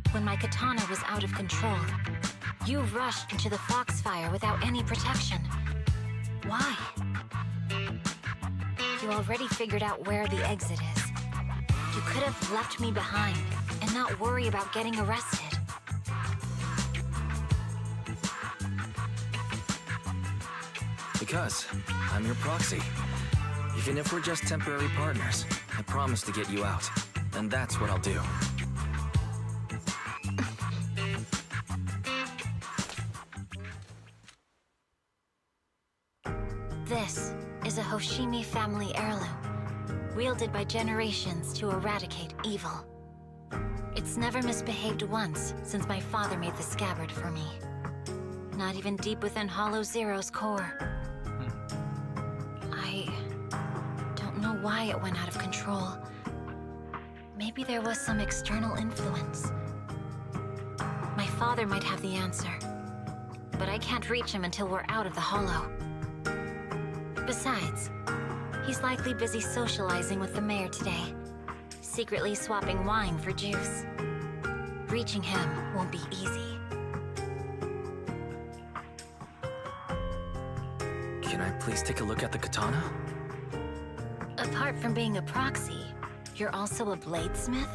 When my katana was out of control, you rushed into the foxfire without any protection. Why? You already figured out where the exit is. You could have left me behind and not worry about getting arrested. Because I'm your proxy. Even if we're just temporary partners, I promise to get you out. And that's what I'll do. This is a Hoshimi family heirloom, wielded by generations to eradicate evil. It's never misbehaved once since my father made the scabbard for me. Not even deep within Hollow Zero's core. I don't know why it went out of control. Maybe there was some external influence. My father might have the answer, but I can't reach him until we're out of the Hollow. Besides, he's likely busy socializing with the mayor today, secretly swapping wine for juice. Reaching him won't be easy. Can I please take a look at the katana? Apart from being a proxy, you're also a bladesmith?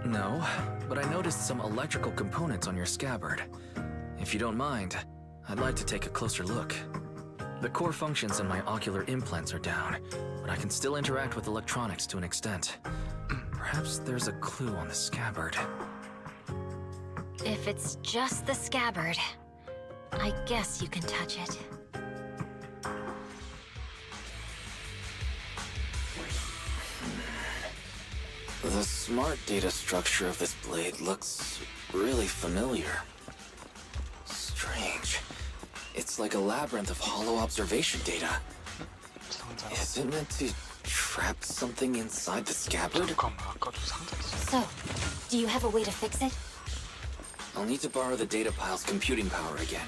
No, but I noticed some electrical components on your scabbard. If you don't mind, I'd like to take a closer look. The core functions in my ocular implants are down, but I can still interact with electronics to an extent. Perhaps there's a clue on the scabbard. If it's just the scabbard, I guess you can touch it. The smart data structure of this blade looks really familiar. Strange. It's like a labyrinth of hollow observation data. Is it meant to trap something inside the scabbard? So, do you have a way to fix it? I'll need to borrow the data pile's computing power again.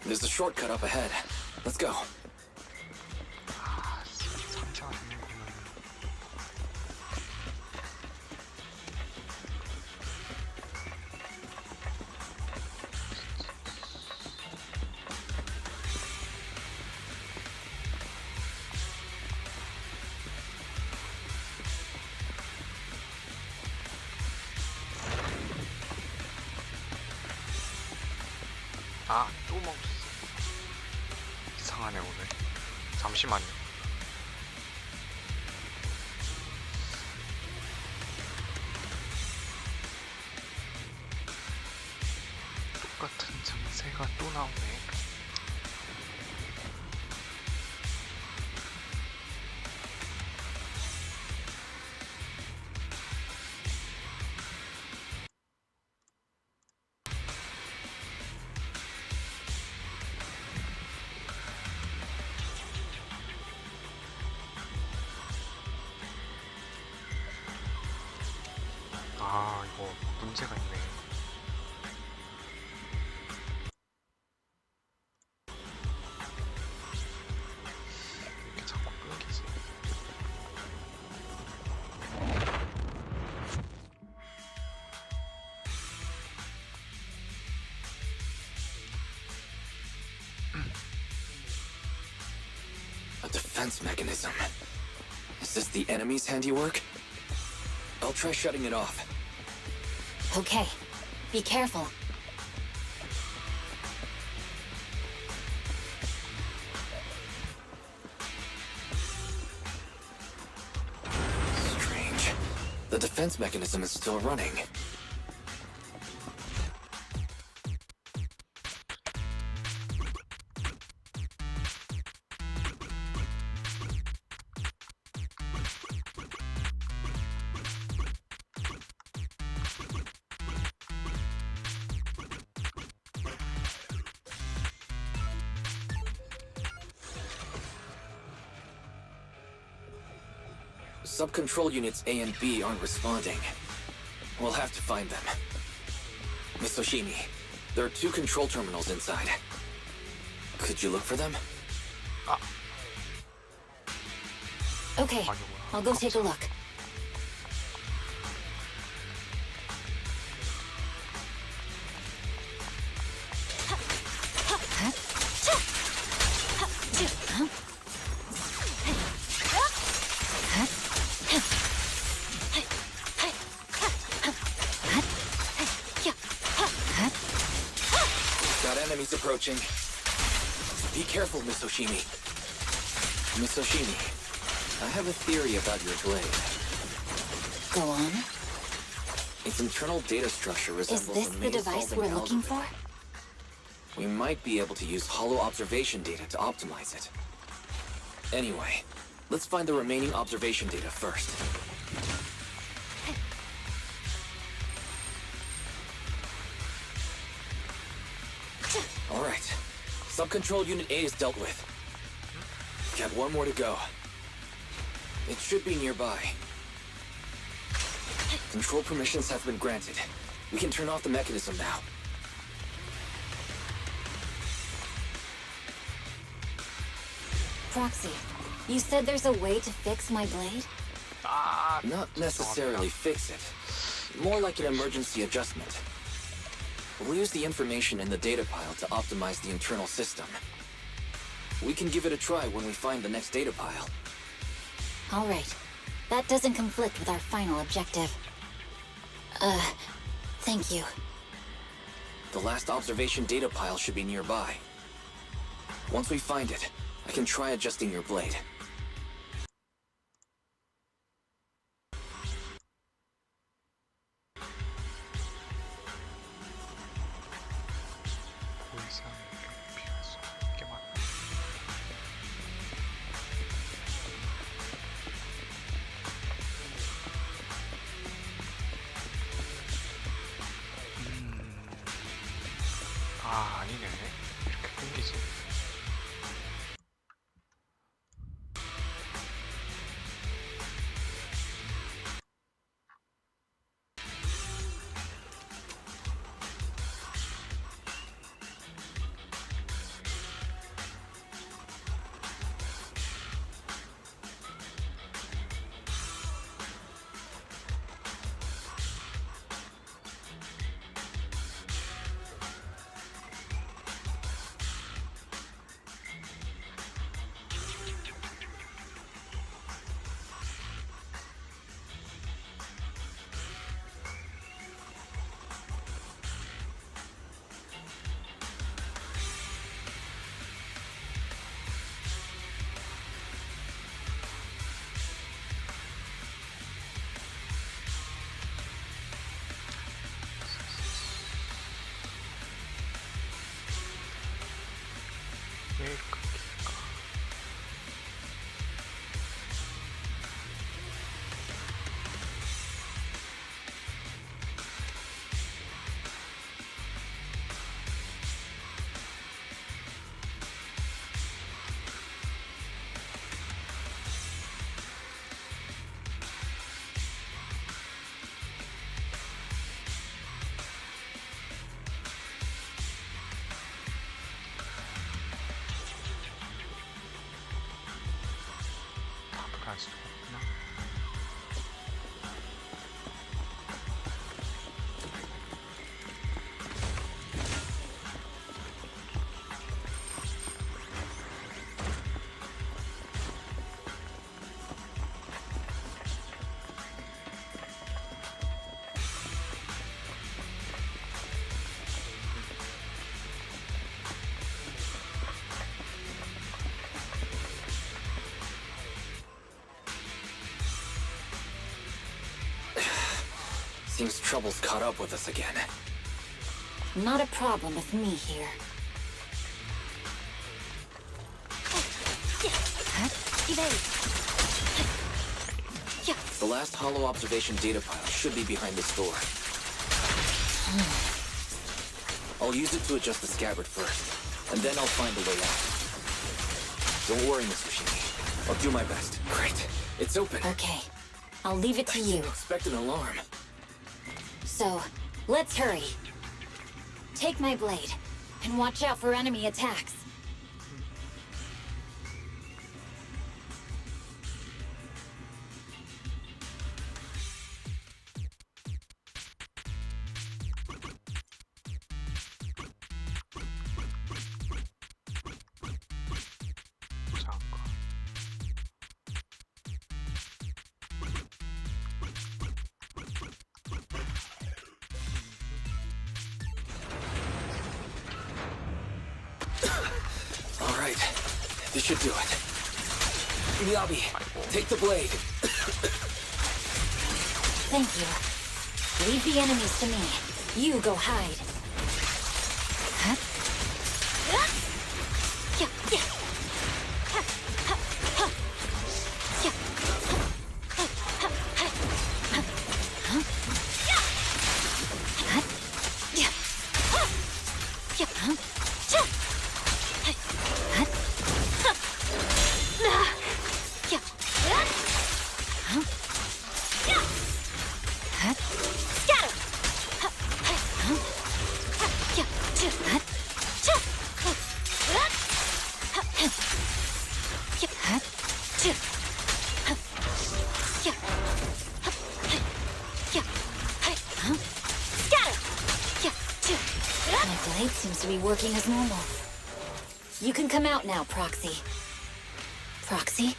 There's a shortcut up ahead. Let's go. 아, 또 먹었어. 이상하네 오늘. 잠시만요. 똑같은 장세가 또 나오네. 아, 이거 문제가 있네. 이렇게 자꾸 끊기지. A defense mechanism. Is this the enemy's handiwork? I'll try shutting it off. Okay, be careful. Strange. The defense mechanism is still running. Sub-control units A and B aren't responding. We'll have to find them. Miss Oshimi, there are 2 control terminals inside. Could you look for them? Okay, I'll go take a look. Got enemies approaching. Be careful, Miss Oshimi. Miss Oshimi, I have a theory about your blade. Go on. Its internal data structure Is resembles this a the maze device solving we're looking algorithm. for? We might be able to use hollow observation data to optimize it. Anyway, let's find the remaining observation data first. All right. Sub-control unit A is dealt with. Got 1 more to go. It should be nearby. Control permissions have been granted. We can turn off the mechanism now. Proxy, you said there's a way to fix my blade? Not necessarily fix it. More like an emergency adjustment. We'll use the information in the data pile to optimize the internal system. We can give it a try when we find the next data pile. All right. That doesn't conflict with our final objective. Thank you. The last observation data pile should be nearby. Once we find it, I can try adjusting your blade. 아니네. 이렇게 끊기지. 갈 수가 없구나. Seems trouble's caught up with us again. Not a problem with me here. The last hollow observation data pile should be behind this door. I'll use it to adjust the scabbard first, and then I'll find the way out. Don't worry, Miss Oshimi. I'll do my best. Great. It's open. Okay. I'll leave it to you. Expect an alarm. So, let's hurry. Take my blade, and watch out for enemy attacks. All right, this should do it. Miyabi, take the blade. Thank you. Leave the enemies to me. You go hide. Huh? My blade seems to be working as normal. You can come out now, Proxy. Proxy?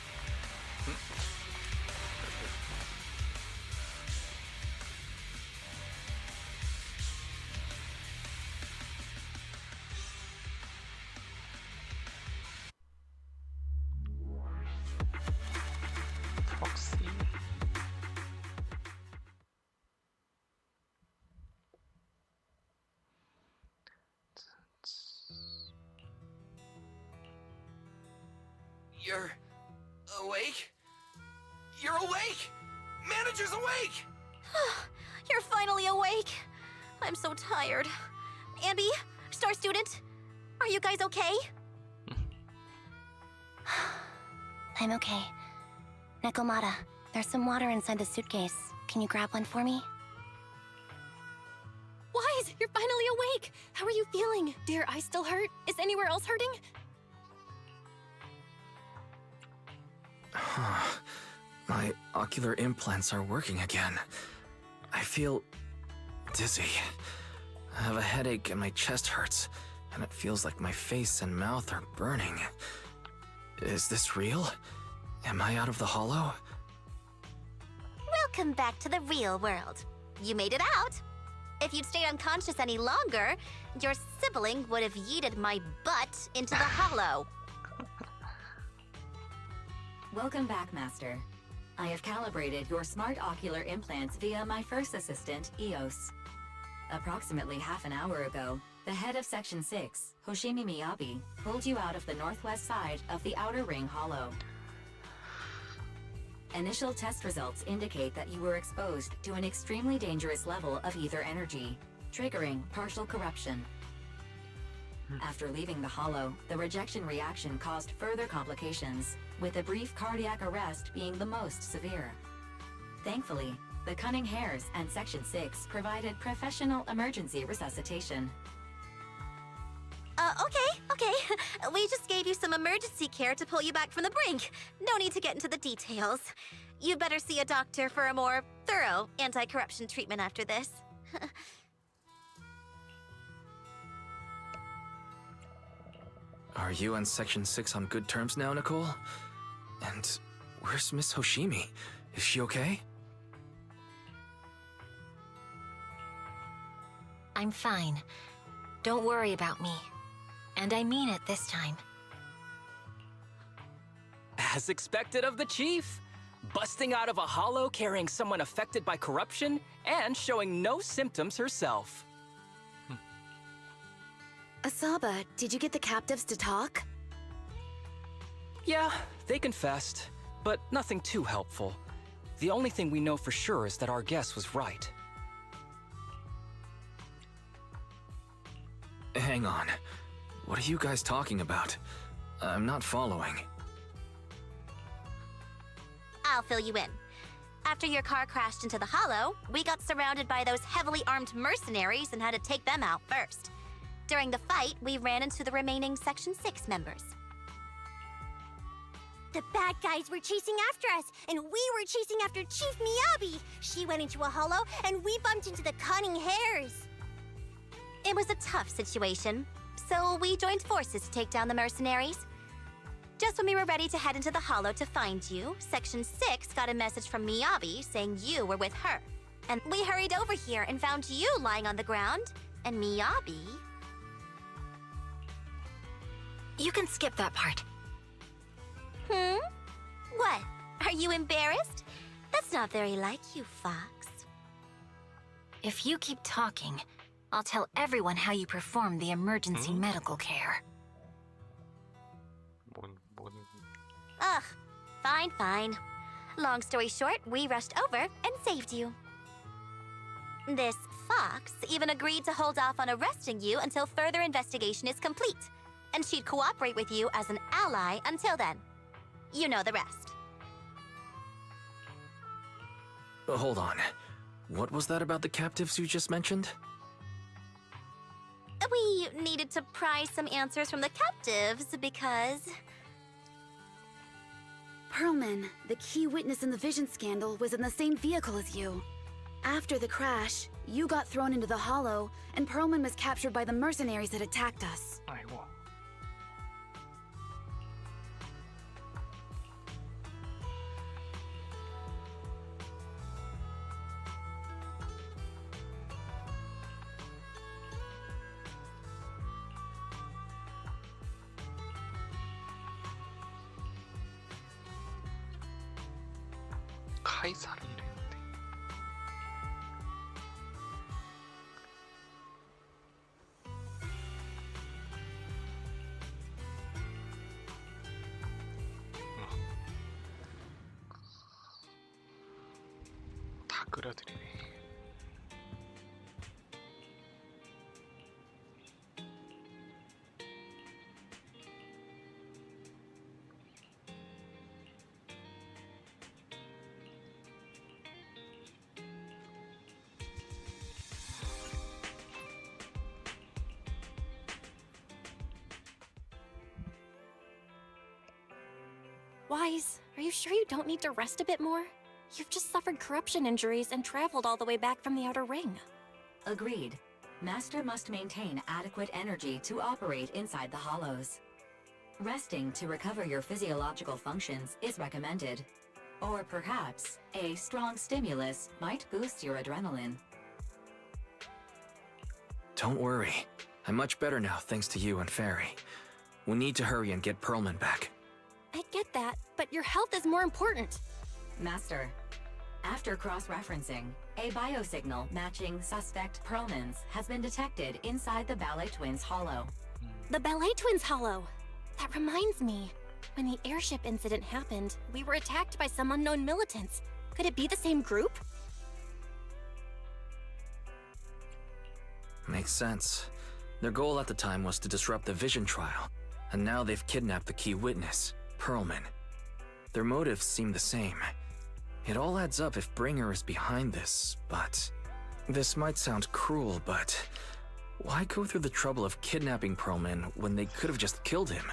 You're awake? You're awake! Manager's awake! You're finally awake. I'm so tired. Ambi, Star Student, are you guys okay? I'm okay. Nekomata, there's some water inside the suitcase. Can you grab one for me? Wise, you're finally awake! How are you feeling? Do your eyes still hurt? Is anywhere else hurting? My ocular implants are working again. I feel dizzy. I have a headache and my chest hurts, and it feels like my face and mouth are burning. Is this real? Am I out of the hollow? Welcome back to the real world. You made it out. If you'd stayed unconscious any longer, your sibling would have yeeted my butt into the hollow. Welcome back, Master. I have calibrated your smart ocular implants via my first assistant, EOS. Approximately half an hour ago, the head of Section 6, Hoshimi Miyabi, pulled you out of the northwest side of the Outer Ring Hollow. Initial test results indicate that you were exposed to an extremely dangerous level of ether energy, triggering partial corruption. After leaving the hollow, the rejection reaction caused further complications, with a brief cardiac arrest being the most severe. Thankfully, the Cunning Hares and Section 6 provided professional emergency resuscitation. Okay. We just gave you some emergency care to pull you back from the brink. No need to get into the details. You better see a doctor for a more thorough anti-corruption treatment after this. Are you and Section 6 on good terms now, Nicole? And where's Miss Hoshimi? Is she okay? I'm fine. Don't worry about me. And I mean it this time. As expected of the chief, busting out of a hollow carrying someone affected by corruption and showing no symptoms herself. Asaba, did you get the captives to talk? Yeah, they confessed, but nothing too helpful. The only thing we know for sure is that our guess was right. Hang on. What are you guys talking about? I'm not following. I'll fill you in. After your car crashed into the hollow, we got surrounded by those heavily armed mercenaries and had to take them out first. During the fight, we ran into the remaining Section 6 members. The bad guys were chasing after us, and we were chasing after Chief Miyabi. She went into a hollow, and we bumped into the cunning hares. It was a tough situation, so we joined forces to take down the mercenaries. Just when we were ready to head into the hollow to find you, Section 6 got a message from Miyabi saying you were with her. And we hurried over here and found you lying on the ground, and Miyabi... You can skip that part. What? Are you embarrassed? That's not very like you, Fox. If you keep talking, I'll tell everyone how you perform the emergency medical care. Ugh, fine. Long story short, we rushed over and saved you. This Fox even agreed to hold off on arresting you until further investigation is complete, and she'd cooperate with you as an ally until then. You know the rest. Hold on. What was that about the captives you just mentioned? We needed to pry some answers from the captives because... Perlman, the key witness in the Vision scandal, was in the same vehicle as you. After the crash, you got thrown into the hollow, and Perlman was captured by the mercenaries that attacked us. 아이고. 카이사를 이랬는데. 다 그려드리네. Wise, are you sure you don't need to rest a bit more? You've just suffered corruption injuries and traveled all the way back from the Outer Ring. Agreed. Master must maintain adequate energy to operate inside the hollows. Resting to recover your physiological functions is recommended. Or perhaps, a strong stimulus might boost your adrenaline. Don't worry. I'm much better now thanks to you and Fairy. We need to hurry and get Perlman back. I get that, but your health is more important. Master, after cross-referencing, a biosignal matching suspect Perlman's has been detected inside the Ballet Twins hollow. The Ballet Twins hollow. That reminds me. When the airship incident happened, we were attacked by some unknown militants. Could it be the same group? Makes sense. Their goal at the time was to disrupt the Vision trial, and now they've kidnapped the key witness, Perlman. Their motives seem the same. It all adds up if Bringer is behind this, but... This might sound cruel, but... Why go through the trouble of kidnapping Perlman when they could have just killed him?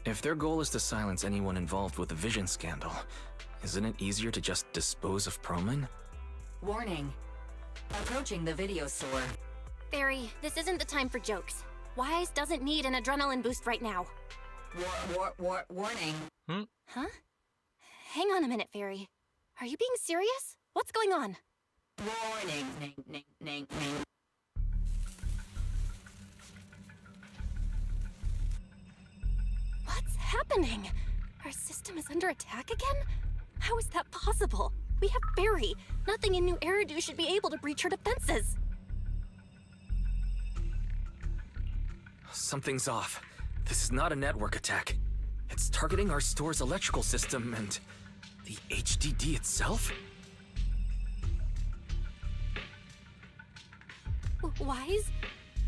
If their goal is to silence anyone involved with the Vision scandal, isn't it easier to just dispose of Perlman? Warning. Approaching the video store. Barry, this isn't the time for jokes. Wise doesn't need an adrenaline boost right now. Warning. Huh? Hang on a minute, Fairy. Are you being serious? What's going on? Warning. What's happening? Our system is under attack again? How is that possible? We have Barry. Nothing in New Eridu should be able to breach her defenses. Something's off. This is not a network attack. It's targeting our store's electrical system and... the HDD itself? Wise?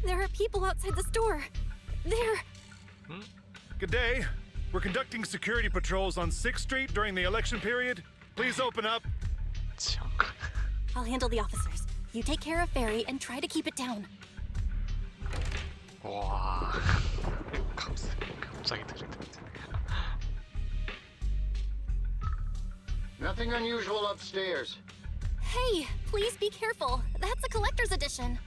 There are people outside the store. They're... Good day. We're conducting security patrols on 6th Street during the election period. Please open up. I'll handle the officers. You take care of Fairy and try to keep it down. 와, 갑자기 들이대. Nothing unusual upstairs. Hey, please be careful. That's a collector's edition.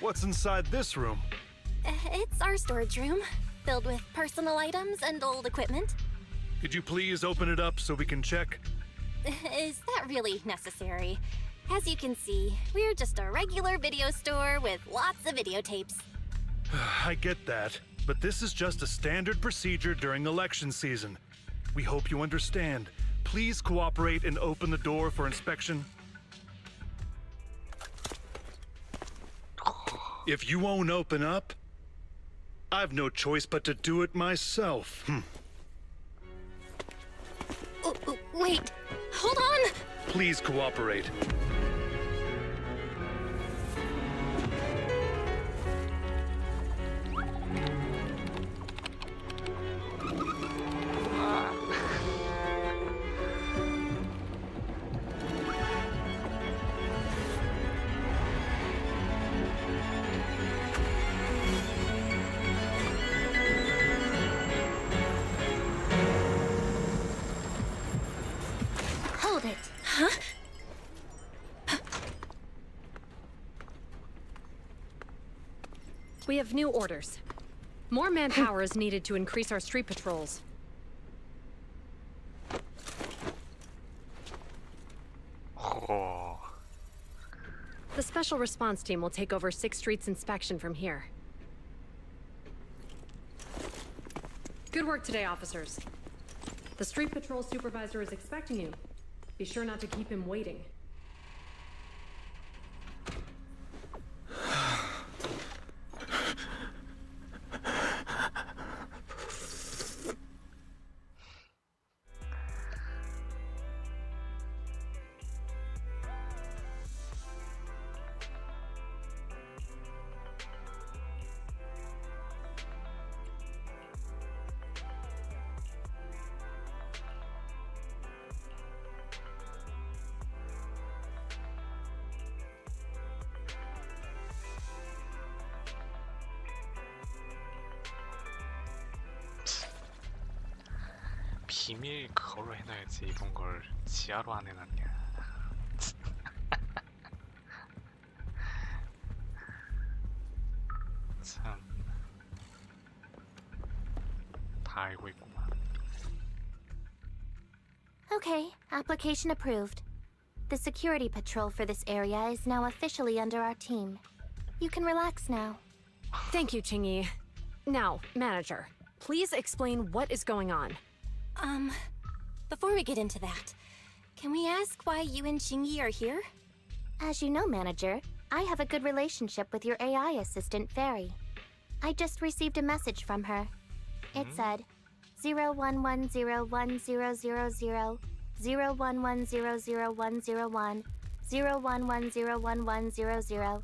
What's inside this room? It's our storage room, filled with personal items and old equipment. Could you please open it up so we can check? Is that really necessary? As you can see, we're just a regular video store with lots of videotapes. I get that, but this is just a standard procedure during election season. We hope you understand. Please cooperate and open the door for inspection. If you won't open up, I've no choice but to do it myself. Wait, hold on! Please cooperate. Hold it. Huh? We have new orders. More manpower is needed to increase our street patrols. Oh. The special response team will take over 6th Street's inspection from here. Good work today, officers. The street patrol supervisor is expecting you. Be sure not to keep him waiting. 비밀 그걸로 해놔야지 이런 걸 지하로 안 해놨냐. 참, 다 알고 있구만. Okay, application approved. The security patrol for this area is now officially under our team. You can relax now. Thank you, Qingyi. Now, manager, please explain what is going on. Before we get into that, can we ask why you and Qingyi are here? As you know, manager, I have a good relationship with your AI assistant, Fairy. I just received a message from her. It said, 01101000, 01100101, 01101100,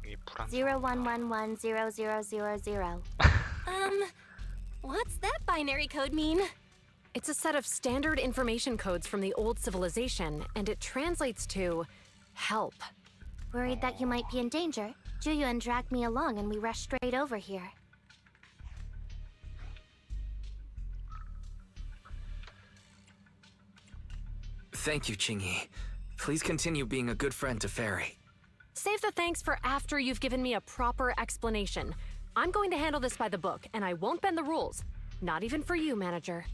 01110000. What's that binary code mean? It's a set of standard information codes from the old civilization, and it translates to help. Worried that you might be in danger, Jeokjone dragged me along and we rushed straight over here. Thank you, Qingyi. Please continue being a good friend to Fairy. Save the thanks for after you've given me a proper explanation. I'm going to handle this by the book, and I won't bend the rules. Not even for you, manager.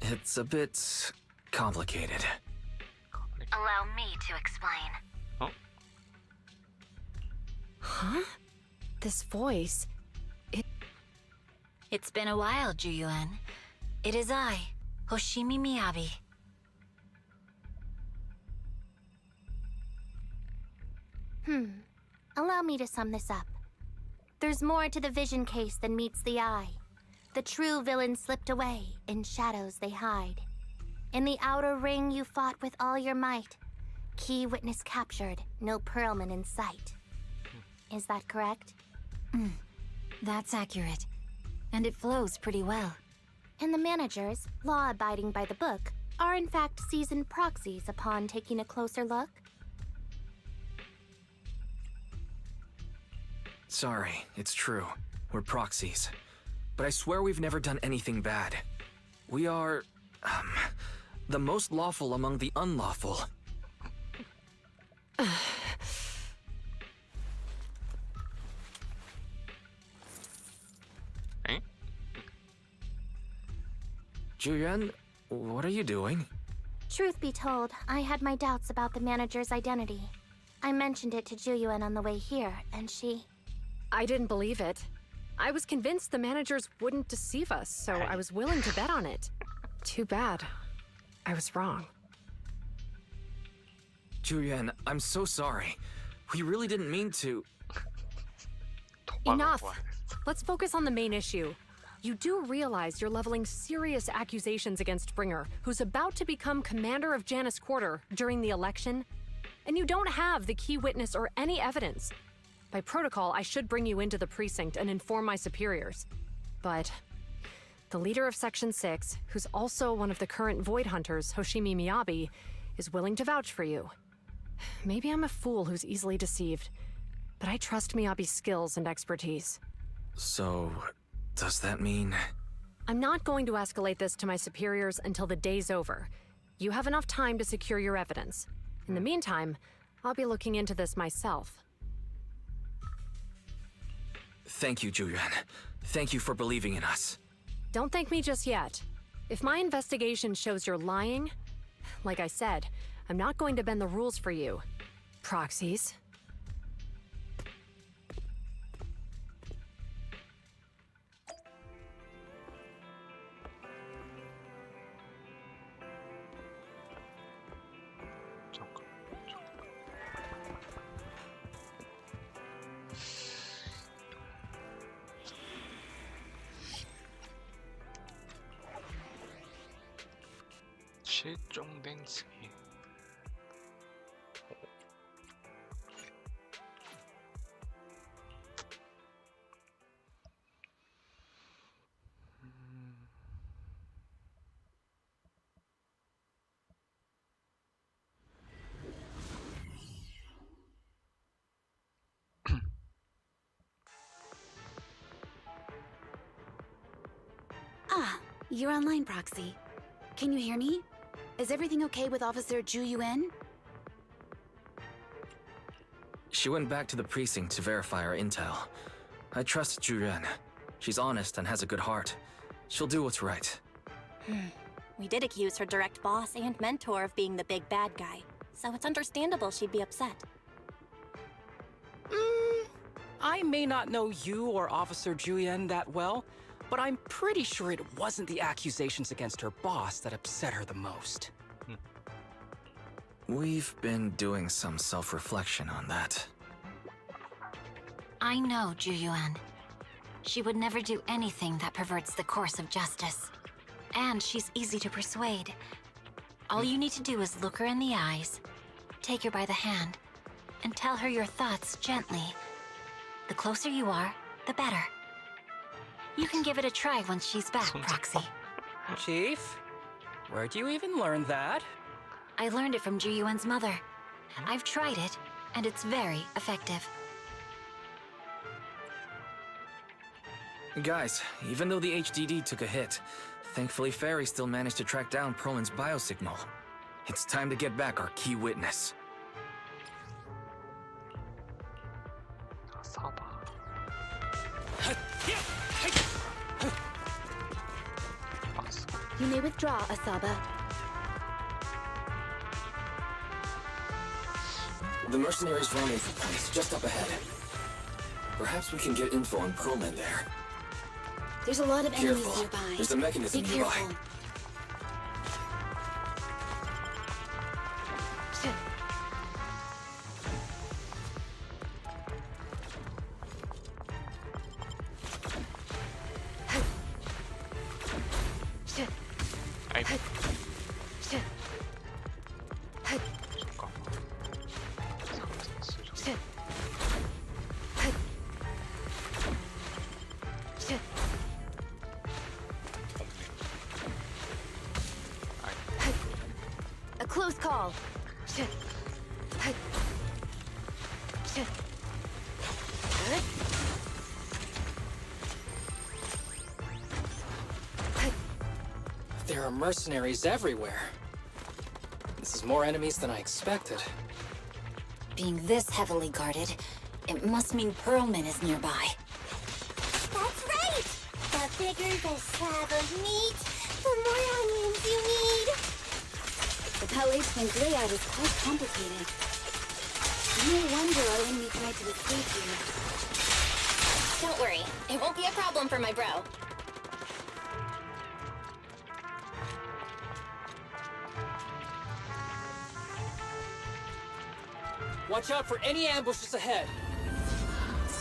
It's a bit complicated. Allow me to explain. Oh? Huh? This voice... It's been a while, Jeokjone. It is I, Hoshimi Miyabi. Allow me to sum this up. There's more to the vision case than meets the eye. The true villain slipped away, in shadows they hide. In the outer ring you fought with all your might. Key witness captured, no Pearlman in sight. Is that correct? That's accurate. And it flows pretty well. And the managers, law-abiding by the book, are in fact seasoned proxies upon taking a closer look? Sorry, it's true. We're proxies. But I swear we've never done anything bad. We are, the most lawful among the unlawful. Juyuan, what are you doing? Truth be told, I had my doubts about the manager's identity. I mentioned it to Juyuan on the way here, and she... I didn't believe it. I was convinced the managers wouldn't deceive us, so I was willing to bet on it. Too bad. I was wrong. Juyuan, I'm so sorry. We really didn't mean to... Enough! Let's focus on the main issue. You do realize you're leveling serious accusations against Bringer, who's about to become commander of Janus Quarter during the election? And you don't have the key witness or any evidence. By protocol, I should bring you into the precinct and inform my superiors. But the leader of Section 6, who's also one of the current Void Hunters, Hoshimi Miyabi, is willing to vouch for you. Maybe I'm a fool who's easily deceived, but I trust Miyabi's skills and expertise. So, does that mean... I'm not going to escalate this to my superiors until the day's over. You have enough time to secure your evidence. In the meantime, I'll be looking into this myself. Thank you, Juyuan. Thank you for believing in us. Don't thank me just yet. If my investigation shows you're lying, like I said, I'm not going to bend the rules for you. Proxies. 실종된 증인. Ah, you're online, Proxy. Can you hear me? Is everything okay with Officer Juyuan? She went back to the precinct to verify our intel. I trust Juyuan. She's honest and has a good heart. She'll do what's right. We did accuse her direct boss and mentor of being the big bad guy, so it's understandable she'd be upset. I may not know you or Officer Juyuan that well, but I'm pretty sure it wasn't the accusations against her boss that upset her the most. We've been doing some self-reflection on that. I know Juyuan. She would never do anything that perverts the course of justice. And she's easy to persuade. All you need to do is look her in the eyes, take her by the hand, and tell her your thoughts gently. The closer you are, the better. You can give it a try once she's back, Proxy. Chief, where'd you even learn that? I learned it from Juyuan's mother. I've tried it, and it's very effective. Guys, even though the HDD took a hit, thankfully Fairy still managed to track down Perlman's biosignal. It's time to get back our key witness. Saber. You may withdraw, Asaba. The mercenaries' rendezvous point's just up ahead. Perhaps we can get info on Perlman there. There's a lot of enemies Careful. nearby. There's a mechanism Be nearby. careful. Close call. There are mercenaries everywhere. This is more enemies than I expected. Being this heavily guarded, it must mean Pearlman is nearby. That's right! The bigger the slab of meat, the more onions you need. The Palais Twin's layout is quite complicated. No wonder our enemy tried to escape here. Don't worry, it won't be a problem for my bro. Watch out for any ambushes ahead.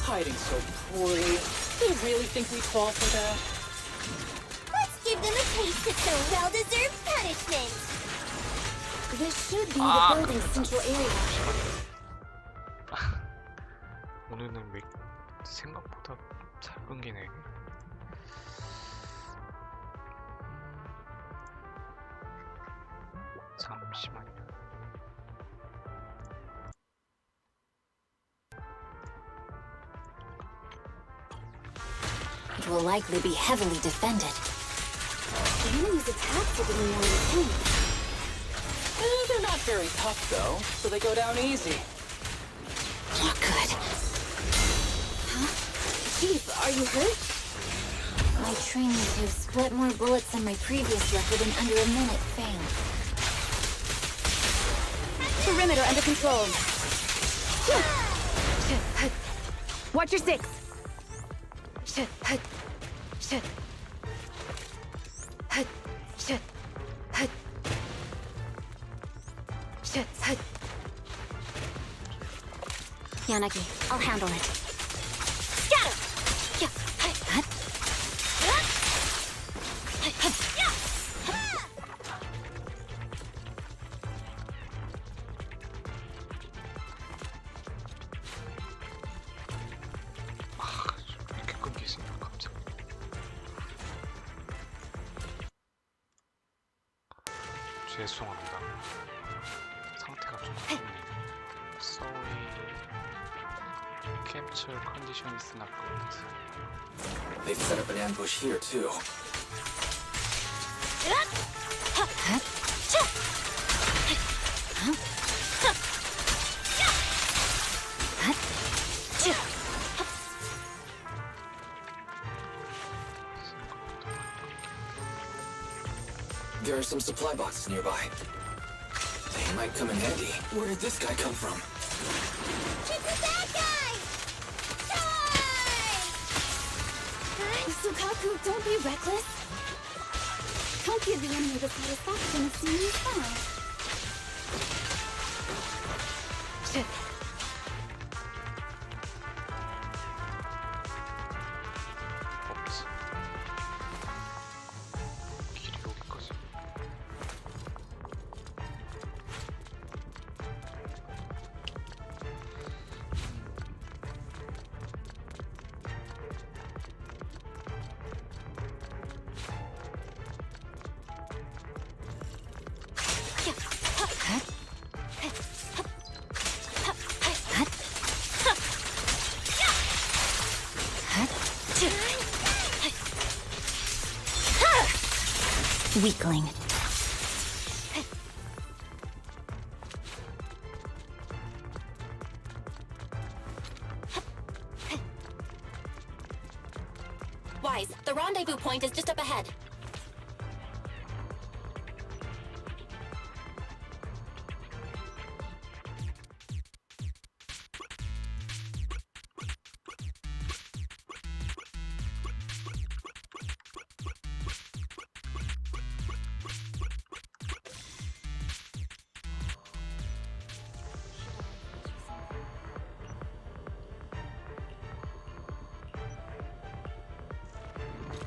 Hiding so poorly. They really think we'd fall for that? Let's give them a taste of some well-deserved punishment. This should be the building's central area. 오늘은 왜 생각보다 잘 끊기네. 잠시만요. It will likely be heavily defended. The enemy's attacks are getting more intense. They're not very tough, though, so they go down easy. Not good. Huh? Chief, are you hurt? My training to split more bullets than my previous record in under a minute failed. Perimeter under control. Watch your six. Yanagi, I'll handle it. 이렇게 끊기시냐 갑자기. 죄송합니다. 상태가 좀 안 좋네요. Sorry. Capture condition is not good. They've set up an ambush here, too. There are some supply boxes nearby. They might come in handy. Where did this guy come from? It's a bad guy! Sukaku, don't be reckless. Don't give the enemy the satisfaction of seeing you fall. 길이 여기까지. Weakling. Wise, the rendezvous point is just up ahead.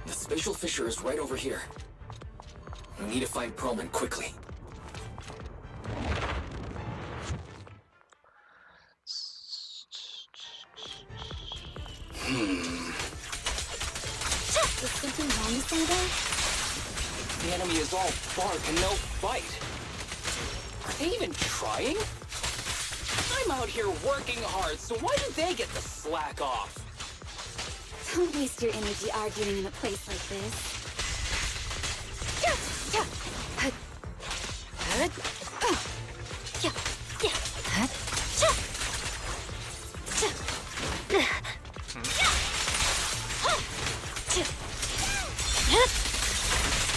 The spatial fissure is right over here. We need to find Pearlman quickly. Is something wrong, Saber? The enemy is all bark and no bite. they even trying? I'm out here working hard, so why do they get to slack off? Don't waste your energy arguing in a place like this.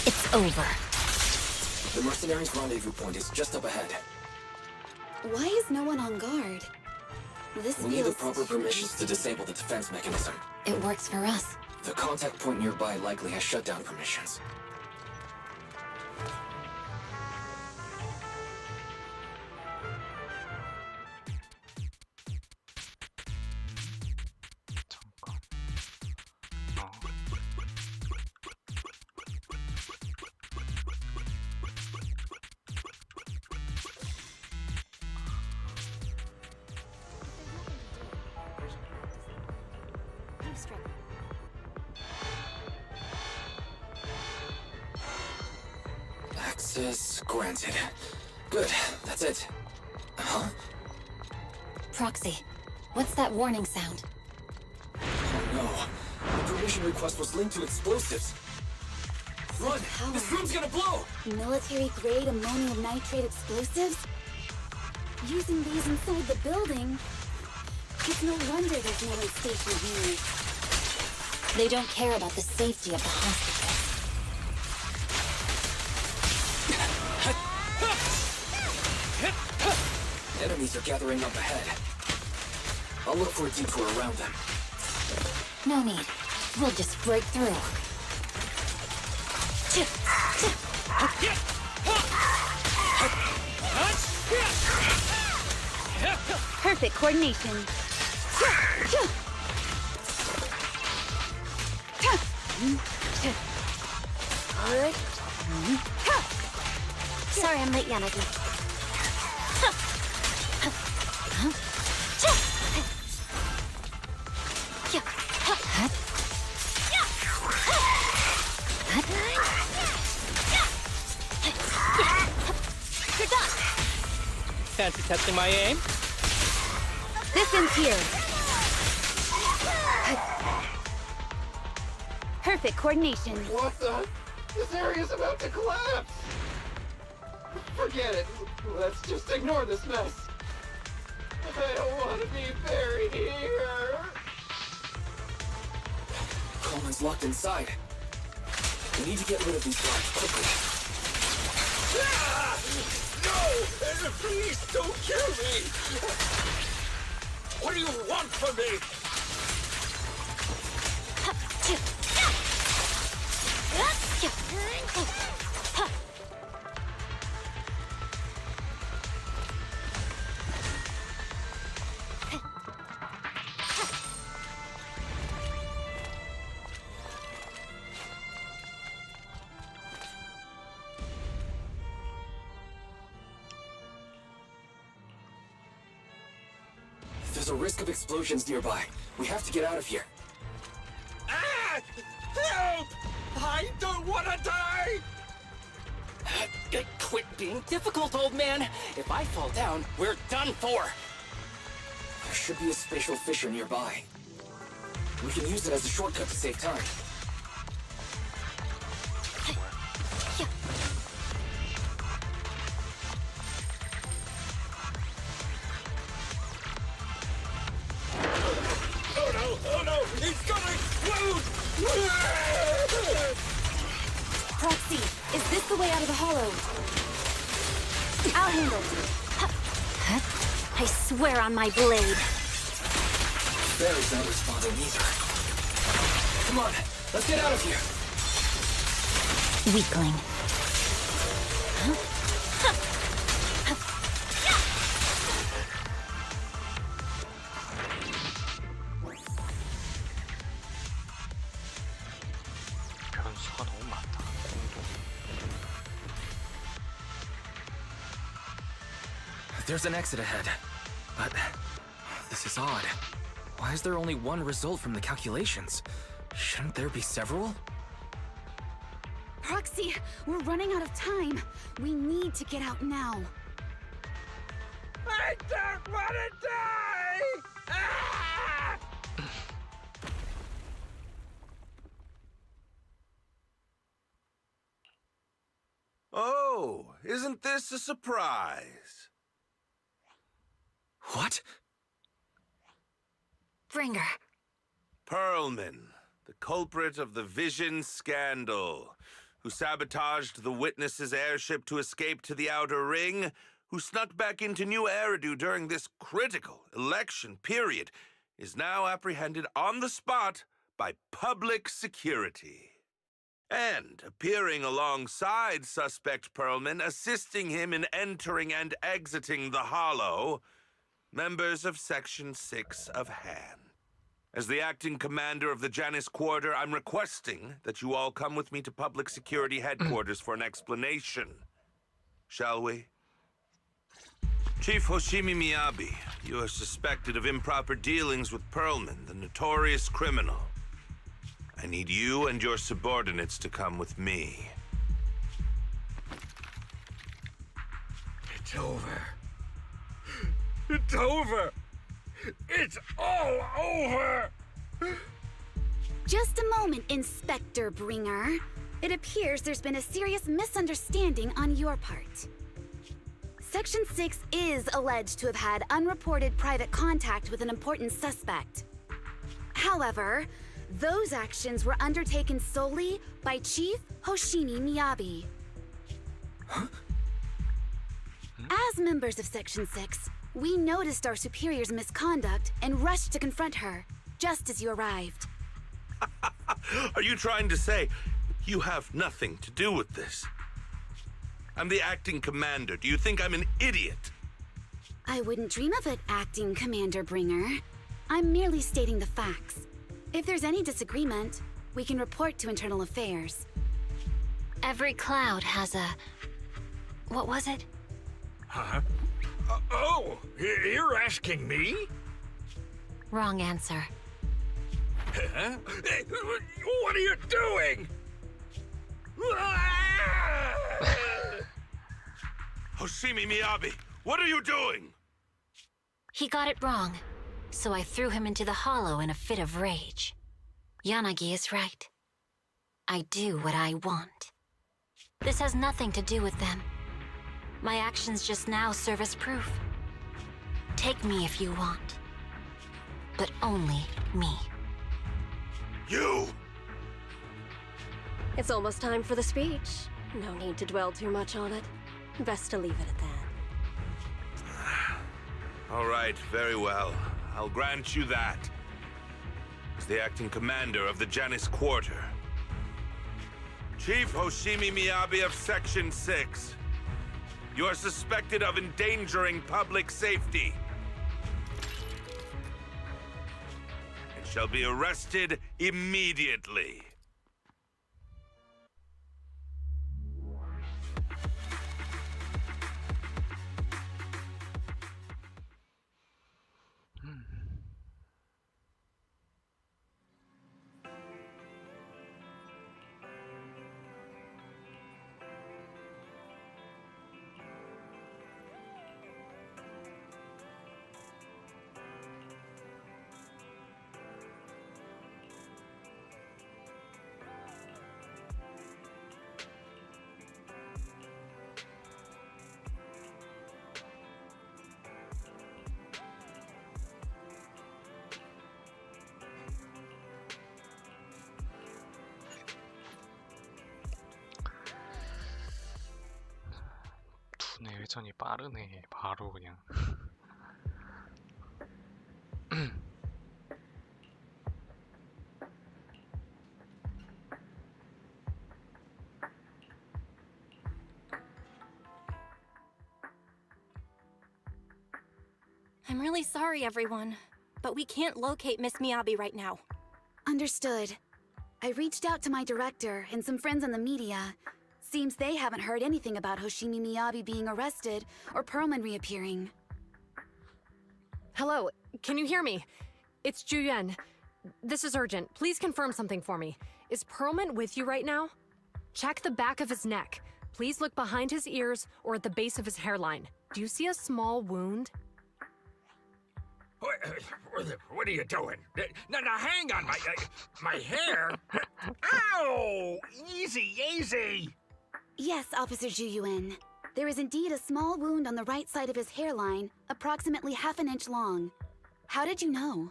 It's over. The mercenaries' rendezvous point is just up ahead. Why is no one on guard? This We need the feels proper permissions to disable the defense mechanism. It works for us. The contact point nearby likely has shutdown permissions. Access granted. Good, that's it. Huh? Proxy, what's that warning sound? Oh no. The permission request was linked to explosives. Run! This room's gonna blow! Military-grade ammonium nitrate explosives? Using these inside the building? It's no wonder there's no one stationed here. They don't care about the safety of the hospital. Enemies are gathering up ahead. I'll look for a detour around them. No need. We'll just break through. Perfect coordination. Sorry I'm late, Yanagi. Fancy testing my aim? This ends here. Perfect coordination. What the? This area's about to collapse! Forget it. Let's just ignore this mess. I don't want to be buried here. Coleman's locked inside. We need to get rid of these guards quickly. Ah! No! Please don't kill me! What do you want from me? There's a risk of explosions nearby. We have to get out of here. Ah! Help! I don't want to die! Quit being difficult, old man. If I fall down, we're done for. There should be a spatial fissure nearby. We can use it as a shortcut to save time. Oh no! It's gonna explode! Proxy, is this the way out of the hollow? I'll handle it. I swear on my blade. Barry's not responding either. Come on, let's get out of here. Weakling. 변수가 너무 많다. There's an exit ahead. But this is odd. Why is there only one result from the calculations? Shouldn't there be several? Proxy, we're running out of time. We need to get out now. I don't want to die! Ah! Oh, isn't this a surprise? What? Bringer. Perlman, the culprit of the Vision scandal, who sabotaged the Witness's airship to escape to the Outer Ring, who snuck back into New Eridu during this critical election period, is now apprehended on the spot by public security. And appearing alongside suspect Perlman, assisting him in entering and exiting the Hollow, members of Section 6 of Han. As the acting commander of the Janus Quarter, I'm requesting that you all come with me to public security headquarters for an explanation. Shall we? Chief Hoshimi Miyabi, you are suspected of improper dealings with Perlman, the notorious criminal. I need you and your subordinates to come with me. It's over. It's over! It's all over! Just a moment, Inspector Bringer. It appears there's been a serious misunderstanding on your part. Section 6 is alleged to have had unreported private contact with an important suspect. However, those actions were undertaken solely by Chief Hoshimi Miyabi. Huh? As members of Section 6, we noticed our superior's misconduct and rushed to confront her, just as you arrived. Are you trying to say you have nothing to do with this? I'm the acting commander. Do you think I'm an idiot? I wouldn't dream of it, Acting Commander Bringer. I'm merely stating the facts. If there's any disagreement, we can report to Internal Affairs. Every cloud has a... What was it? Huh? Oh, you're asking me? Wrong answer. Huh? What are you doing? Hoshimi Miyabi, what are you doing? He got it wrong, so I threw him into the hollow in a fit of rage. Yanagi is right. I do what I want. This has nothing to do with them. My actions just now serve as proof. Take me if you want. But only me. You! It's almost time for the speech. No need to dwell too much on it. Best to leave it at that. All right, very well. I'll grant you that. As the acting commander of the Janus Quarter. Chief Hoshimi Miyabi of Section 6. You are suspected of endangering public safety. And shall be arrested immediately. 두뇌 회전이 빠르네. 바로 그냥. I'm really sorry, everyone, but we can't locate Miss Miyabi right now. Understood. I reached out to my director and some friends in the media. Seems they haven't heard anything about Hoshimi Miyabi being arrested or Perlman reappearing. Hello, can you hear me? It's Jeokjone. This is urgent. Please confirm something for me. Is Perlman with you right now? Check the back of his neck. Please look behind his ears or at the base of his hairline. Do you see a small wound? What are you doing? Now hang on, my hair. Ow! Easy, easy. Yes, Officer Jeokjone. There is indeed a small wound on the right side of his hairline, approximately half an inch long. How did you know?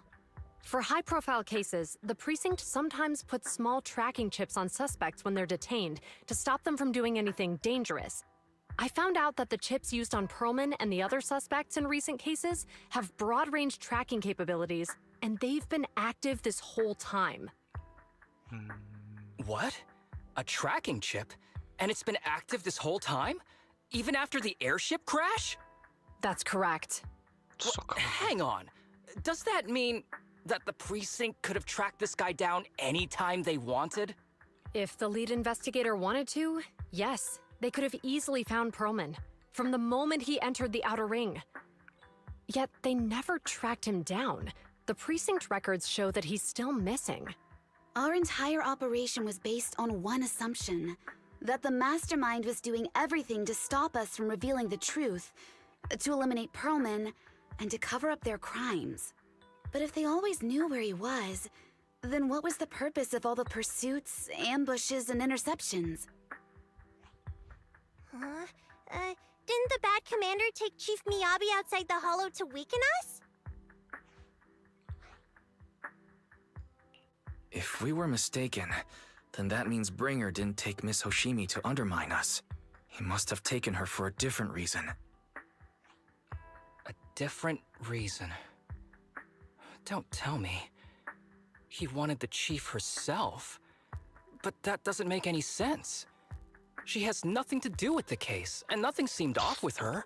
For high-profile cases, the precinct sometimes puts small tracking chips on suspects when they're detained to stop them from doing anything dangerous. I found out that the chips used on Perlman and the other suspects in recent cases have broad-range tracking capabilities, and they've been active this whole time. What? A tracking chip? And it's been active this whole time? Even after the airship crash? That's correct. Hang on. Does that mean that the precinct could have tracked this guy down anytime they wanted? If the lead investigator wanted to, yes. They could have easily found Perlman from the moment he entered the outer ring. Yet they never tracked him down. The precinct records show that he's still missing. Our entire operation was based on one assumption, that the mastermind was doing everything to stop us from revealing the truth, to eliminate Perlman, and to cover up their crimes. But if they always knew where he was, then what was the purpose of all the pursuits, ambushes, and interceptions? Didn't the bad commander take Chief Miyabi outside the hollow to weaken us? If we were mistaken, then that means Bringer didn't take Miss Hoshimi to undermine us. He must have taken her for a different reason. A different reason? Don't tell me. He wanted the chief herself. But that doesn't make any sense. She has nothing to do with the case, and nothing seemed off with her.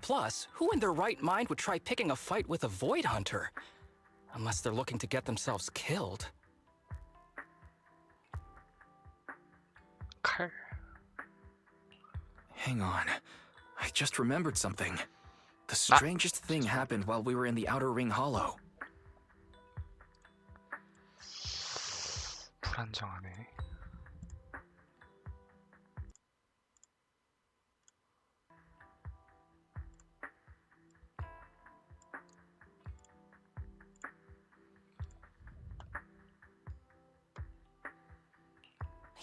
Plus, who in their right mind would try picking a fight with a Void Hunter? Unless they're looking to get themselves killed. Hang on. I just remembered something. The strangest thing happened while we were in the Outer Ring Hollow. 불안정하네.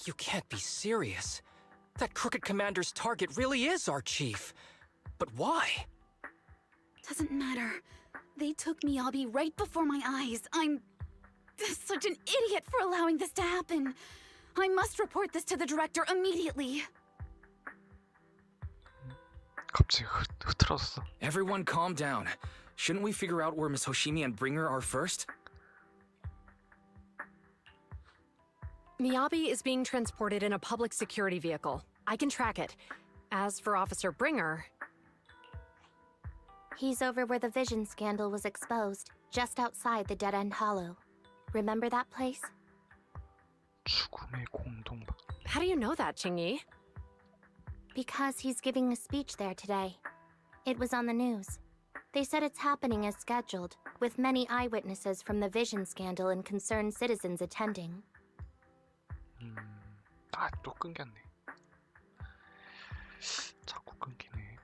You can't be serious. That crooked commander's target really is our chief. But why? Doesn't matter. They took Miyabi right before my eyes. I'm such an idiot for allowing this to happen. I must report this to the director immediately. 갑자기 흐트러졌어. Everyone calm down. Shouldn't we figure out where Miss Hoshimi and Bringer are first? Miyabi is being transported in a public security vehicle. I can track it. As for Officer Bringer... He's over where the vision scandal was exposed, just outside the dead-end hollow. Remember that place? 죽음의 공동박. How do you know that, Ching-yi? Because he's giving a speech there today. It was on the news. They said it's happening as scheduled, with many eyewitnesses from the vision scandal and concerned citizens attending. 또 끊겼네. 자꾸 끊기네.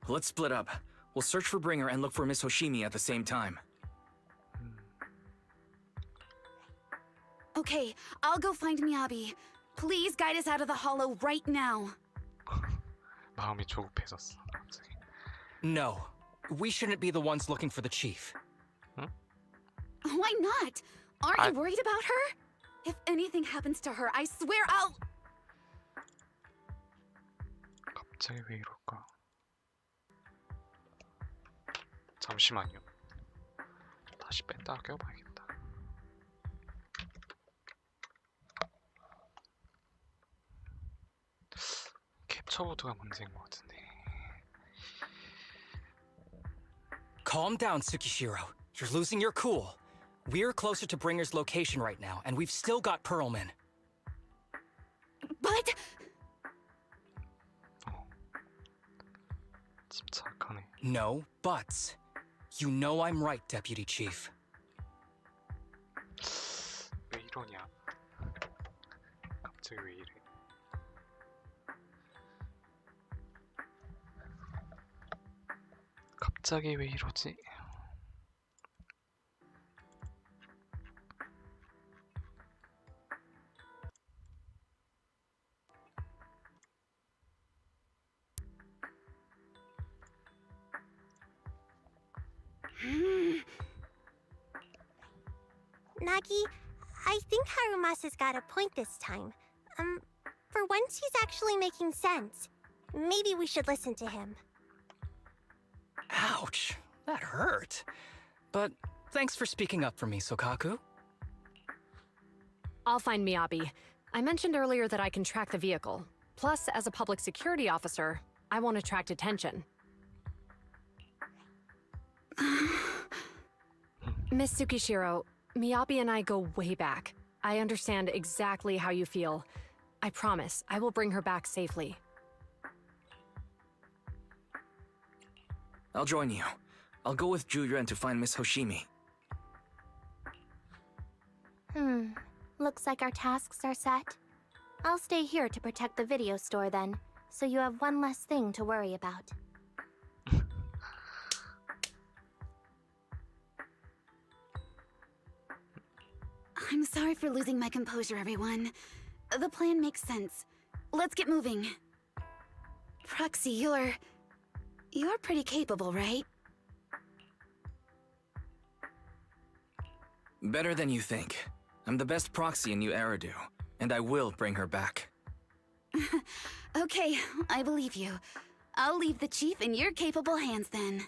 Let's split up. We'll search for Bringer and look for Miss Hoshimi at the same time. Okay, I'll go find Miyabi. Please guide us out of the hollow right now. 마음이 조급해졌어. 갑자기. No. We shouldn't be the ones looking for the chief. Why not? Aren't you worried about her? If anything happens to her, I swear I'll... 갑자기 왜 이럴까? 잠시만요. 다시 뺐다가 껴봐야겠다. 캡처보드가 문제인 것 같은데. Calm down, Tsukishiro. You're losing your cool. We're closer to Bringer's location right now, and we've still got Perlman. But... 침착하네. No buts. You know I'm right, Deputy Chief. 이러냐? 갑자기 왜 이래? 갑자기 왜 이러지? Nagi, I think Harumasa's got a point this time. For once he's actually making sense. Maybe we should listen to him. Ouch, that hurt. But thanks for speaking up for me, Sokaku. I'll find Miyabi. I mentioned earlier that I can track the vehicle. Plus, as a public security officer, I won't attract attention. Miss Tsukishiro, Miyabi and I go way back. I understand exactly how you feel. I promise, I will bring her back safely. I'll join you. I'll go with Juyuan to find Miss Hoshimi. Looks like our tasks are set. I'll stay here to protect the video store then, so you have one less thing to worry about. I'm sorry for losing my composure, everyone. The plan makes sense. Let's get moving. Proxy, you're pretty capable, right? Better than you think. I'm the best proxy in New Eridu, and I will bring her back. Okay, I believe you. I'll leave the chief in your capable hands then.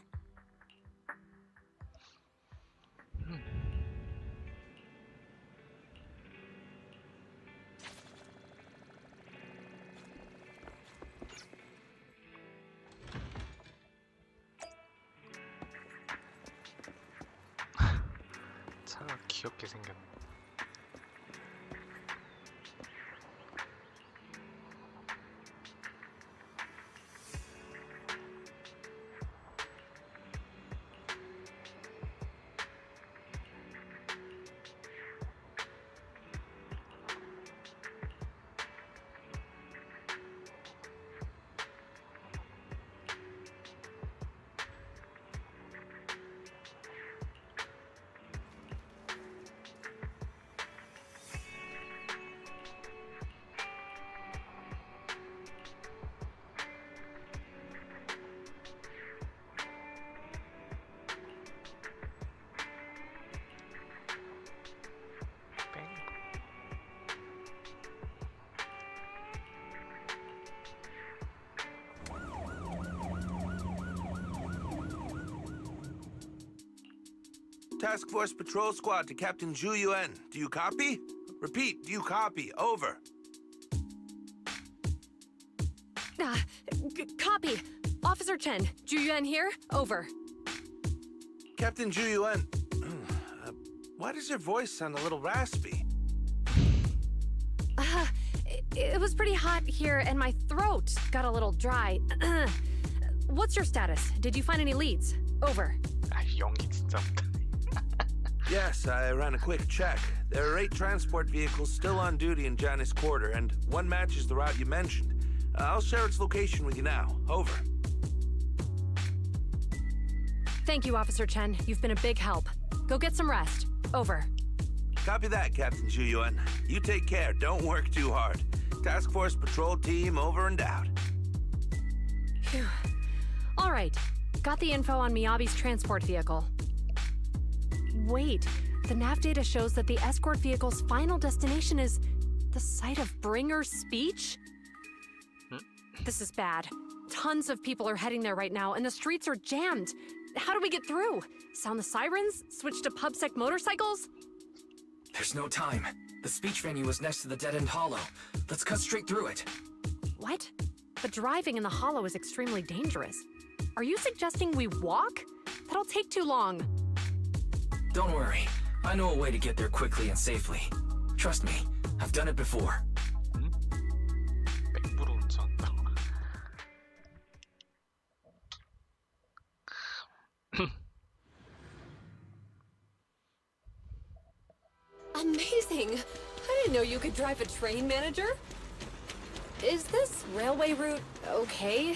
차가 귀엽게 생겼네. Task Force Patrol Squad to Captain Zhu Yuan. Do you copy? Repeat, do you copy? Over. Copy. Officer Chen, Juyuan here. Over. Captain Zhu Yuan, why does your voice sound a little raspy? It was pretty hot here, and my throat got a little dry. What's your status? Did you find any leads? Over. 연기 진짜. Yes, I ran a quick check. There are 8 transport vehicles still on duty in Janus Quarter, and one matches the route you mentioned. I'll share its location with you now. Over. Thank you, Officer Chen. You've been a big help. Go get some rest. Over. Copy that, Captain Zhu Yuan. You take care. Don't work too hard. Task Force Patrol Team over and out. Phew. All right. Got the info on Miyabi's transport vehicle. Wait, the nav data shows that the escort vehicle's final destination is the site of Bringer's speech? This is bad. Tons of people are heading there right now, and the streets are jammed. How do we get through? Sound the sirens? Switch to PubSec motorcycles? There's no time. The speech venue is next to the dead-end hollow. Let's cut straight through it. What? The driving in the hollow is extremely dangerous. Are you suggesting we walk? That'll take too long. Don't worry. I know a way to get there quickly and safely. Trust me, I've done it before. 백부로 운전. Amazing! amazing! I didn't know you could drive a train, manager. Is this railway route okay?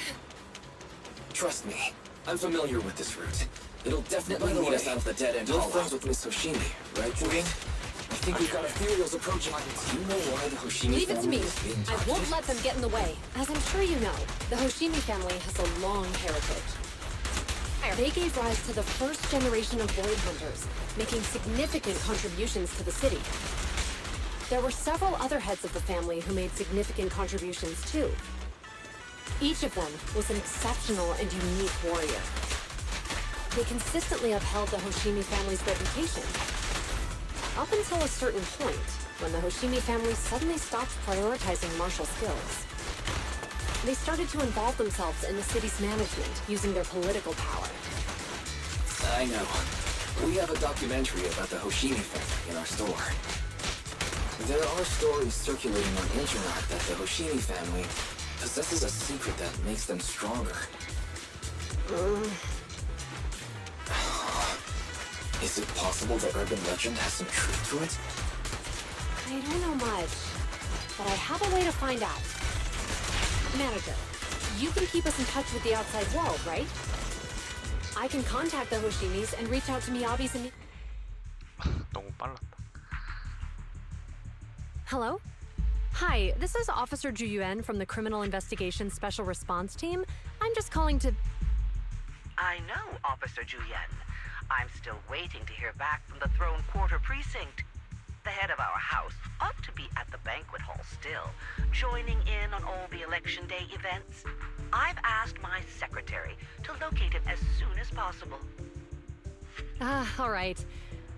Trust me, I'm familiar with this route. It'll definitely lead us out of the dead-end hollow. You're friends with Miss Hoshimi, right, Julian? I think we've got ethereals approaching. Do you know why the Hoshimi Leave it to me. family is being I targeted? won't let them get in the way. As I'm sure you know, the Hoshimi family has a long heritage. They gave rise to the first generation of Void Hunters, making significant contributions to the city. There were several other heads of the family who made significant contributions too. Each of them was an exceptional and unique warrior. They consistently upheld the Hoshimi family's reputation. Up until a certain point, when the Hoshimi family suddenly stopped prioritizing martial skills. They started to involve themselves in the city's management, using their political power. I know. We have a documentary about the Hoshimi family in our store. There are stories circulating on the internet that the Hoshimi family possesses a secret that makes them stronger. Is it possible the urban legend has some truth to it? I don't know much, but I have a way to find out. Manager, you can keep us in touch with the outside world, right? I can contact the Hoshimis and reach out to Miyabi's and... 너무 빨랐다. Hello? Hi, this is Officer Jeokjone from the Criminal Investigation Special Response Team. I'm just calling to... I know, Officer Jeokjone. I'm still waiting to hear back from the Throne Quarter Precinct. The head of our house ought to be at the banquet hall still, joining in on all the Election Day events. I've asked my secretary to locate him as soon as possible. All right.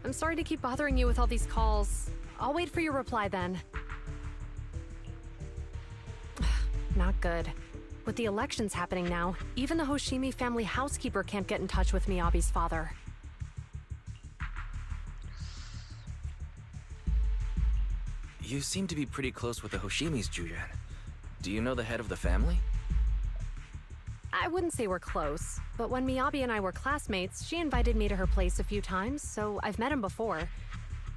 I'm sorry to keep bothering you with all these calls. I'll wait for your reply then. Not good. With the elections happening now, even the Hoshimi family housekeeper can't get in touch with Miyabi's father. You seem to be pretty close with the Hoshimis, Julian. Do you know the head of the family? I wouldn't say we're close, but when Miyabi and I were classmates, she invited me to her place a few times, so I've met him before.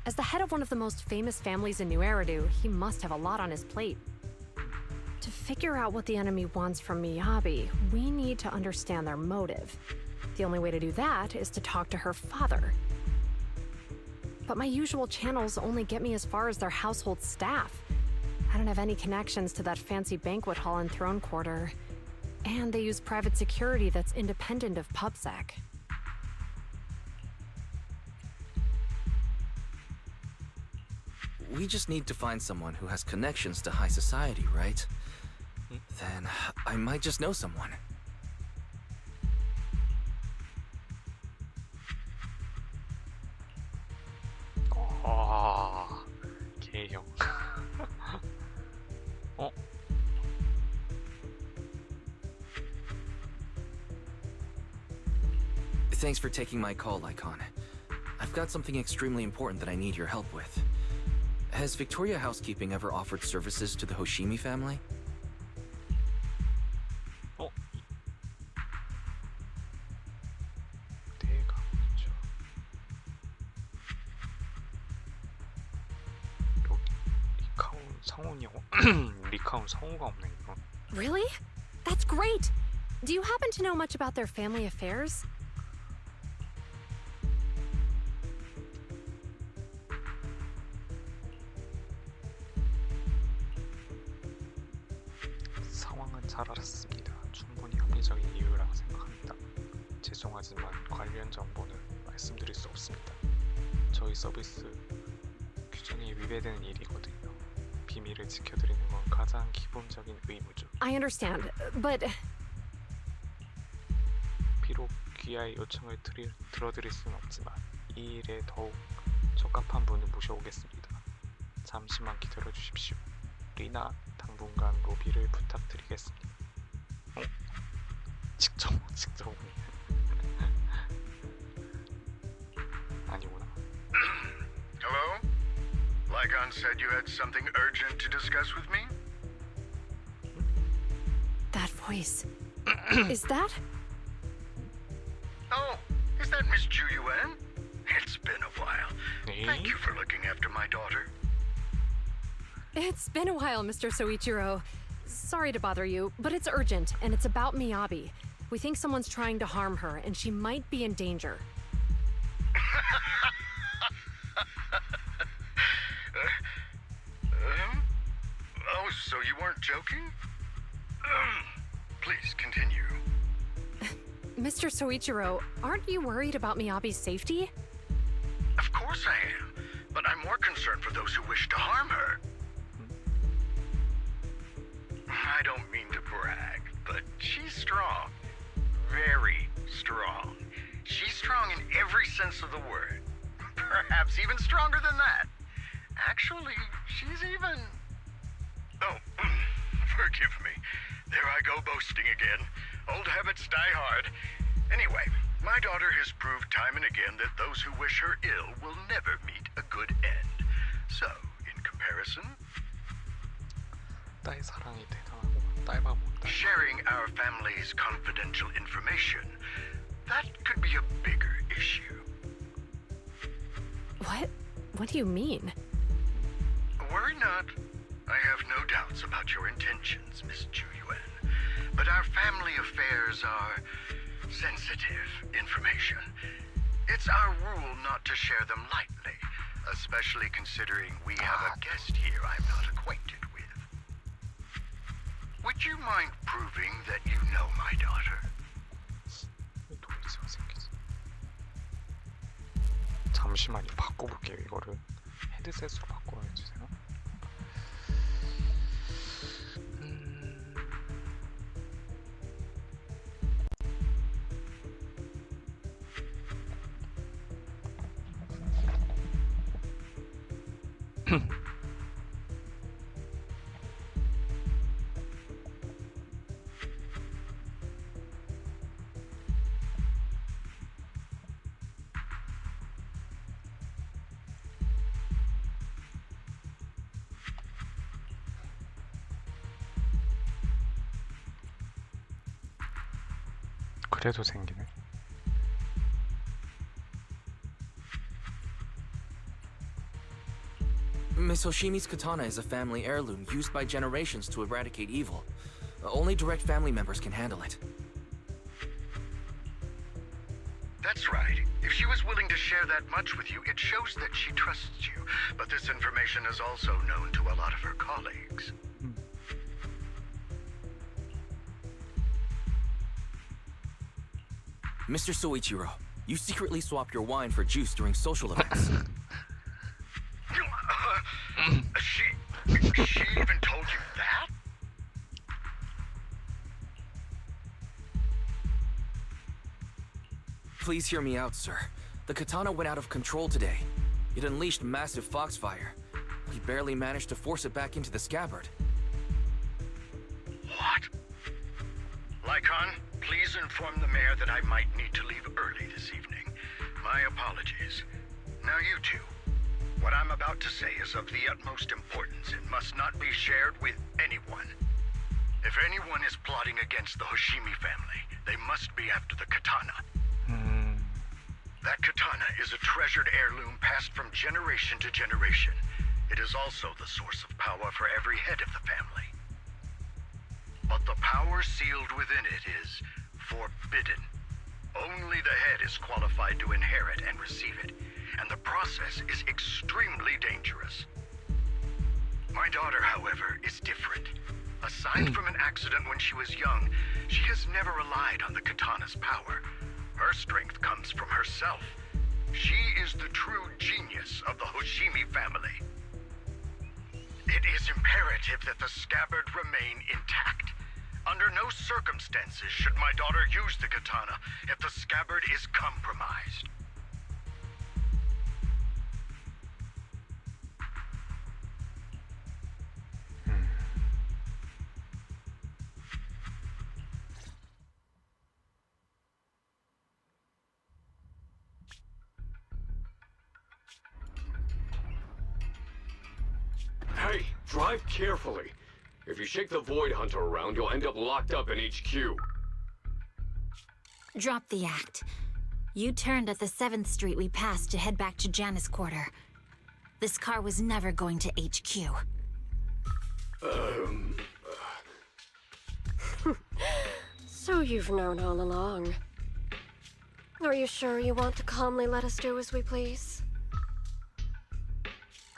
As the head of one of the most famous families in New Eridu, he must have a lot on his plate. To figure out what the enemy wants from Miyabi, we need to understand their motive. The only way to do that is to talk to her father. But my usual channels only get me as far as their household staff. I don't have any connections to that fancy banquet hall in Throne Quarter. And they use private security that's independent of PubSec. We just need to find someone who has connections to high society, right? Then I might just know someone. 개형. Thanks for taking my call, Icon. I've got something extremely important that I need your help with. Has Victoria Housekeeping ever offered services to the Hoshimi family? 리카운 성우가 없네 이거. Really? That's great! Do you happen to know much about their family affairs? 상황은 잘 알았습니다. 충분히 합리적인 이유라고 생각합니다. 죄송하지만 관련 정보는 말씀드릴 수 없습니다. 저희 서비스 규정에 위배되는 일이거든요. 비밀을 지켜드리는 건 가장 기본적인 의무죠. I understand, but... 비록 귀하의 요청을 들어드릴 수는 없지만 이 일에 더욱 적합한 분을 모셔오겠습니다. 잠시만 기다려주십시오. 리나, 당분간 로비를 부탁드리겠습니다. 직접 오네. 아니구나. Hello? Lycon said you had something urgent to discuss with me? That voice... Is that... Oh, is that Miss Jeokjone? It's been a while. Thank you for looking after my daughter. It's been a while, Mr. Soichiro. Sorry to bother you, but it's urgent, and it's about Miyabi. We think someone's trying to harm her, and she might be in danger. Oh, so you weren't joking? Please continue. Mr. Soichiro, aren't you worried about Miyabi's safety? Of course I am, but I'm more concerned for those who wish to harm her. I don't mean to brag, but she's strong. Very strong. She's strong in every sense of the word. Perhaps even stronger than that. Actually, she's even... Oh, forgive me. There I go boasting again. Old habits die hard. Anyway, my daughter has proved time and again that those who wish her ill will never meet a good end. So, in comparison... 딸 사랑이 대단하고 딸바보. Sharing our family's confidential information, that could be a bigger issue. What? What do you mean? Worry not. I have no doubts about your intentions, Miss Jeokjone. But our family affairs are sensitive information. It's our rule not to share them lightly, especially considering we have a guest here I'm not acquainted with. Would you mind proving that you know my daughter? 잠시만요. 바꿔볼게요. 이거를 헤드셋으로 바꿔주세요. 그래도 생기네. Miss Hoshimi's katana is a family heirloom used by generations to eradicate evil. Only direct family members can handle it. That's right. If she was willing to share that much with you, it shows that she trusts you. But this information is also known to a lot of her colleagues. Mr. Soichiro, you secretly swap your wine for juice during social events. She even told you that? Please hear me out, sir. The katana went out of control today. It unleashed massive foxfire. We barely managed to force it back into the scabbard. What? Lycon, please inform the mayor that I might need to leave early this evening. My apologies. Now you two. What I'm about to say is of the utmost importance and must not be shared with anyone. If anyone is plotting against the Hoshimi family, they must be after the katana. That katana is a treasured heirloom passed from generation to generation. It is also the source of power for every head of the family. But the power sealed within it is forbidden. Only the head is qualified to inherit and receive it, and the process is extremely dangerous. My daughter, however, is different. Aside from an accident when she was young, she has never relied on the katana's power. Her strength comes from herself. She is the true genius of the Hoshimi family. It is imperative that the scabbard remain intact. Under no circumstances should my daughter use the katana if the scabbard is compromised. Hey, drive carefully. If you shake the Void Hunter around, you'll end up locked up in HQ. Drop the act. You turned at the 7th Street we passed to head back to Janus Quarter. This car was never going to HQ. So you've known all along. Are you sure you want to calmly let us do as we please?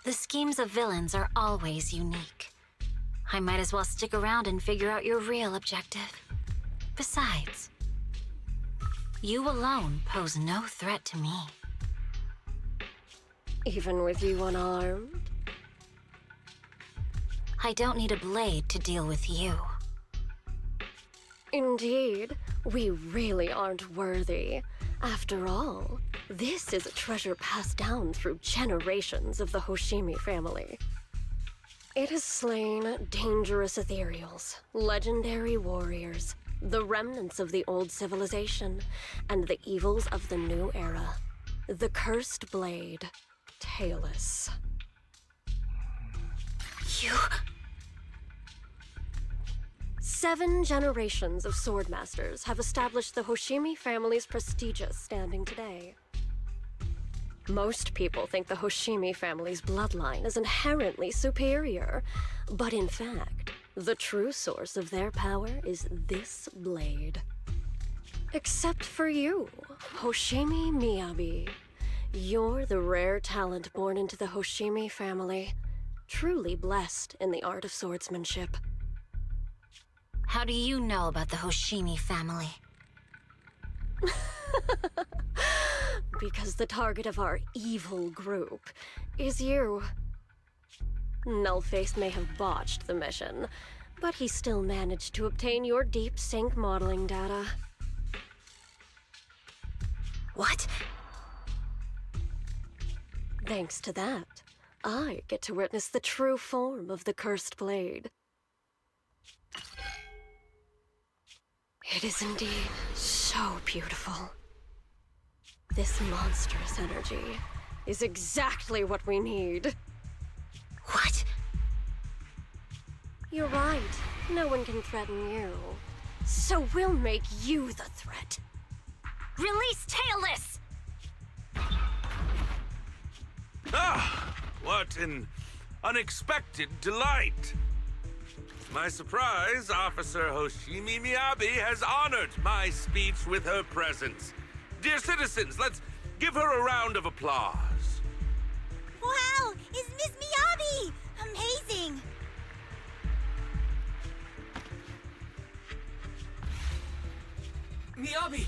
The schemes of villains are always unique. I might as well stick around and figure out your real objective. Besides, you alone pose no threat to me. Even with you unarmed? I don't need a blade to deal with you. Indeed, we really aren't worthy. After all, this is a treasure passed down through generations of the Hoshimi family. It has slain dangerous ethereals, legendary warriors, the remnants of the old civilization, and the evils of the new era. The cursed blade, Tailless. You... 7 generations of swordmasters have established the Hoshimi family's prestigious standing today. Most people think the Hoshimi family's bloodline is inherently superior, but in fact, the true source of their power is this blade. Except for you, Hoshimi Miyabi. You're the rare talent born into the Hoshimi family, truly blessed in the art of swordsmanship. How do you know about the Hoshimi family? Because the target of our evil group is you. Nullface may have botched the mission, but he still managed to obtain your deep sync modeling data. What? Thanks to that, I get to witness the true form of the cursed blade. It is indeed so beautiful. This monstrous energy is exactly what we need. What? You're right. No one can threaten you. So we'll make you the threat. Release Tailless! Ah, what an unexpected delight. To my surprise, Officer Hoshimi Miyabi has honored my speech with her presence. Dear citizens, let's give her a round of applause. Wow! Is Miss Miyabi! Amazing! Miyabi!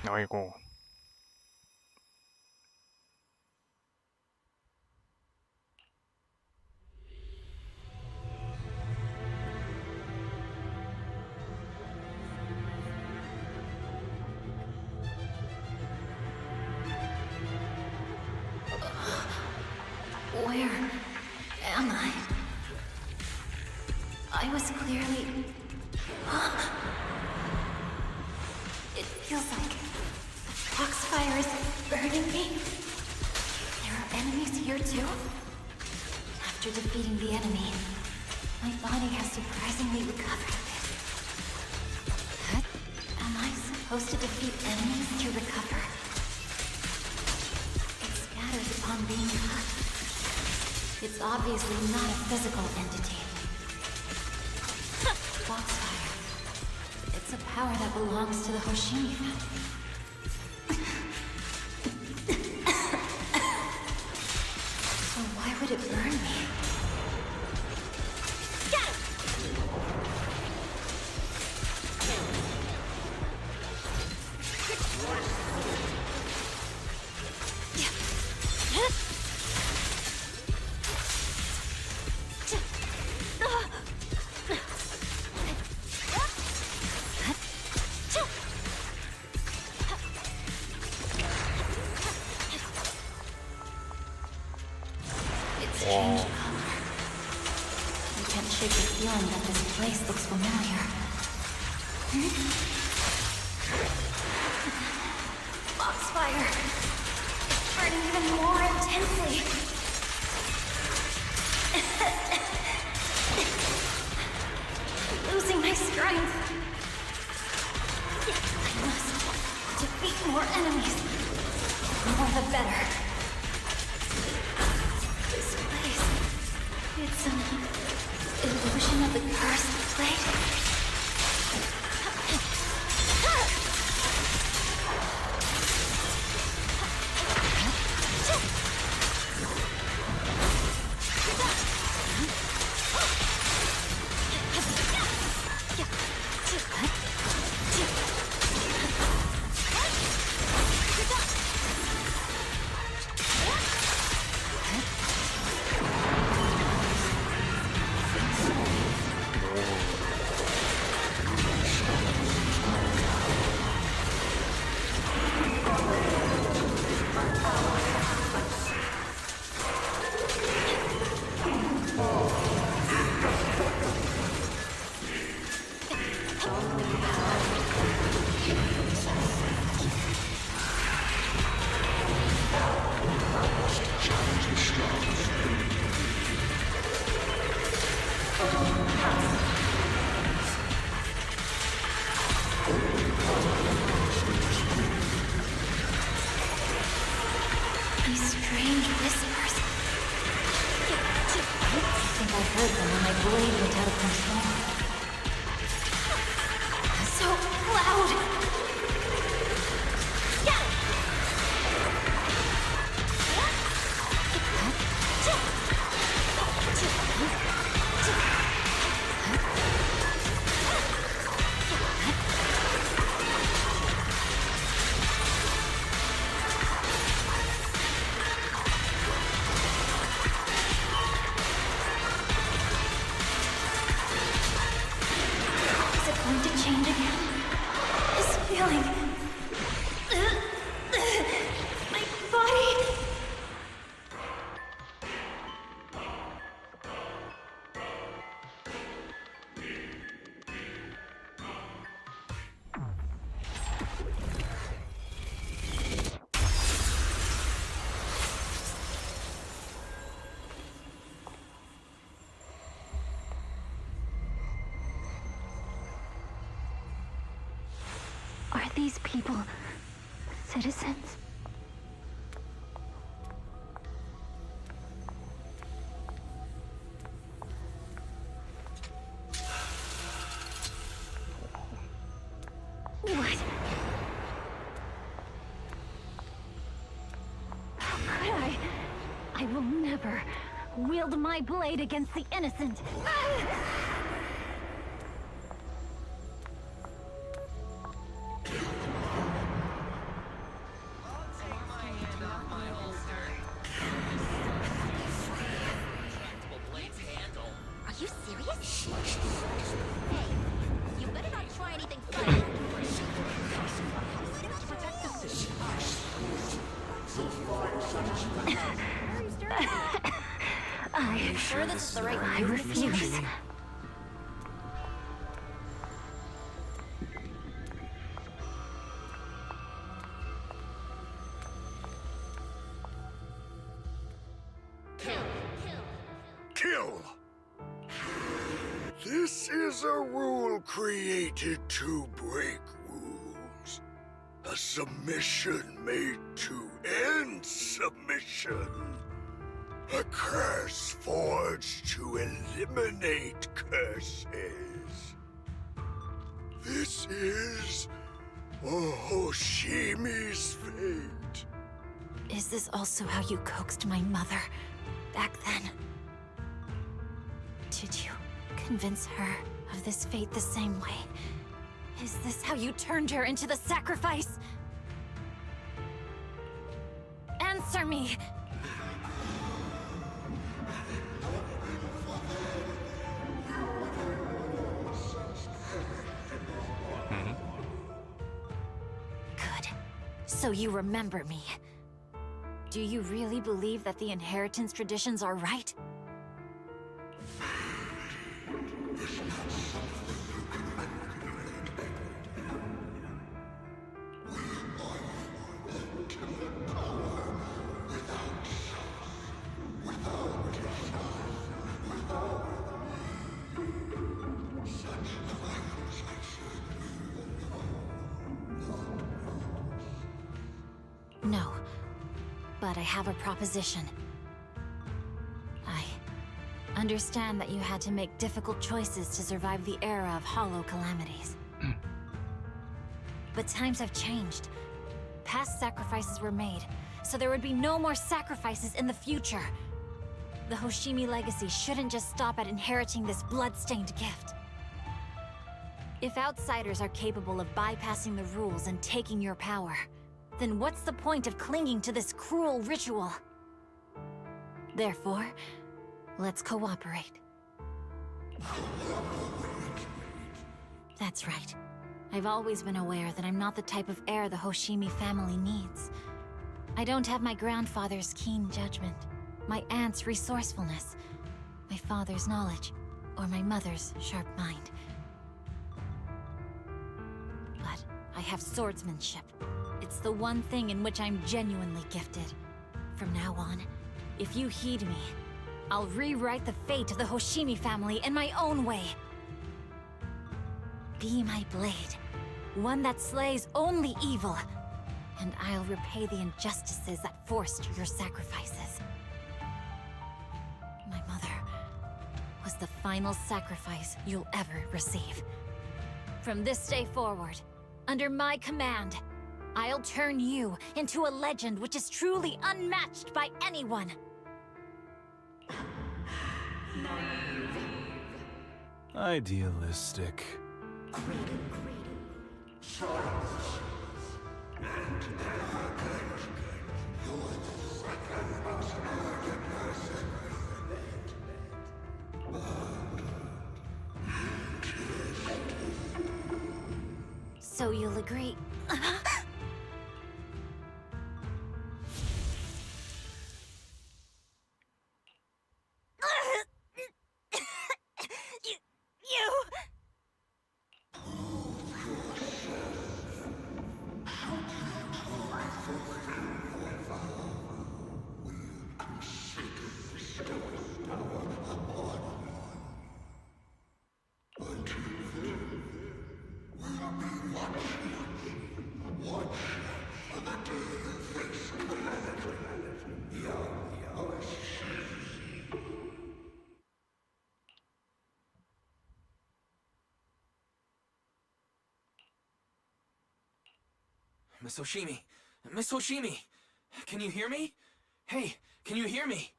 아이고. Where am I? I was clearly... It feels like the foxfire is burning me. There are enemies here too? After defeating the enemy, my body has surprisingly recovered a bit. What? Am I supposed to defeat enemies to recover? It scatters upon being cut. It's obviously not a physical entity. Foxfire. It's a power that belongs to the Hoshimi family. So why would it burn me? It's changed color. I can't shake the feeling that this place looks familiar. Foxfire! It's burning even more intensely. Losing my strength. I must defeat more enemies. The more the better. This It's an illusion of the cursed plate. These strange whispers. I think I heard them when my blade went out of control. So loud! Are these people citizens? What? How could I? I will never wield my blade against the innocent. Are you serious? Hey, you better not try anything funny. Protect the city. Are you sure this is the right I refuse. Kill! This is a rule created to break rules. A submission made to end submission. A curse forged to eliminate curses. This is Hoshimi's fate. Is this also how you coaxed my mother back then? Did you convince her of this fate the same way? Is this how you turned her into the sacrifice? Answer me! Good. So you remember me. Do you really believe that the inheritance traditions are right? No, but I have a proposition. Understand that you had to make difficult choices to survive the era of hollow calamities. But times have changed. Past sacrifices were made, so there would be no more sacrifices in the future. The Hoshimi legacy shouldn't just stop at inheriting this blood-stained gift. If outsiders are capable of bypassing the rules and taking your power, then what's the point of clinging to this cruel ritual? Therefore, let's cooperate. That's right. I've always been aware that I'm not the type of heir the Hoshimi family needs. I don't have my grandfather's keen judgment, my aunt's resourcefulness, my father's knowledge, or my mother's sharp mind. But I have swordsmanship. It's the one thing in which I'm genuinely gifted. From now on, if you heed me, I'll rewrite the fate of the Hoshimi family in my own way. Be my blade, one that slays only evil, and I'll repay the injustices that forced your sacrifices. My mother was the final sacrifice you'll ever receive. From this day forward, under my command, I'll turn you into a legend which is truly unmatched by anyone. Idealistic. So you'll agree. Miss Hoshimi! Miss Hoshimi! Can you hear me? Hey, can you hear me?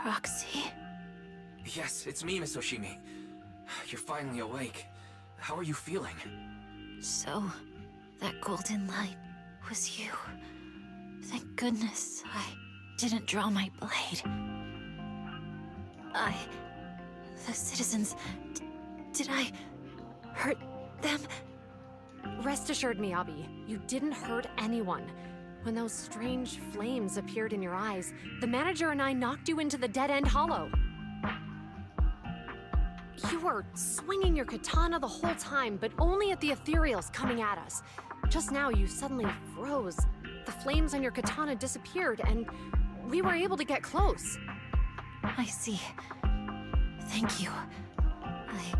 Roxy? Yes, it's me, Miss Hoshimi. You're finally awake. How are you feeling? So, that golden light was you. Thank goodness I didn't draw my blade. The citizens... Did I hurt them? Rest assured, Miyabi, you didn't hurt anyone. When those strange flames appeared in your eyes, the manager and I knocked you into the dead-end hollow. You were swinging your katana the whole time, but only at the ethereals coming at us. Just now, you suddenly froze. The flames on your katana disappeared, and we were able to get close. I see. Thank you. I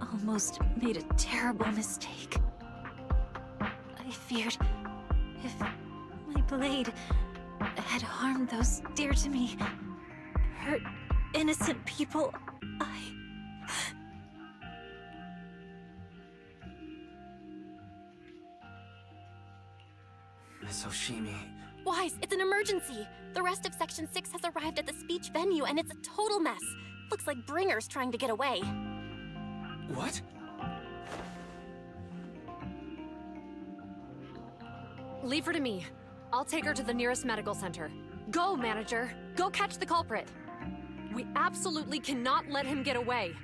almost made a terrible mistake. I feared if my blade had harmed those dear to me, hurt innocent people, Miss Hoshimi... Wise, it's an emergency! The rest of Section 6 has arrived at the speech venue, and it's a total mess. Looks like Bringer's trying to get away. What? Leave her to me. I'll take her to the nearest medical center. Go, manager! Go catch the culprit! We absolutely cannot let him get away.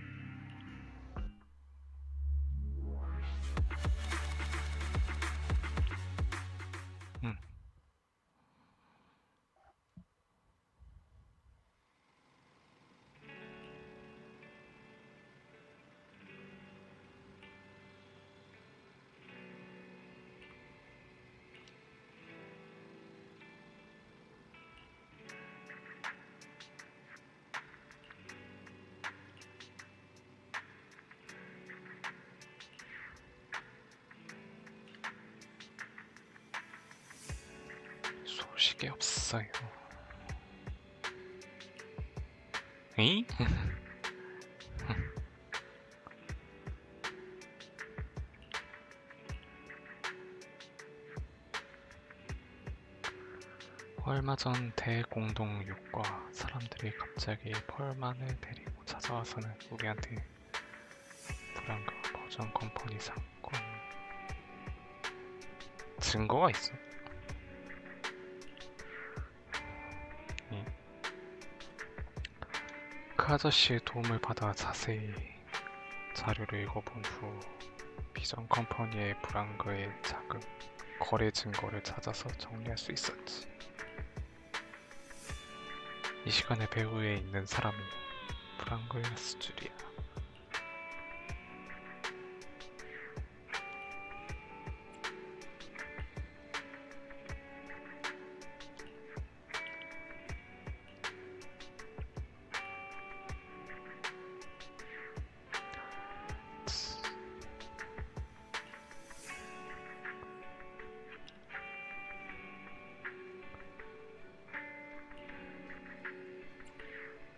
소식이 없어요. 에이? 얼마 전 대공동육과 사람들이 갑자기 펄만을 데리고 찾아와서는 우리한테 불안과 버전 컴퍼니 사건 증거가 있어. 그 아저씨의 도움을 받아 자세히 자료를 읽어본 후 비전 컴퍼니의 불안거의 자금 거래 증거를 찾아서 정리할 수 있었지. 이 시간에 배후에 있는 사람이 불안거였을 줄이야.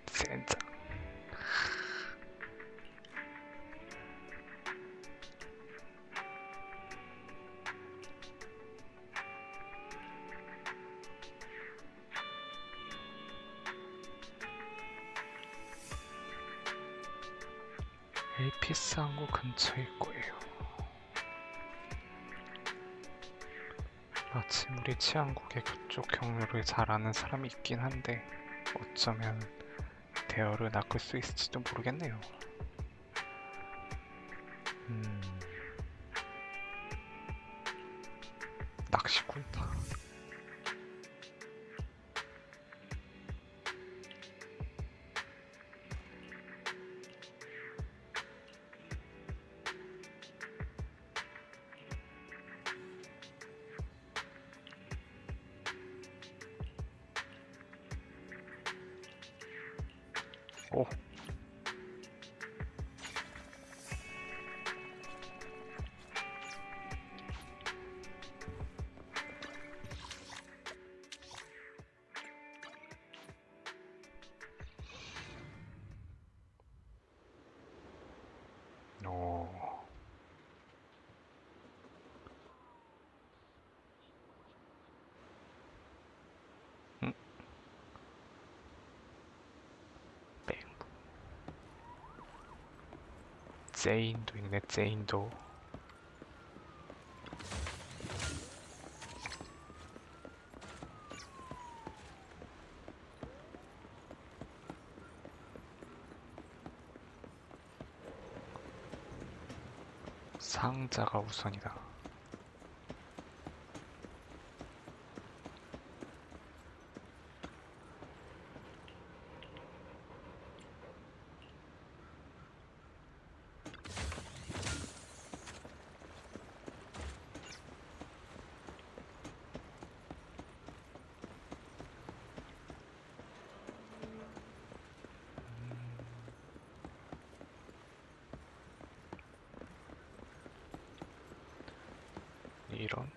젠장. 엘피스 항구 근처일 거예요. 마침 우리 치안국의 그쪽 경로를 잘 아는 사람이 있긴 한데 어쩌면 대어를 낚을 수 있을지도 모르겠네요. 낚시꾼. 오. 오. 제인도 있네, 제인도. 상자가 우선이다. 이런.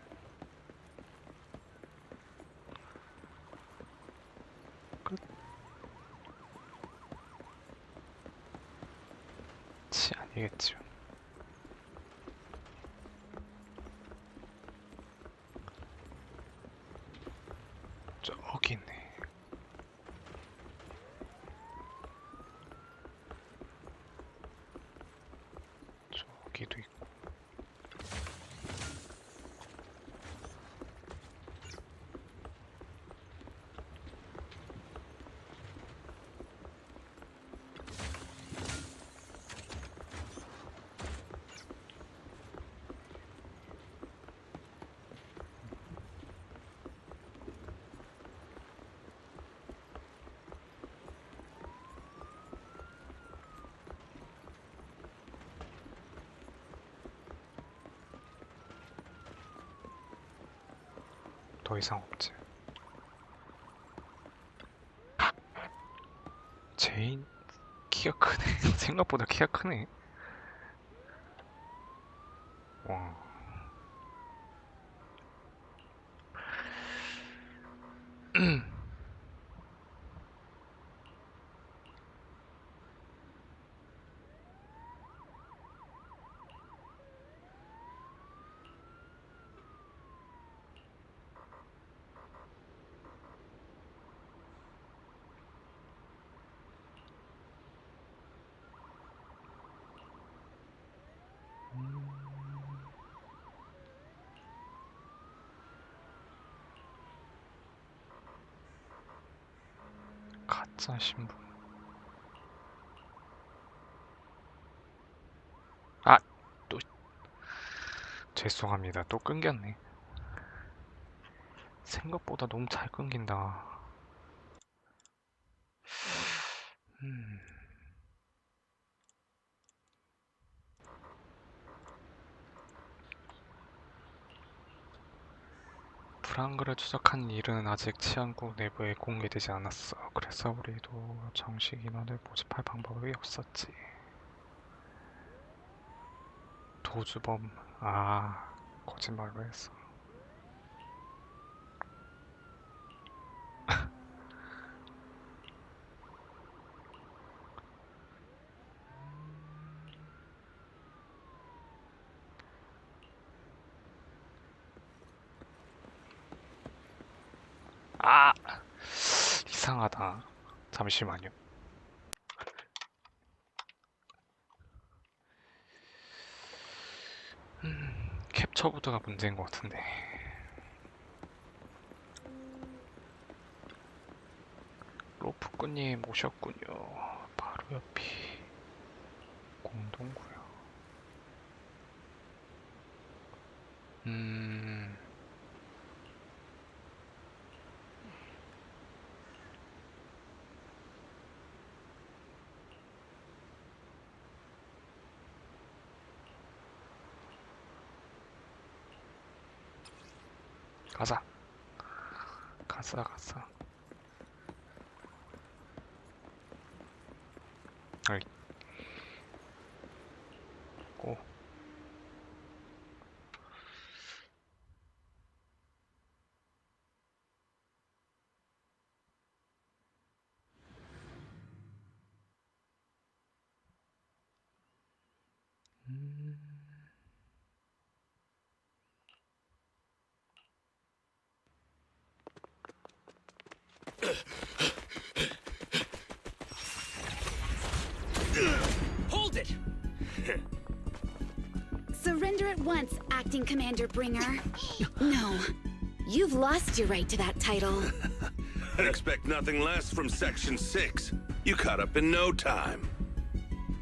끝. 치 아니겠죠. 저기 있네. 저기도 있고. 더 이상 없지. 제인 키가 크네. 생각보다 키가 크네. 와. 가짜 신부. 아, 또 죄송합니다. 또 끊겼네. 생각보다 너무 잘 끊긴다. 불안글을 추적한 일은 아직 치안국 내부에 공개되지 않았어. 그래서 우리도 정식 인원을 모집할 방법이 없었지. 도주범, 거짓말로 했어. 이상하다. 잠시만요. 캡처보드가 문제인 것 같은데. 로프꾼님 오셨군요. 바로 옆이 공동구요. 가자. 가자. 어이. 고. Hold it! Surrender at once, Acting Commander Bringer. No, you've lost your right to that title. I'd expect nothing less from Section 6. You caught up in no time.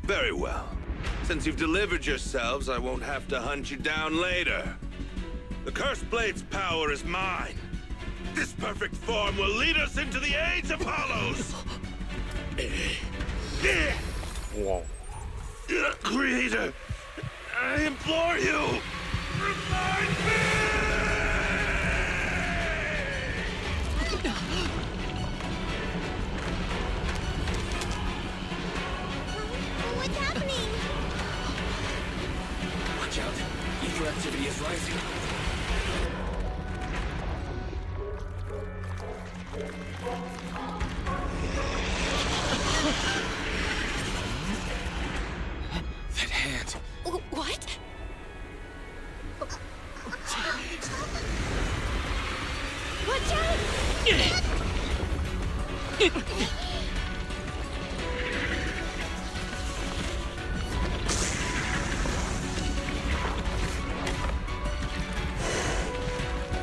Very well. Since you've delivered yourselves, I won't have to hunt you down later. The Cursed Blade's power is mine. This perfect form will lead us into the age of Hollows! Whoa. Creator, I implore you, remind me! What's happening? Watch out. Ether activity is rising. That hand. What? Watch out!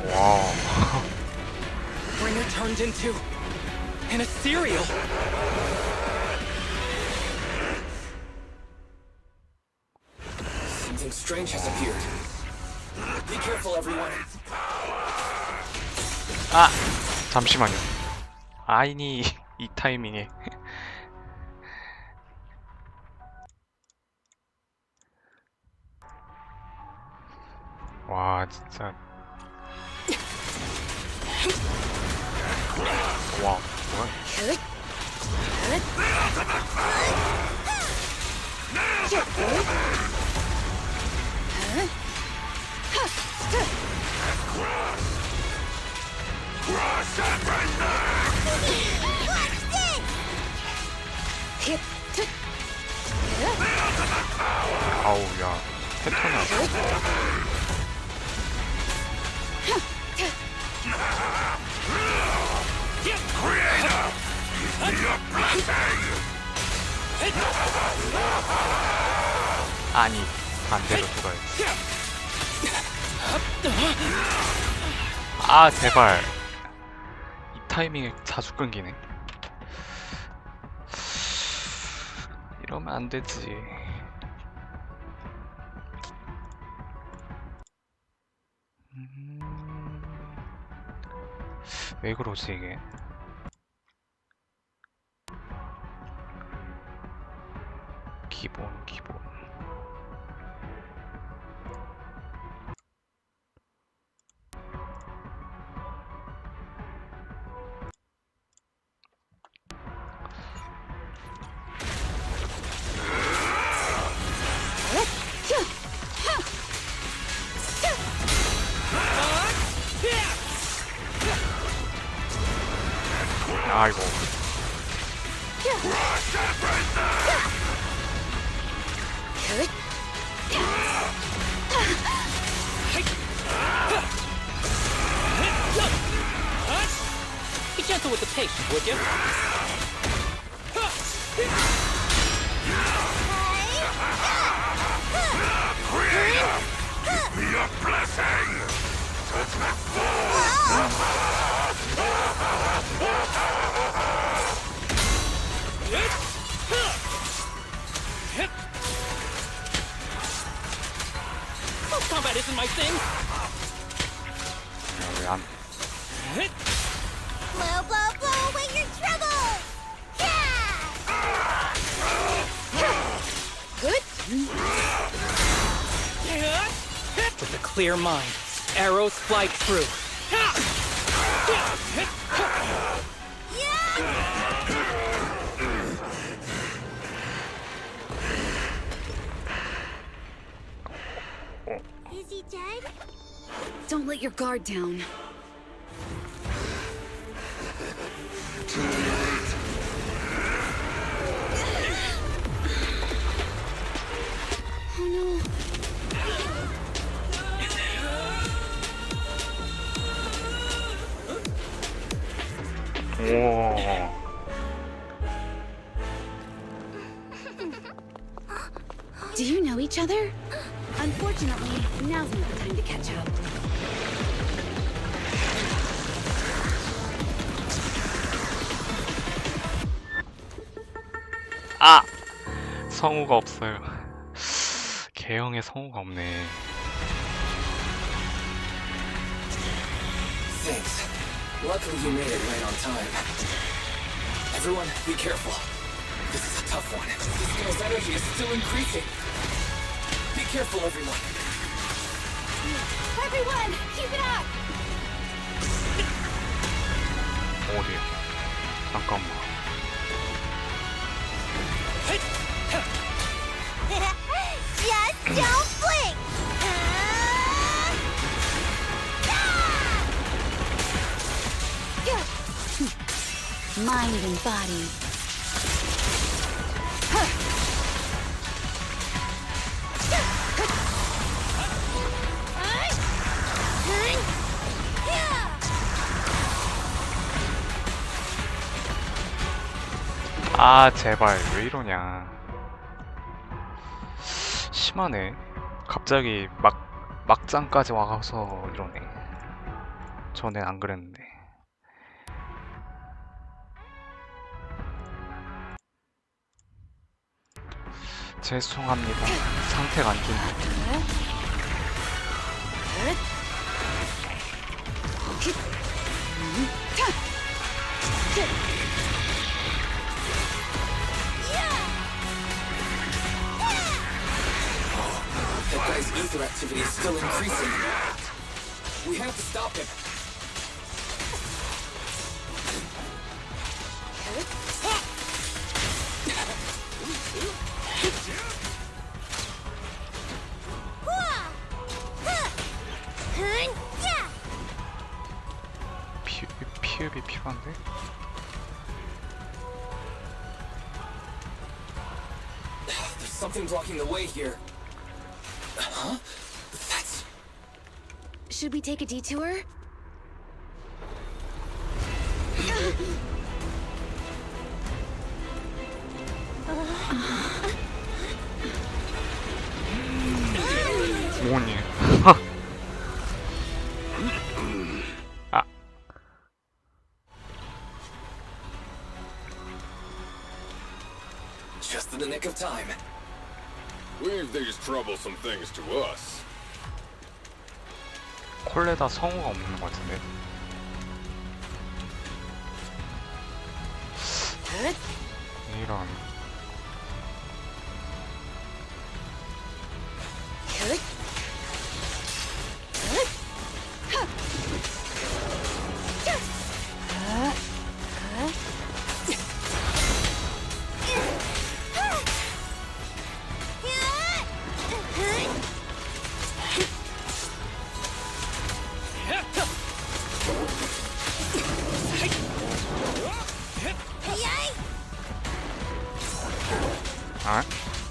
Wow. Bringer turned into an ethereal. Something strange has appeared. Be careful, everyone. 잠시만요. 아니, 이 타이밍에. 와, 진짜. 와, 뭐야? Cross and 아우 야 패턴이 안 좋아. 아니 반대로 돌아야지. 아 제발 이 타이밍에 자주 끊기네. 이러면 안 되지. 왜 그러지 이게? 기본. 아이고. Be gentle with the patient, would you? Give me a blessing! Close combat isn't my thing. 왜 안? Blow, blow, blow away your troubles! With a clear mind, arrows fly true. Is he dead? Don't let your guard down. Oh no. 오. Do you know each other? Unfortunately, now's not the time to catch up. 아! 성우가 없어요. 개형에 성우가 없네. Thanks. Luckily you made it right on time. Everyone, be careful. This is a tough one. This guy's energy is still increasing. Be careful, everyone. Everyone, keep it up! 어디? 잠깐만. Just don't blink! Mind and body. 아 제발 왜 이러냐. 심하네. 갑자기 막장까지 와서 이러네. 전엔 안 그랬는데. 죄송합니다. 상태가 안 좋네. That guy's ether activity is still increasing. We have to stop him. 피흡이 필요한데? There's something blocking the way here. Huh? That's... Should we take a detour? 뭐니? 아. Just in the nick of time. Leave these troublesome things to us. 콜레다 성우가 없는 것 같은데. 이런. 아?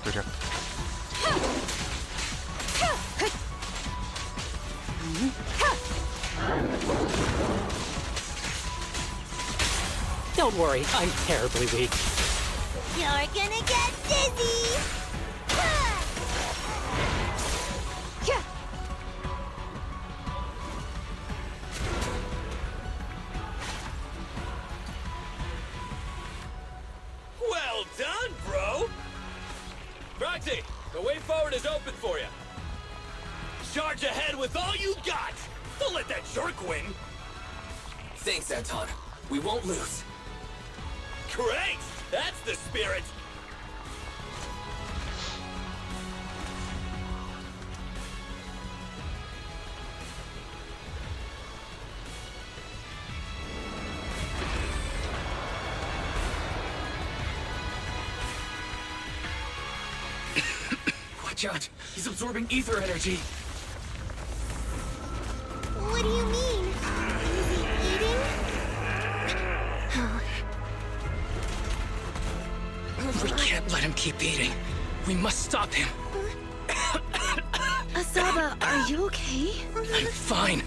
느려. Don't worry, I'm terribly weak. You're gonna get dizzy! Well done, bro! Roxy, the way forward is open for you. Charge ahead with all you got! Don't let that jerk win! Thanks, Anton. We won't lose. Great! That's the spirit! Watch out! He's absorbing ether energy! What do you mean? Is he eating? We can't let him keep eating. We must stop him. Asaba, are you okay? I'm fine.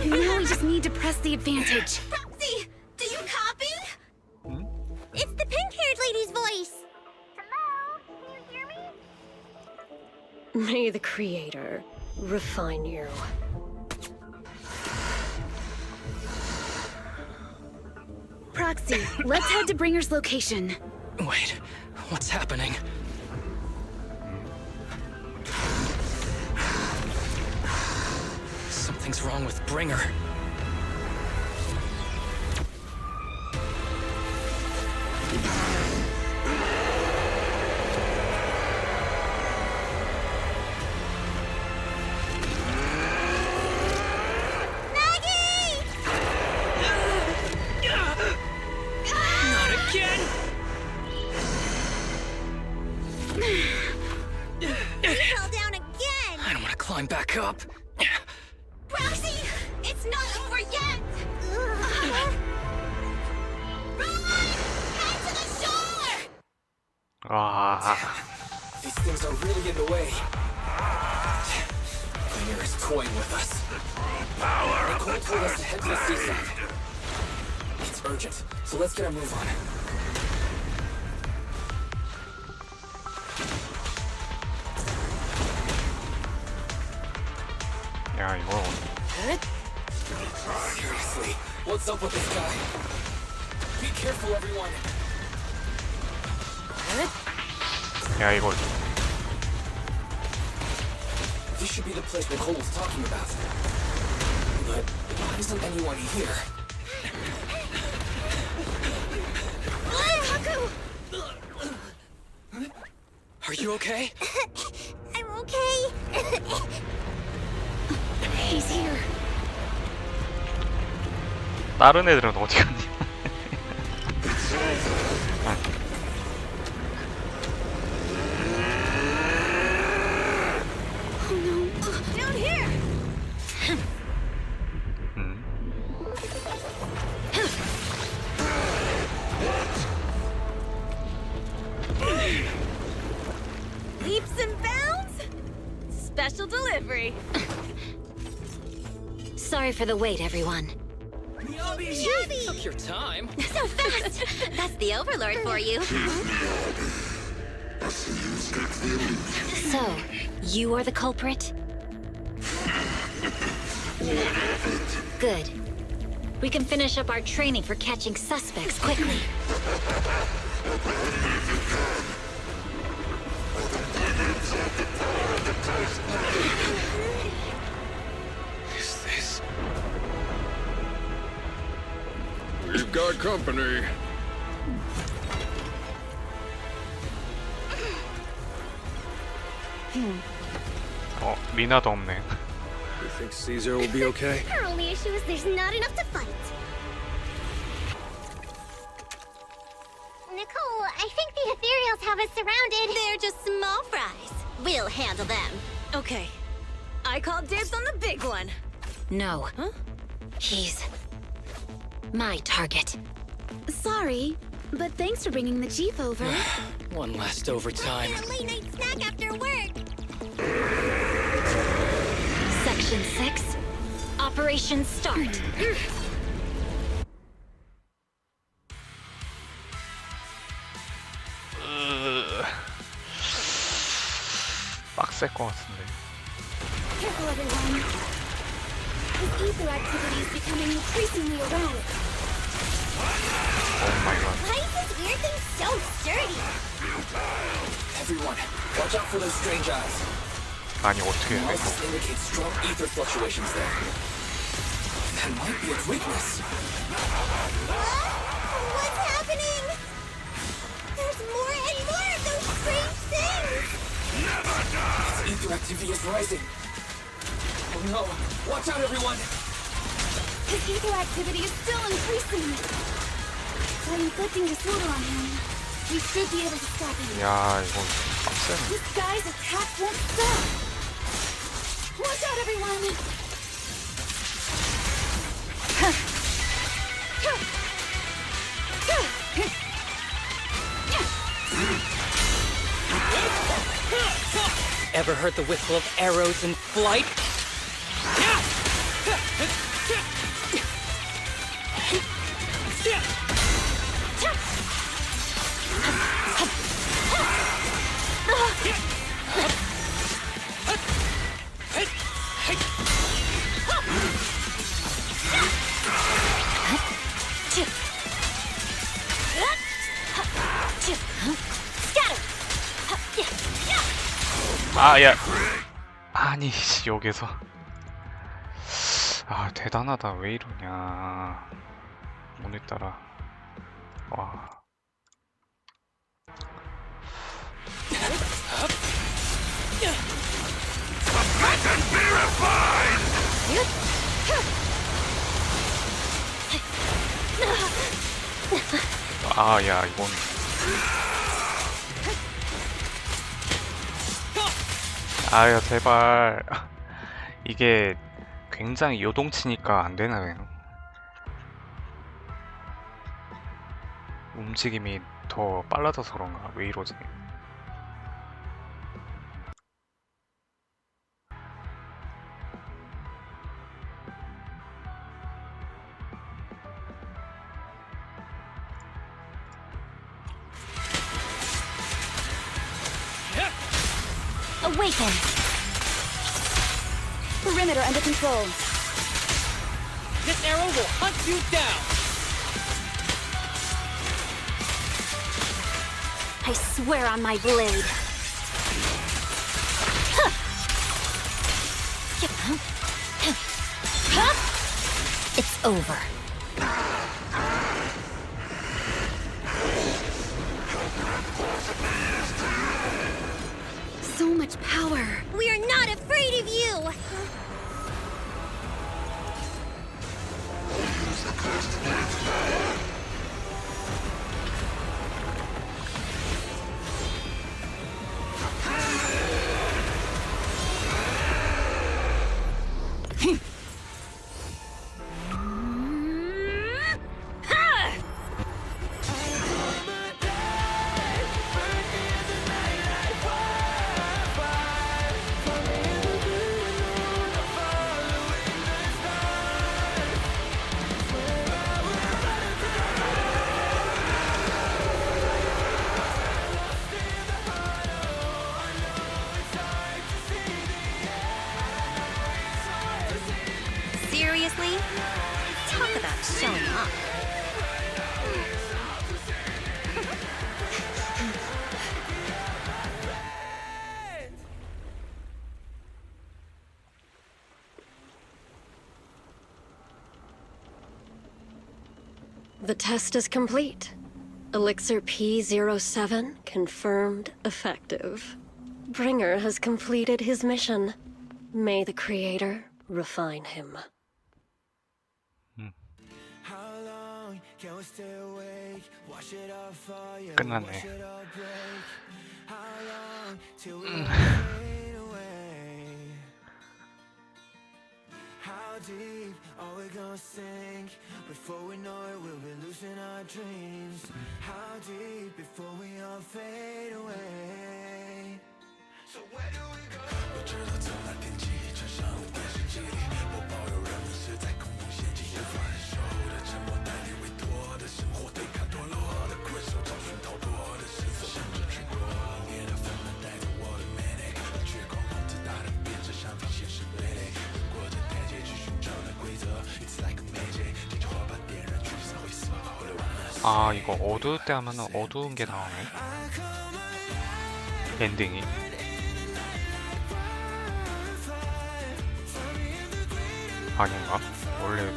Now we just need to press the advantage. Roxy, do you copy? It's the pink-haired lady's voice. Hello, can you hear me? May the Creator refine you. Proxy, let's head to Bringer's location. Wait, what's happening? Something's wrong with Bringer. Not again! Fell down again! I don't want to climb back up. Roxy, it's not over yet! Run! Head to the shore! 와. These things are really in the way. Bringer is toying with us. Nicole told us to head to the seaside. It's urgent, so let's get a move on. 야 이거. Seriously, what's up with this guy? Be careful, everyone. 야 이거. This should be the place Nicole was talking about. But why isn't anyone here? Are you okay? okay? He's here. 다른 애들은 어디 갔니? Oh no. Down here! Leaps and bounds? Special delivery. Sorry for the wait, everyone. Took your time. So fast! That's the Overlord for you. So, you are the culprit? Good. We can finish up our training for catching suspects quickly. Is this? We've got company. 미나도 없네. You think Caesar will be okay? Our only issue is there's not enough to fight. Nicole, I think the ethereals have us surrounded. They're just small fries. We'll handle them. Okay. I call dibs on the big one. No. Huh? He's my target. Sorry, but thanks for bringing the Jeep over. One last overtime. A late night snack after work. Section 6. Operation start. 빡셀 것 같은데. Careful, everyone. His ether activity is becoming increasingly erratic. Oh my god. Why is this weird thing so sturdy? Everyone, watch out for those strange eyes. 아니 어떻게 해? Analysis indicates strong ether fluctuations there. That might be its weakness. What's happening? There's more and more of those strange things! Its ether activity is rising. Oh no! Watch out, everyone! His ether activity is still increasing. By inflicting disorder on him, we should be able to stop him. 야 이거 빡세네. This guy's attack won't stop. Watch out, everyone! Ever heard the whistle of arrows in flight? 아, 야. 아니, 씨, 여기서. 아, 대단하다. 왜 이러냐. 오늘따라. 와. 아, 야, 이건. 아야, 제발. 이게 굉장히 요동치니까 안 되나요? 움직임이 더 빨라져서 그런가? 왜 이러지? Awaken! Perimeter under control. This arrow will hunt you down! I swear on my blade. It's over. So much power. We are not afraid of you! Seriously? Talk about showing off. The test is complete. Elixir P07 confirmed effective. Bringer has completed his mission. May the Creator refine him. 끝났네. How deep are we gonna sink? Before we know it, we'll be losing our dreams. How deep before we all fade away? So where do we go? 我知道从那天起，穿上了电视机里，我保有人们是在恐怖陷阱，无法忍受的沉默，带你委托的生活，对抗堕落的困兽，找寻逃脱的线索，向着去过冷冽的纷乱，带着我的 manic， 绝狂妄自大的变着想法，现实累累，滚过这台阶去寻找那规则。It's like a magic， 听着火把点燃，橘色灰色，后来完了。 아 이거 어두울 때 하면은 어두운 게 나오네. 엔딩이. 아닌가? 원래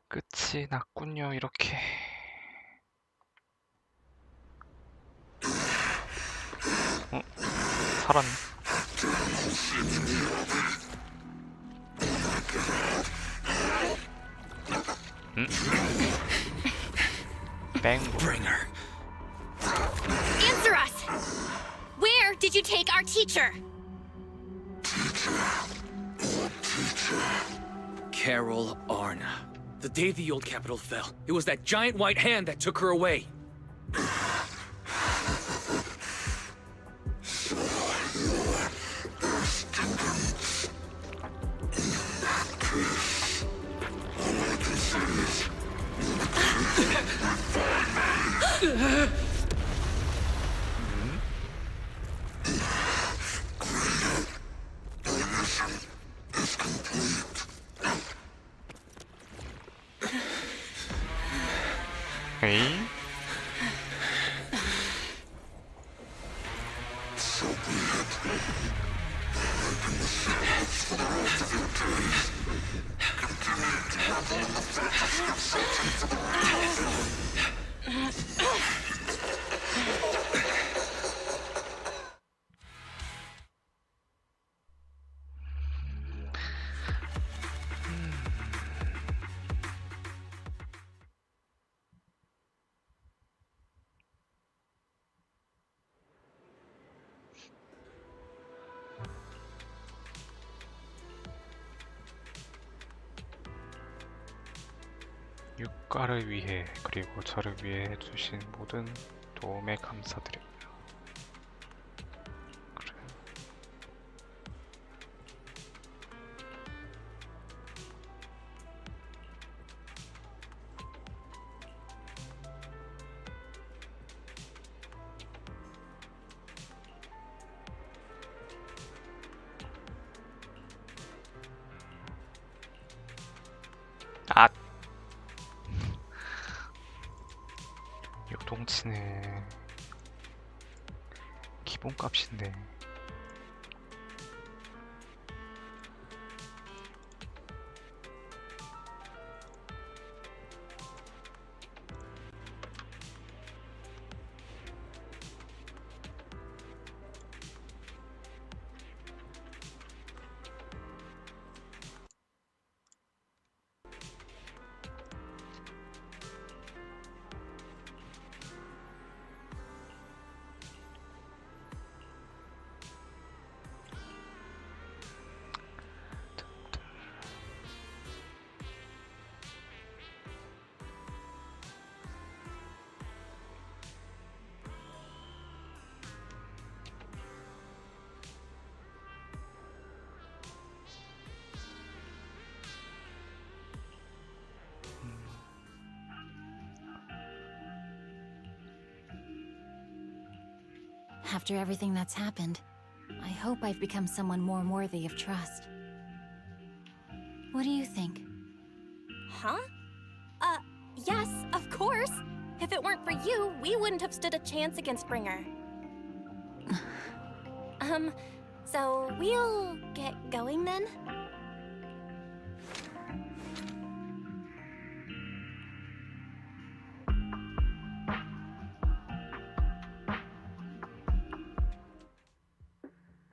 끝이 났군요. 이렇게. 살았네. Bringer. Answer us! Where did you take our teacher? Carol Arna. The day the old capital fell, it was that giant white hand that took her away. 에이? 육가를 위해 그리고 저를 위해 해주신 모든 도움에 감사드립니다. 그래. 만원어치네. 기본값인데. After everything that's happened, I hope I've become someone more worthy of trust. What do you think? Huh? Yes, of course. If it weren't for you, we wouldn't have stood a chance against Bringer. So we'll get going then?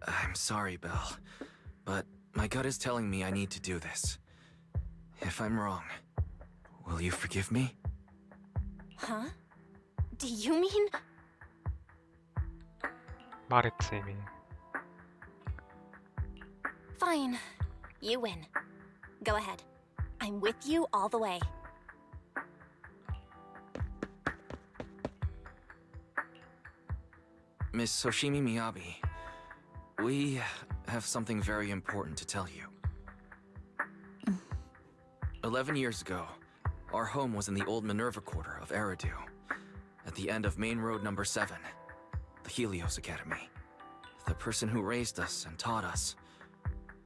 I'm sorry, Belle, but my gut is telling me I need to do this. If I'm wrong, will you forgive me? Huh? Do you mean? 말했지 이미. Fine. You win. Go ahead. I'm with you all the way. Miss Hoshimi Miyabi, we have something very important to tell you. 11 years ago, our home was in the old Minerva Quarter of Eridu, at the end of Main Road number 7, the Helios Academy. The person who raised us and taught us,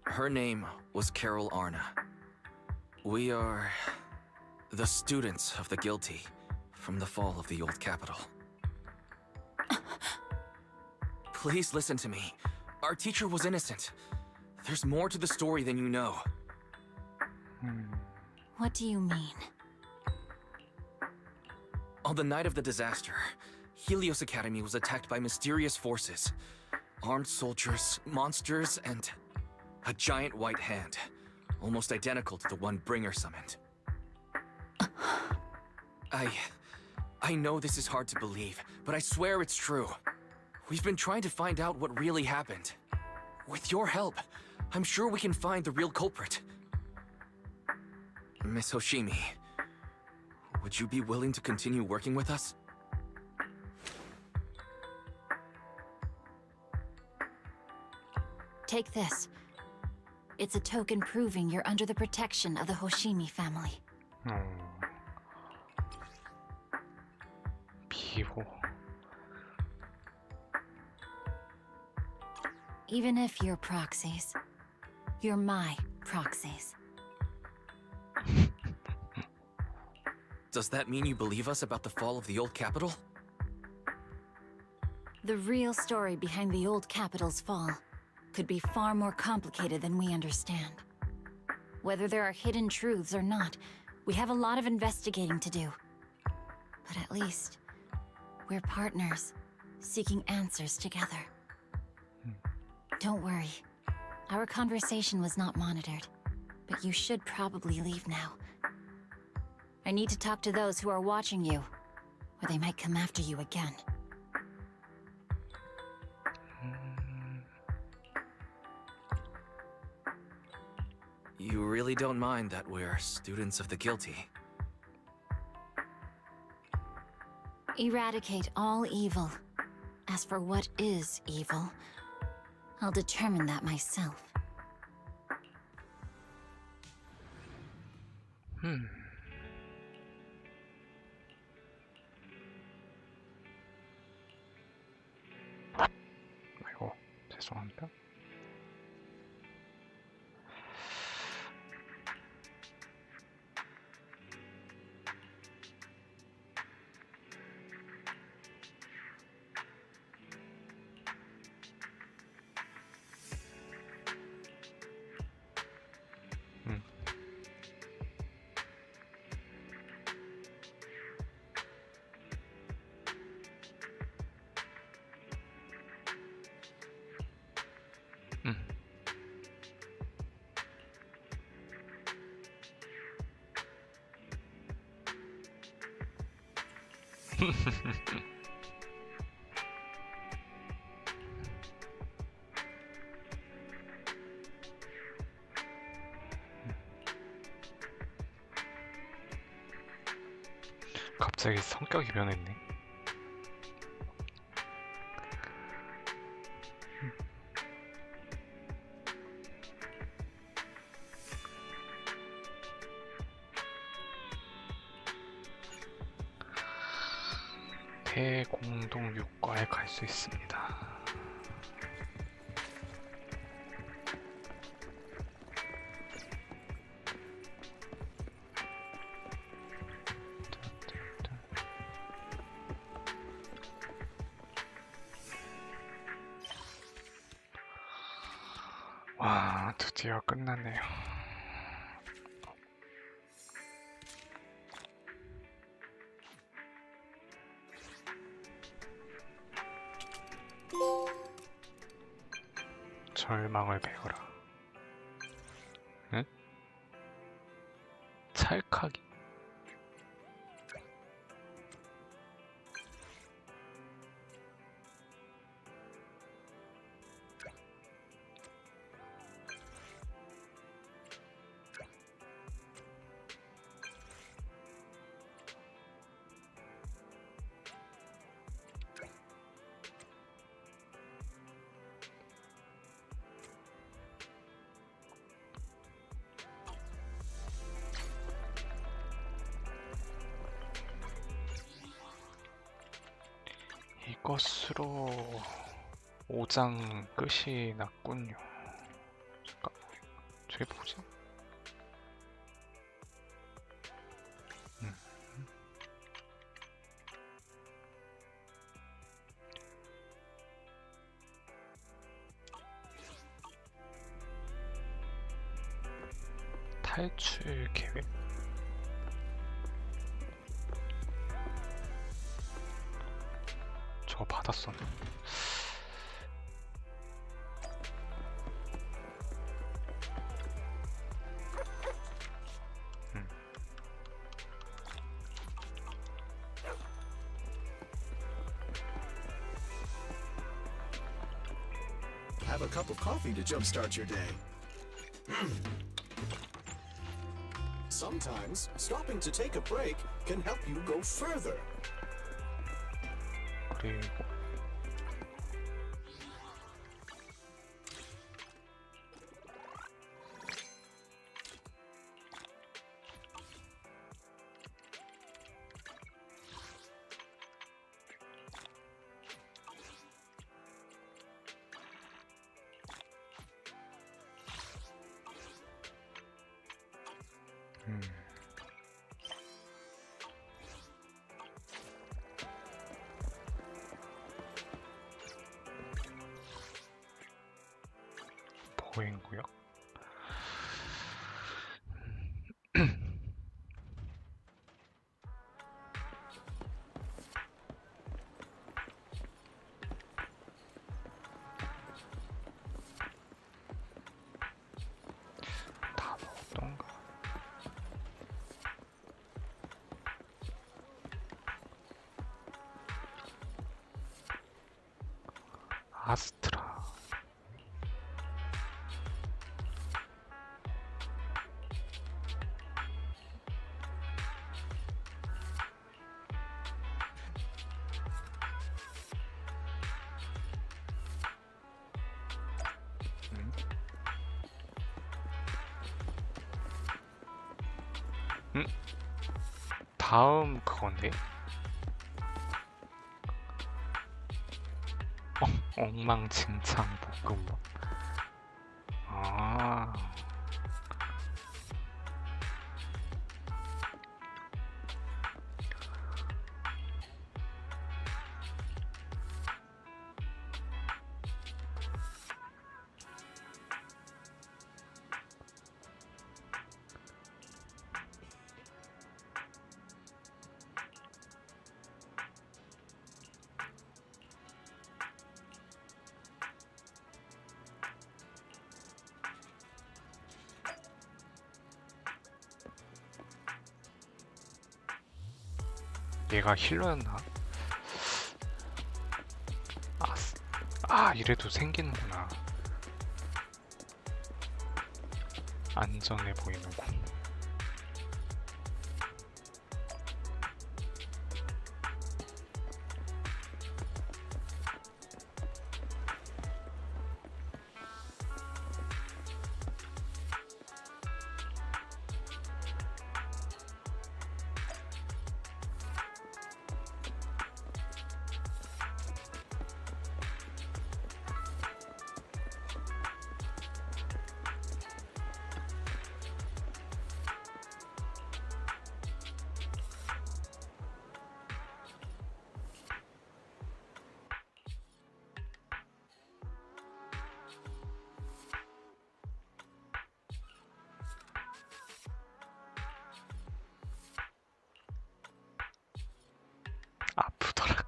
her name was Carol Arna. We are the students of the guilty from the fall of the old capital. Please listen to me. Our teacher was innocent. There's more to the story than you know. What do you mean? On the night of the disaster, Helios Academy was attacked by mysterious forces. Armed soldiers, monsters, and a giant white hand, almost identical to the one Bringer summoned. I know this is hard to believe, but I swear it's true. We've been trying to find out what really happened. With your help, I'm sure we can find the real culprit. Miss Hoshimi, would you be willing to continue working with us? Take this. It's a token proving you're under the protection of the Hoshimi family. 비호. Even if you're proxies, you're my proxies. Does that mean you believe us about the fall of the old capital? The real story behind the old capital's fall could be far more complicated than we understand. Whether there are hidden truths or not, we have a lot of investigating to do. But at least, we're partners, seeking answers together. Don't worry. Our conversation was not monitored, but you should probably leave now. I need to talk to those who are watching you, or they might come after you again. You really don't mind that we're students of the guilty? Eradicate all evil. As for what is evil, I'll determine that myself. 아이고, 죄송합니다. 갑자기 성격이 변했네. 대공동육과에 갈 수 있습니다. 와, 드디어 끝났네요. 절망을 배워라. 응? 찰칵이. 이것으로 5장 끝이 났군요. 잠깐만, 저게 뭐지? 탈출 계획? 저거 받았었네. Have a cup of coffee to jumpstart your day. Sometimes, stopping to take a break can help you go further. 그리고 보행구역? 다 먹던가. 아스트라. 다음 그건데? 엉망진창 볶음밥. 아. 얘가 힐러였나? 아, 이래도 생기는구나. 안전해 보이는 곳. 아프더라.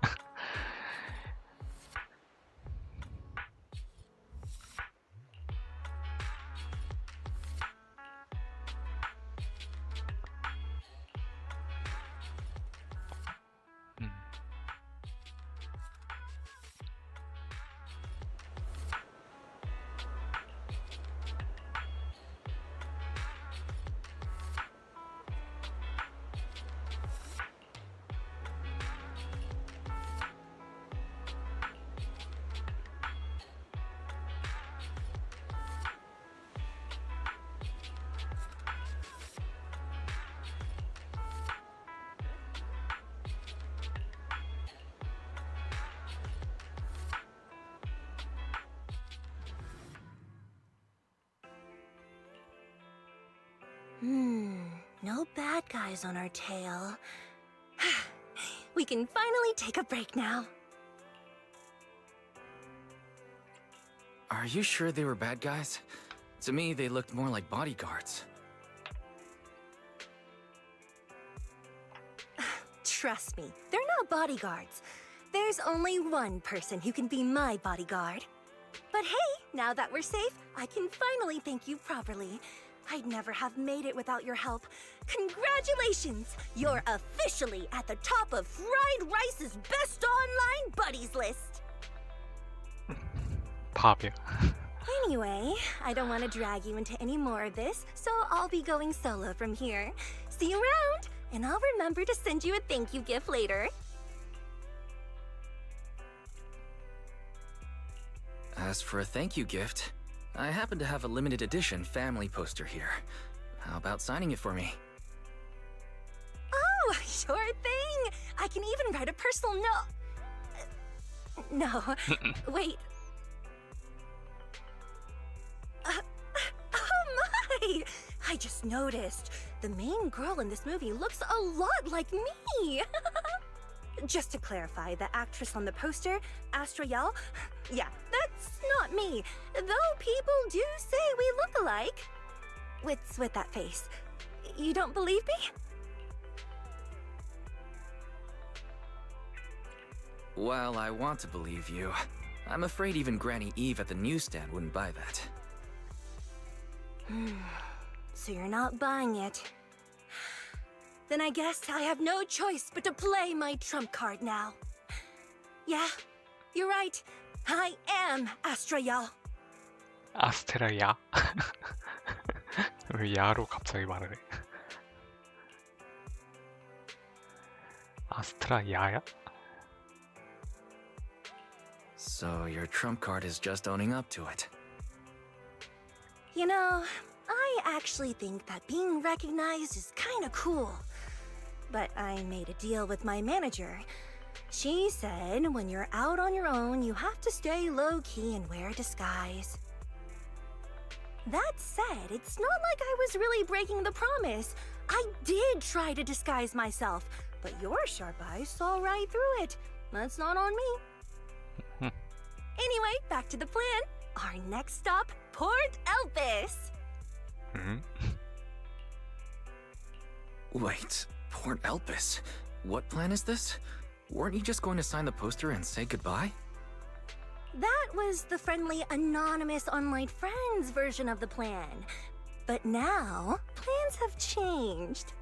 No bad guys on our tail. We can finally take a break now. Are you sure they were bad guys? To me, they looked more like bodyguards. Trust me, they're not bodyguards. There's only one person who can be my bodyguard. But hey, now that we're safe, I can finally thank you properly. I'd never have made it without your help. Congratulations! You're officially at the top of Fried Rice's best online buddies list. 밥이야. Anyway, I don't want to drag you into any more of this, so I'll be going solo from here. See you around, and I'll remember to send you a thank you gift later. As for a thank you gift, I happen to have a limited edition family poster here. How about signing it for me? Oh, sure thing! I can even write a personal note. No, wait. Oh my! I just noticed. The main girl in this movie looks a lot like me. Just to clarify, the actress on the poster, Astra Yal, yeah, that's not me. Though people do say we look alike. What's with that face? You don't believe me? Well, I want to believe you. I'm afraid even Granny Eve at the newsstand wouldn't buy that. So you're not buying it. Then I guess I have no choice but to play my trump card now. Yeah, you're right. I am Astra Yal. 아스테라 야? 왜 야로 갑자기 말을 해? 아스트라 야야? So your trump card is just owning up to it. You know, I actually think that being recognized is kinda cool. But I made a deal with my manager. She said when you're out on your own, you have to stay low-key and wear a disguise. That said, it's not like I was really breaking the promise. I did try to disguise myself, but your sharp eyes saw right through it. That's not on me. Anyway, back to the plan. Our next stop, Port Elpis. Wait, Port Elpis? What plan is this? Weren't you just going to sign the poster and say goodbye? That was the friendly, anonymous online friends version of the plan. But now, plans have changed.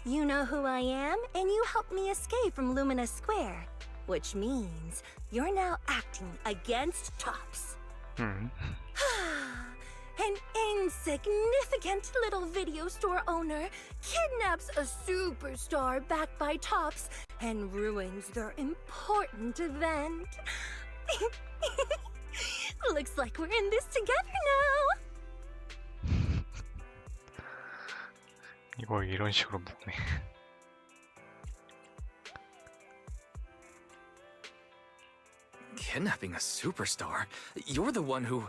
You know who I am, and you helped me escape from Lumina Square. which means you're now acting against Tops. 음. An insignificant little video store owner kidnaps a superstar backed by Tops and ruins their important event. Looks like we're in this together now. 이걸 이런 식으로 묶네. Kidnapping a superstar? You're the one who...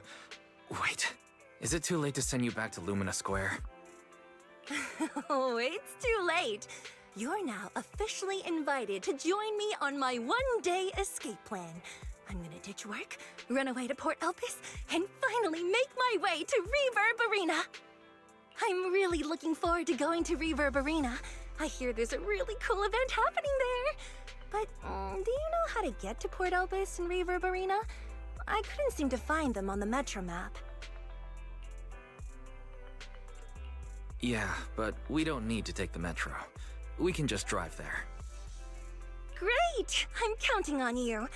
Wait, is it too late to send you back to Lumina Square? Oh, it's too late. You're now officially invited to join me on my one-day escape plan. I'm gonna ditch work, run away to Port Elpis, and finally make my way to Reverb Arena. I'm really looking forward to going to Reverb Arena. I hear there's a really cool event happening there. But do you know how to get to Port Elpis and Reverb Arena? I couldn't seem to find them on the Metro map. Yeah, but we don't need to take the metro. We can just drive there. Great! I'm counting on you.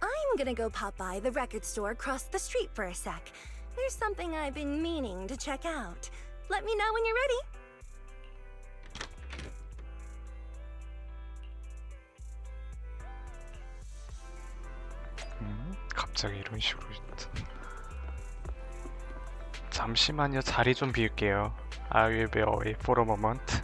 I'm gonna go pop by the record store across the street for a sec. There's something I've been meaning to check out. Let me know when you're ready. 갑자기 이런 식으로. 잠시만요. 자리 좀 비울게요. I will be away for a moment.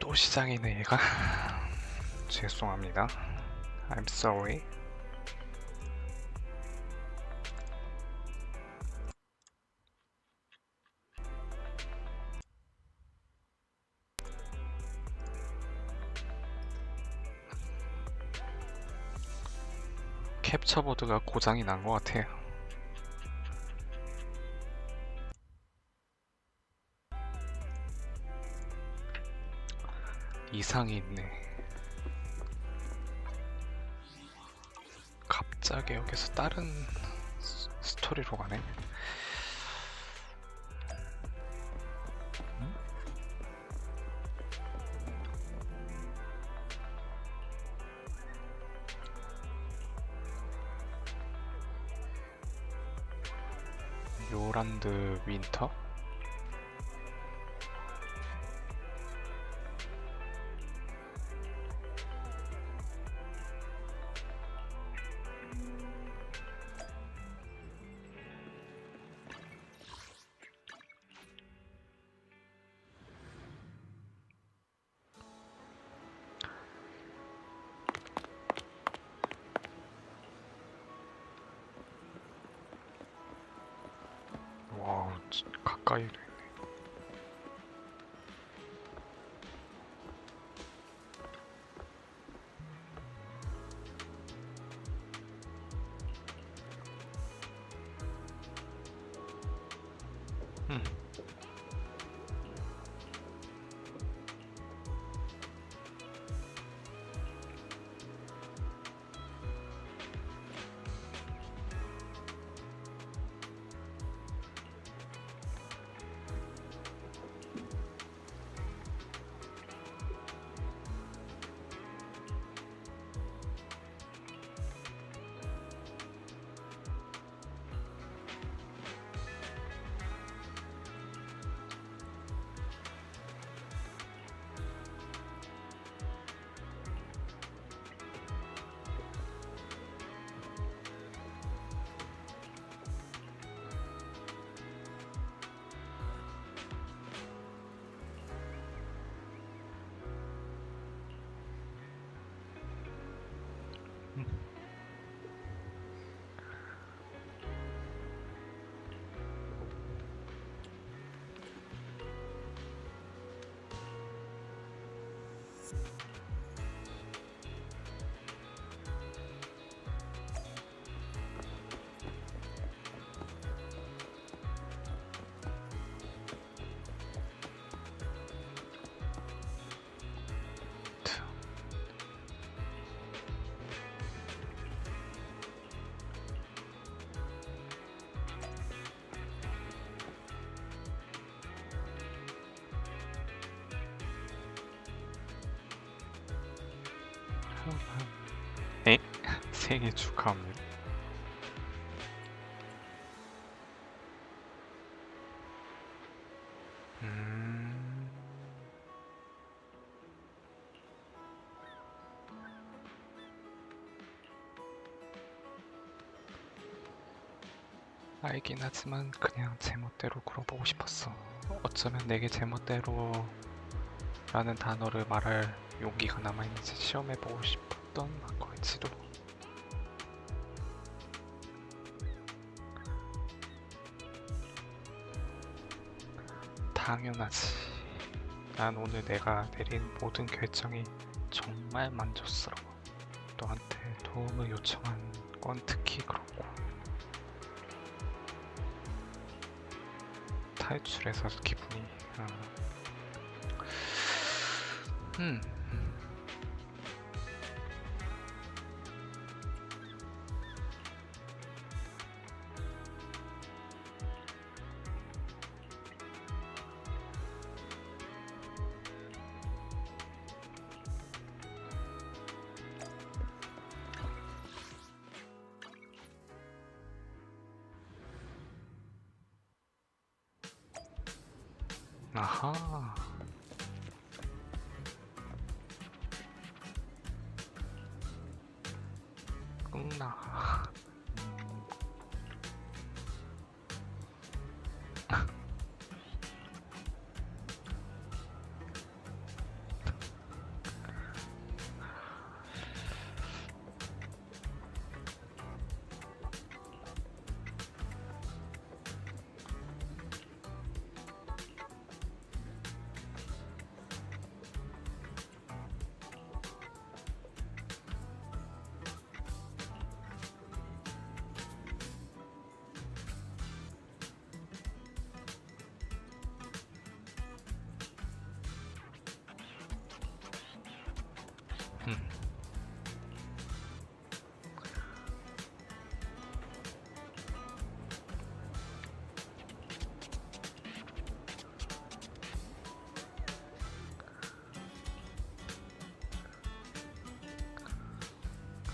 또 시작이네 얘가. 죄송합니다. I'm sorry. 캡처보드가 고장이 난 것 같아요. 이상이 있네. 갑자기 여기서 다른 스토리로 가네. 요란드 윈터? 와우, 가까이로 있네. 에? 생일 축하합니다. 알긴 하지만 그냥 제멋대로 굴어보고 싶었어. 어쩌면 내게 제멋대로 라는 단어를 말할 용기가 남아있는지 시험해보고 싶었던 거일지도. 당연하지. 난 오늘 내가 내린 모든 결정이 정말 만족스러워. 너한테 도움을 요청한 건 특히 그렇고. 탈출해서 기분이 아하. 끝나.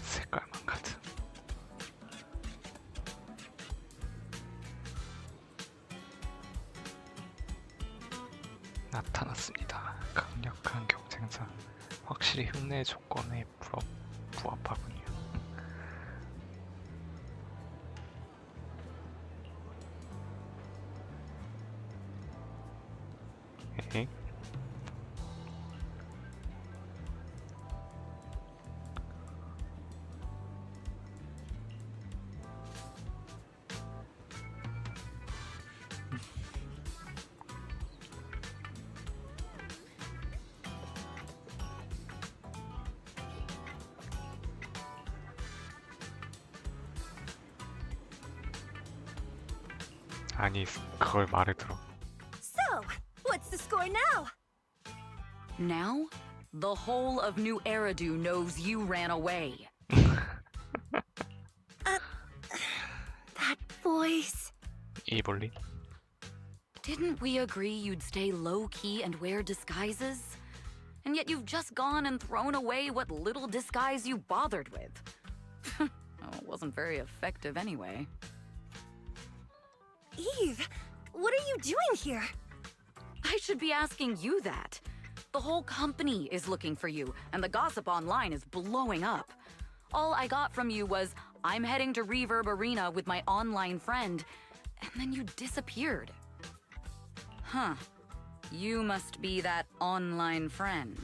색깔만 같은. 나타났습니다. 강력한 경쟁자. 확실히 흉내 조건에 부합하군요. 에헤. 아니, 그걸 말을 들어. So, what's the score now? Now, the whole of New Eridu knows you ran away. That voice. 이볼리? Didn't we agree you'd stay low-key and wear disguises? And yet you've just gone and thrown away what little disguise you bothered with. Oh, it wasn't very effective anyway. Eve, what are you doing here? I should be asking you that. The whole company is looking for you, and the gossip online is blowing up. All I got from you was, I'm heading to Reverb Arena with my online friend, and then you disappeared. Huh. You must be that online friend.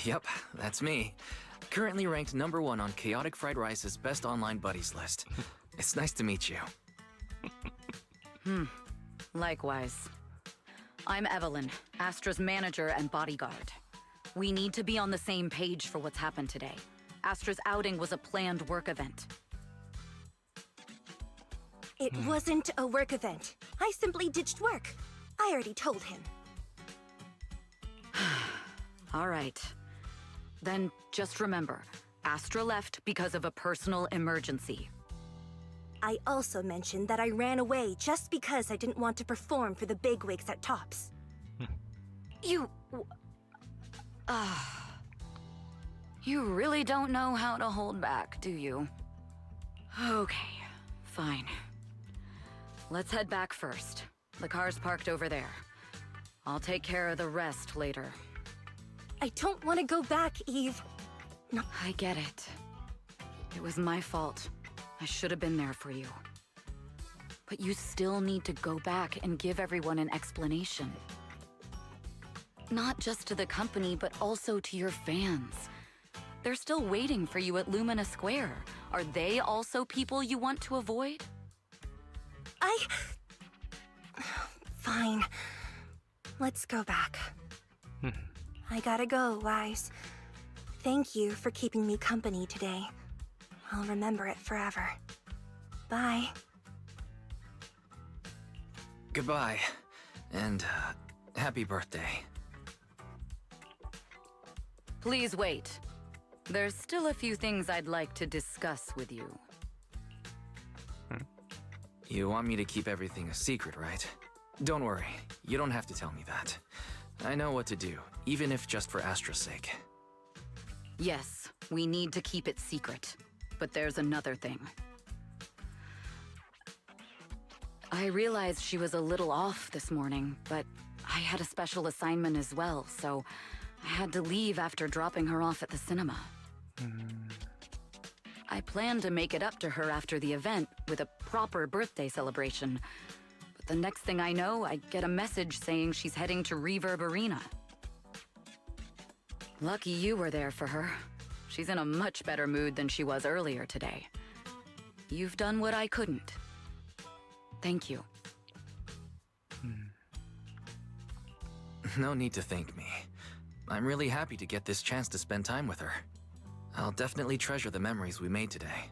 Yep, that's me. Currently ranked #1 on Chaotic Fried Rice's Best Online Buddies list. It's nice to meet you. Likewise. I'm Evelyn, Astra's manager and bodyguard. We need to be on the same page for what's happened today. Astra's outing was a planned work event. It wasn't a work event. I simply ditched work. I already told him. All right. Then just remember, Astra left because of a personal emergency. I also mentioned that I ran away just because I didn't want to perform for the bigwigs at Tops. You... You really don't know how to hold back, do you? Okay, fine. Let's head back first. The car's parked over there. I'll take care of the rest later. I don't want to go back, Eve. No. I get it. It was my fault. I should have been there for you. But you still need to go back and give everyone an explanation. Not just to the company, but also to your fans. They're still waiting for you at Lumina Square. Are they also people you want to avoid? Fine. Let's go back. I gotta go, Wise. Thank you for keeping me company today. I'll remember it forever. Bye. Goodbye. And, happy birthday. Please wait. There's still a few things I'd like to discuss with you. You want me to keep everything a secret, right? Don't worry. You don't have to tell me that. I know what to do, even if just for Astra's sake. Yes, we need to keep it secret. But there's another thing. I realized she was a little off this morning, but I had a special assignment as well, so I had to leave after dropping her off at the cinema. I planned to make it up to her after the event with a proper birthday celebration. But the next thing I know, I get a message saying she's heading to Reverb Arena. Lucky you were there for her. She's in a much better mood than she was earlier today. You've done what I couldn't. Thank you. No need to thank me. I'm really happy to get this chance to spend time with her. I'll definitely treasure the memories we made today.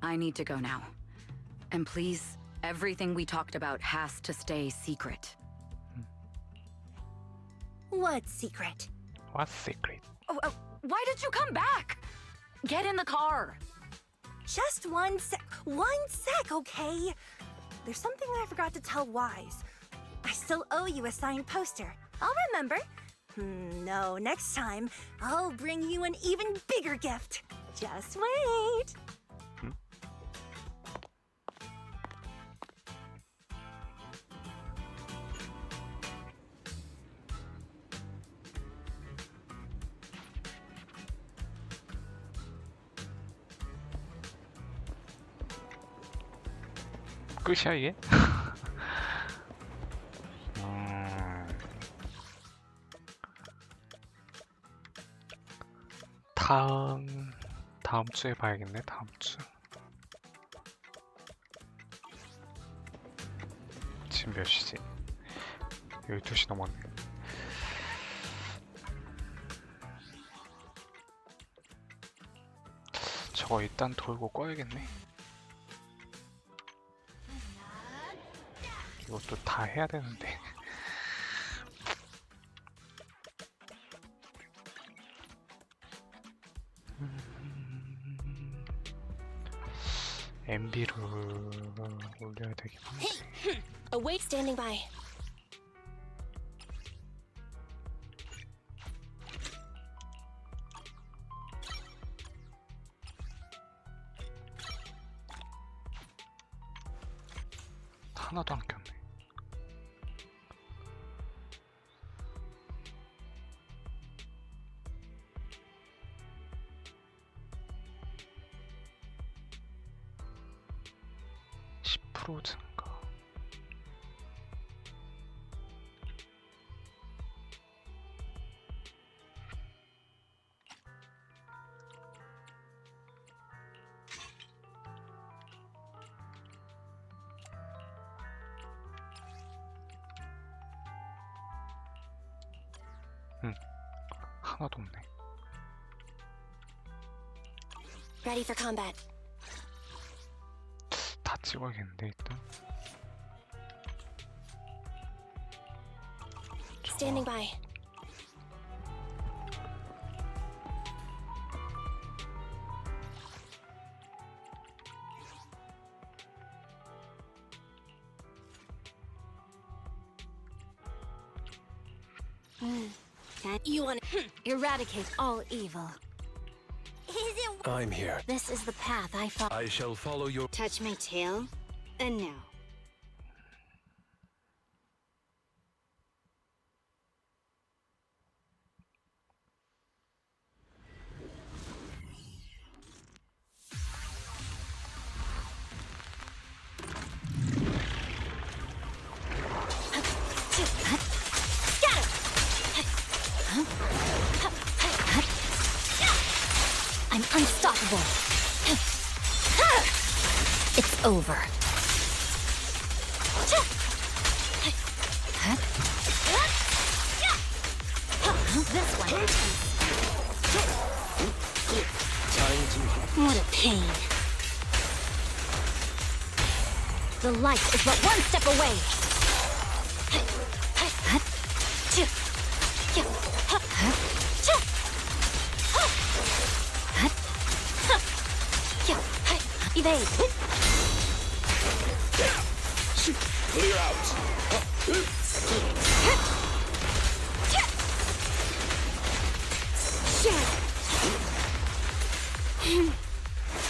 I need to go now. And please, everything we talked about has to stay secret. What secret? What secret? Oh, why did you come back? Get in the car. Just one sec, okay? There's something I forgot to tell Wise. I still owe you a signed poster. I'll remember. No, next time, I'll bring you an even bigger gift. Just wait. 끝이야 이게? 다음 주에 봐야겠네. 다음 주. 지금 몇 시지? 12시 넘었네. 저거 일단 돌고 꺼야겠네. 이것도 다 해야 되는데. MB를 올려야 되긴 한데. Await standing by. 하나도 안 켰네. 증가. 하나도 없네. Ready for combat. 다 찍어야겠는데 일단. Standing by. You want to eradicate all evil. I'm here. This is the path I follow. I shall follow your... Touch my tail, and no. I'm unstoppable. It's over. This one. What a pain. The light is but one step away. Evade. Clear out.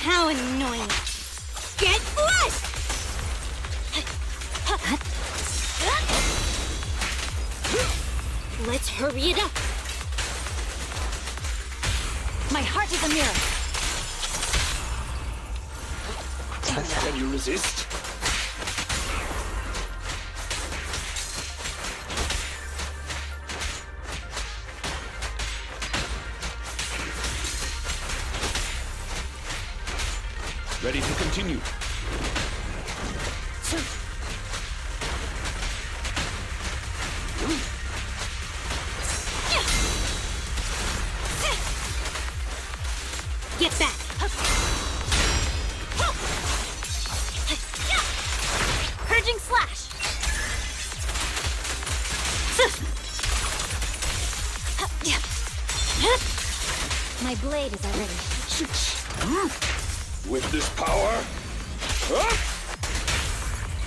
How annoying. Get flushed! Let's hurry it up. My heart is a mirror. Can you resist? Ready to continue. Get back. Purging slash. My blade is already. With this power,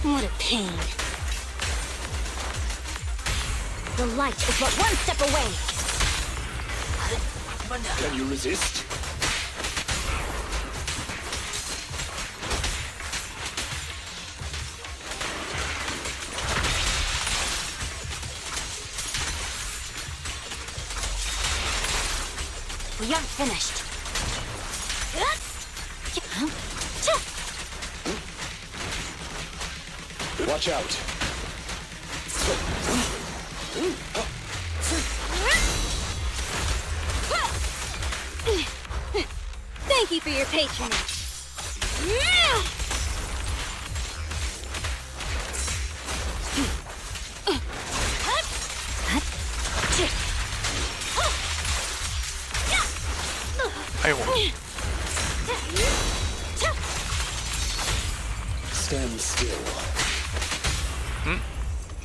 What a pain. The light is but one step away. can you resist? We aren't finished. Watch out. Thank you for your patronage. 아이고. Stand still.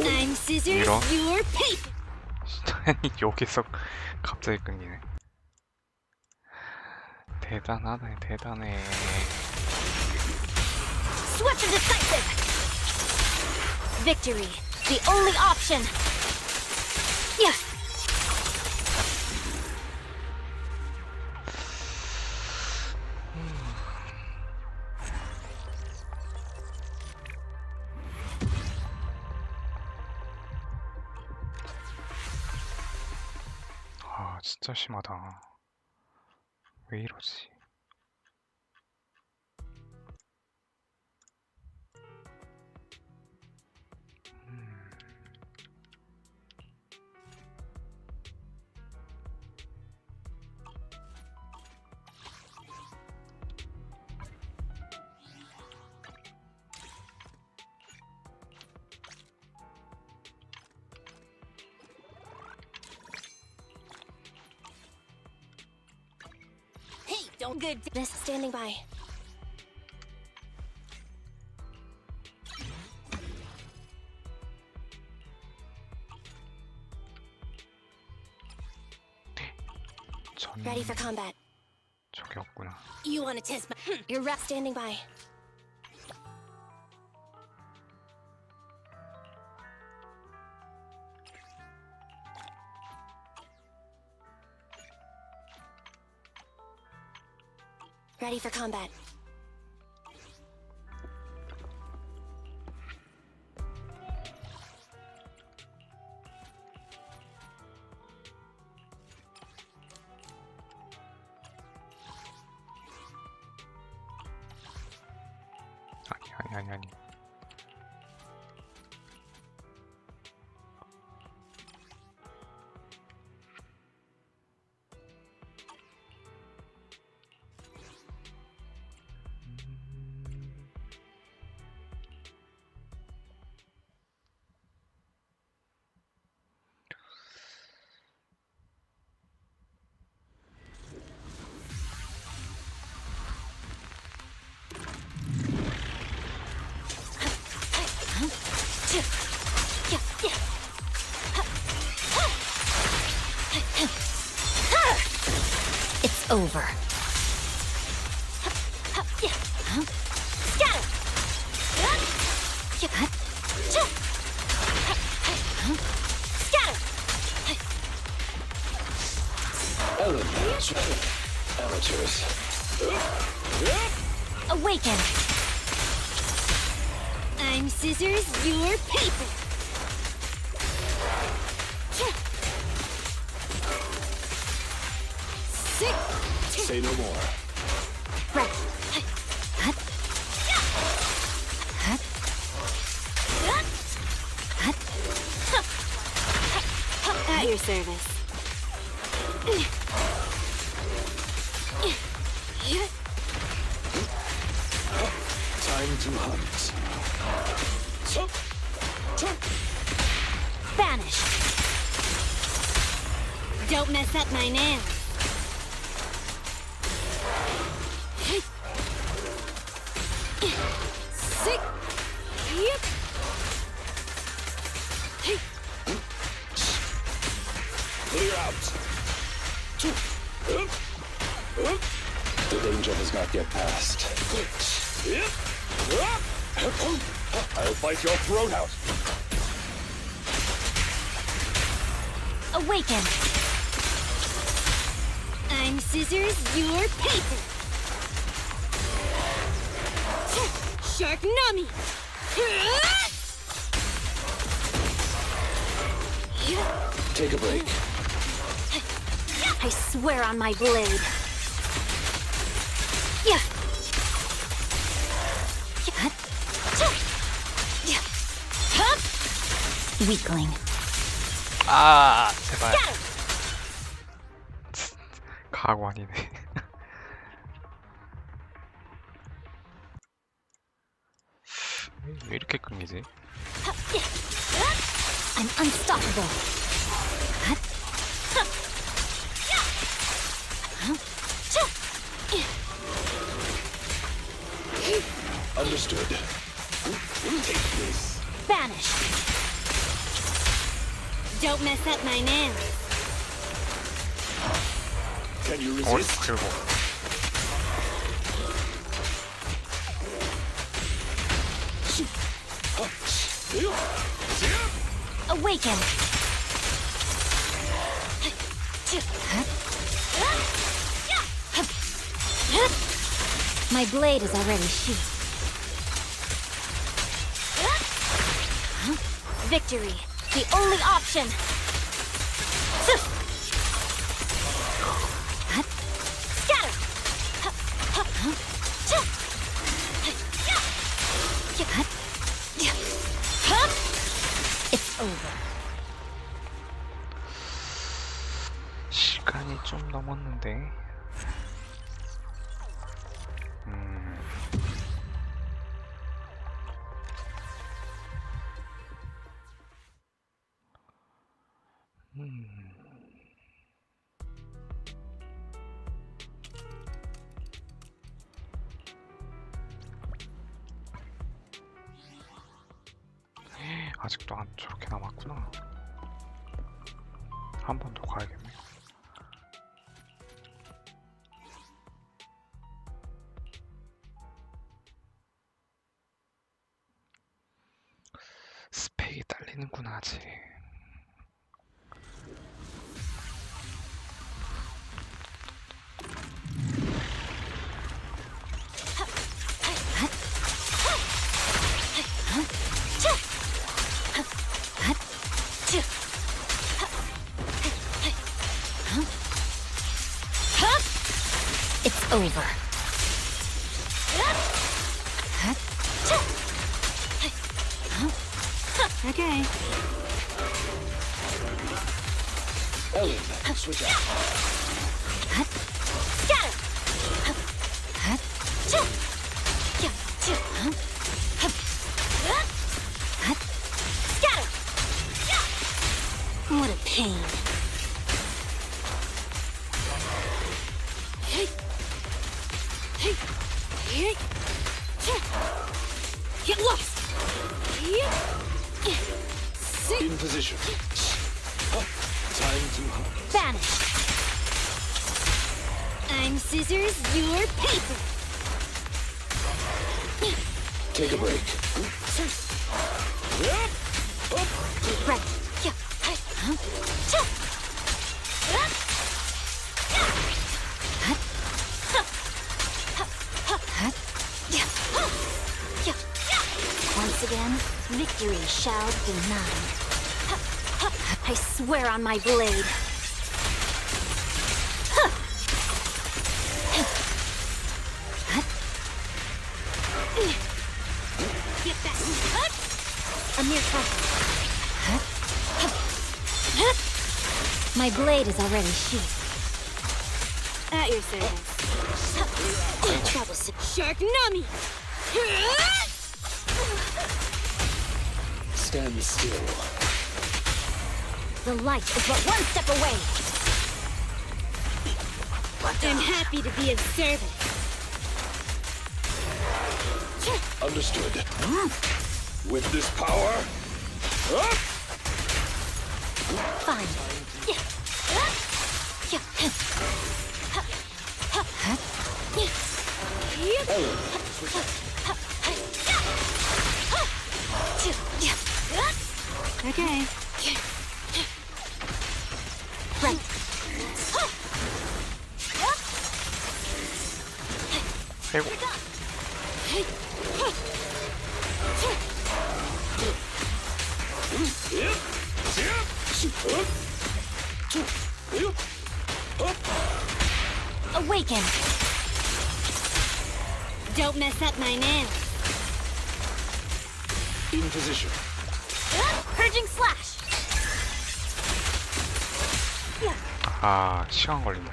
I'm scissors, 이런? you're paper. 여기서 갑자기 끊기네. 대단하네, 대단해. Swift and decisive. Victory, the only option. Yeah. 아, 진짜 심하다. 왜 이러지? Hey, don't good. This standing by. Ready for combat. 저기 없구나. You want to test my... You're standing by. Ready for combat. 아니. It's over. Amateurs. Awaken. I'm scissors, you're paper. Say no more. Right. At your service. Time to hunt. Vanish. Don't mess up my nails. Sick. Yep. Clear out. The danger has not yet passed. I'll bite your throat out. Awaken. I'm scissors, you're paper. Shark Nami. Take a break. I swear on my blade. Yeah. Weakling. 아, 제발. 가고 아니네. 왜 이렇게 끊기지? I'm unstoppable. Understood. Take this. Vanish. Don't mess up my nails. Can you resist? 그리고 Awaken. My blade is already sheathed. Victory, the only option. It's over. 시간이 좀 넘었는데. 아직도 안 저렇게 남았구나. 한 번 더 가야겠네. 스펙이 딸리는구나 아직. over. Okay. Ellen, switch out. Scatter! Scatter! What a pain. Get lost! In position. Time to hunt. Vanish! I'm scissors, you're paper! Take a break. Right. Once again, victory shall be mine. I swear on my blade. Get back. A mere trifle. My blade is already sheathed. At your service. Troublesome shark nummy. Stand still. The light is but one step away. I'm happy to be of service. Understood. With this power, up! Fine. Ellen, Okay. Right. 아이고. Awaken. Don't mess up my nails. in position. Purging slash. 아, 시간 걸린다.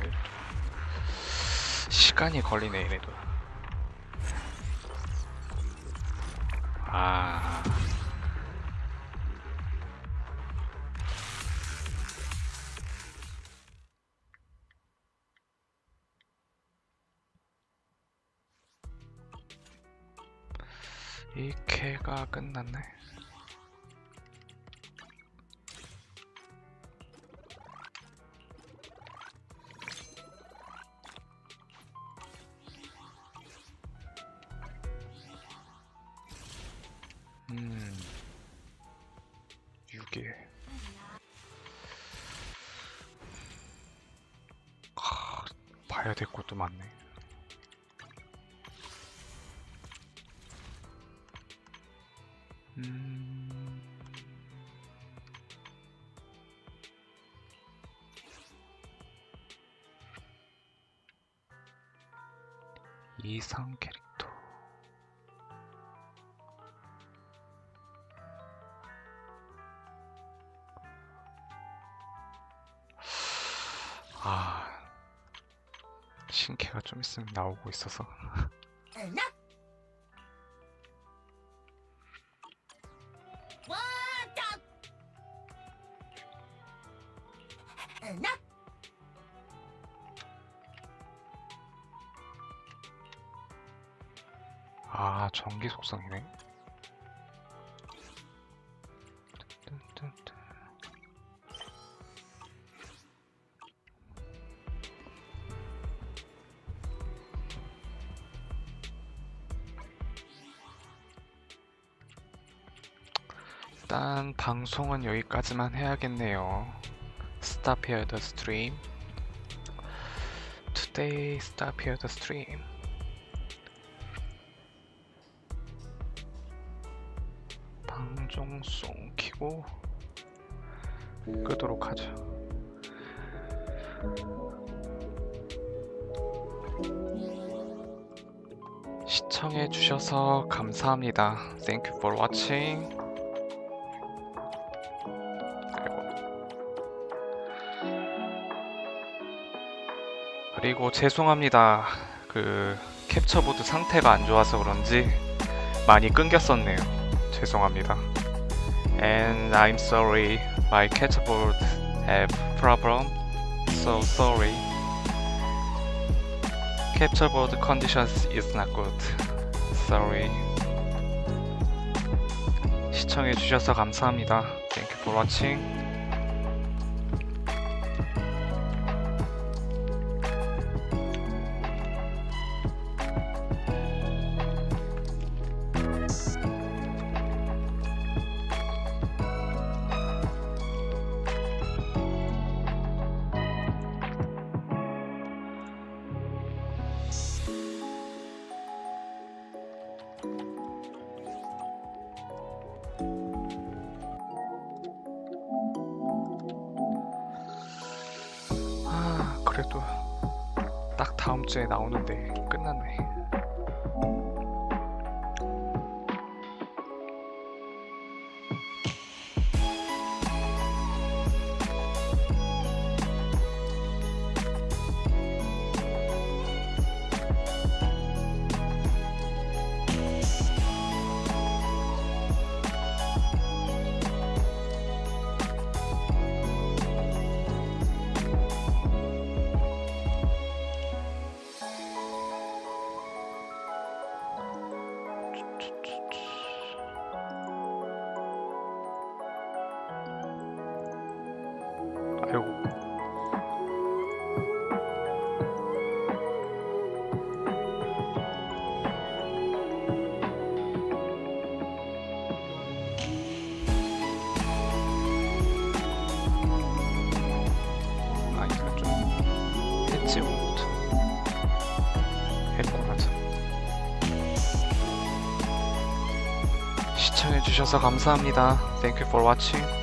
시간이 걸리네, 얘네도. 아. 이 캐가 끝났네. 이게 봐야 될 것도 많네. 이상 캐릭터. 아, 신캐가 좀 있으면 나오고 있어서. 아, 전기 속성이네. 일단 방송은 여기까지만 해야겠네요. Stop here the stream. Today stop here the stream. 방송송 켜고 끄도록 하죠. 시청해 주셔서 감사합니다. Thank you for watching. 그리고 죄송합니다. 그 캡처보드 상태가 안 좋아서 그런지 많이 끊겼었네요. 죄송합니다. And I'm sorry, my catchboard have problem. So sorry. Captureboard conditions is not good. Sorry. 시청해 주셔서 감사합니다. Thank you for watching. 그래도 딱 다음 주에 나오는데 끝났네. 아이고. 아니, 좀 했지, 오늘부터. 했구나, 참. 시청해주셔서 감사합니다. Thank you for watching.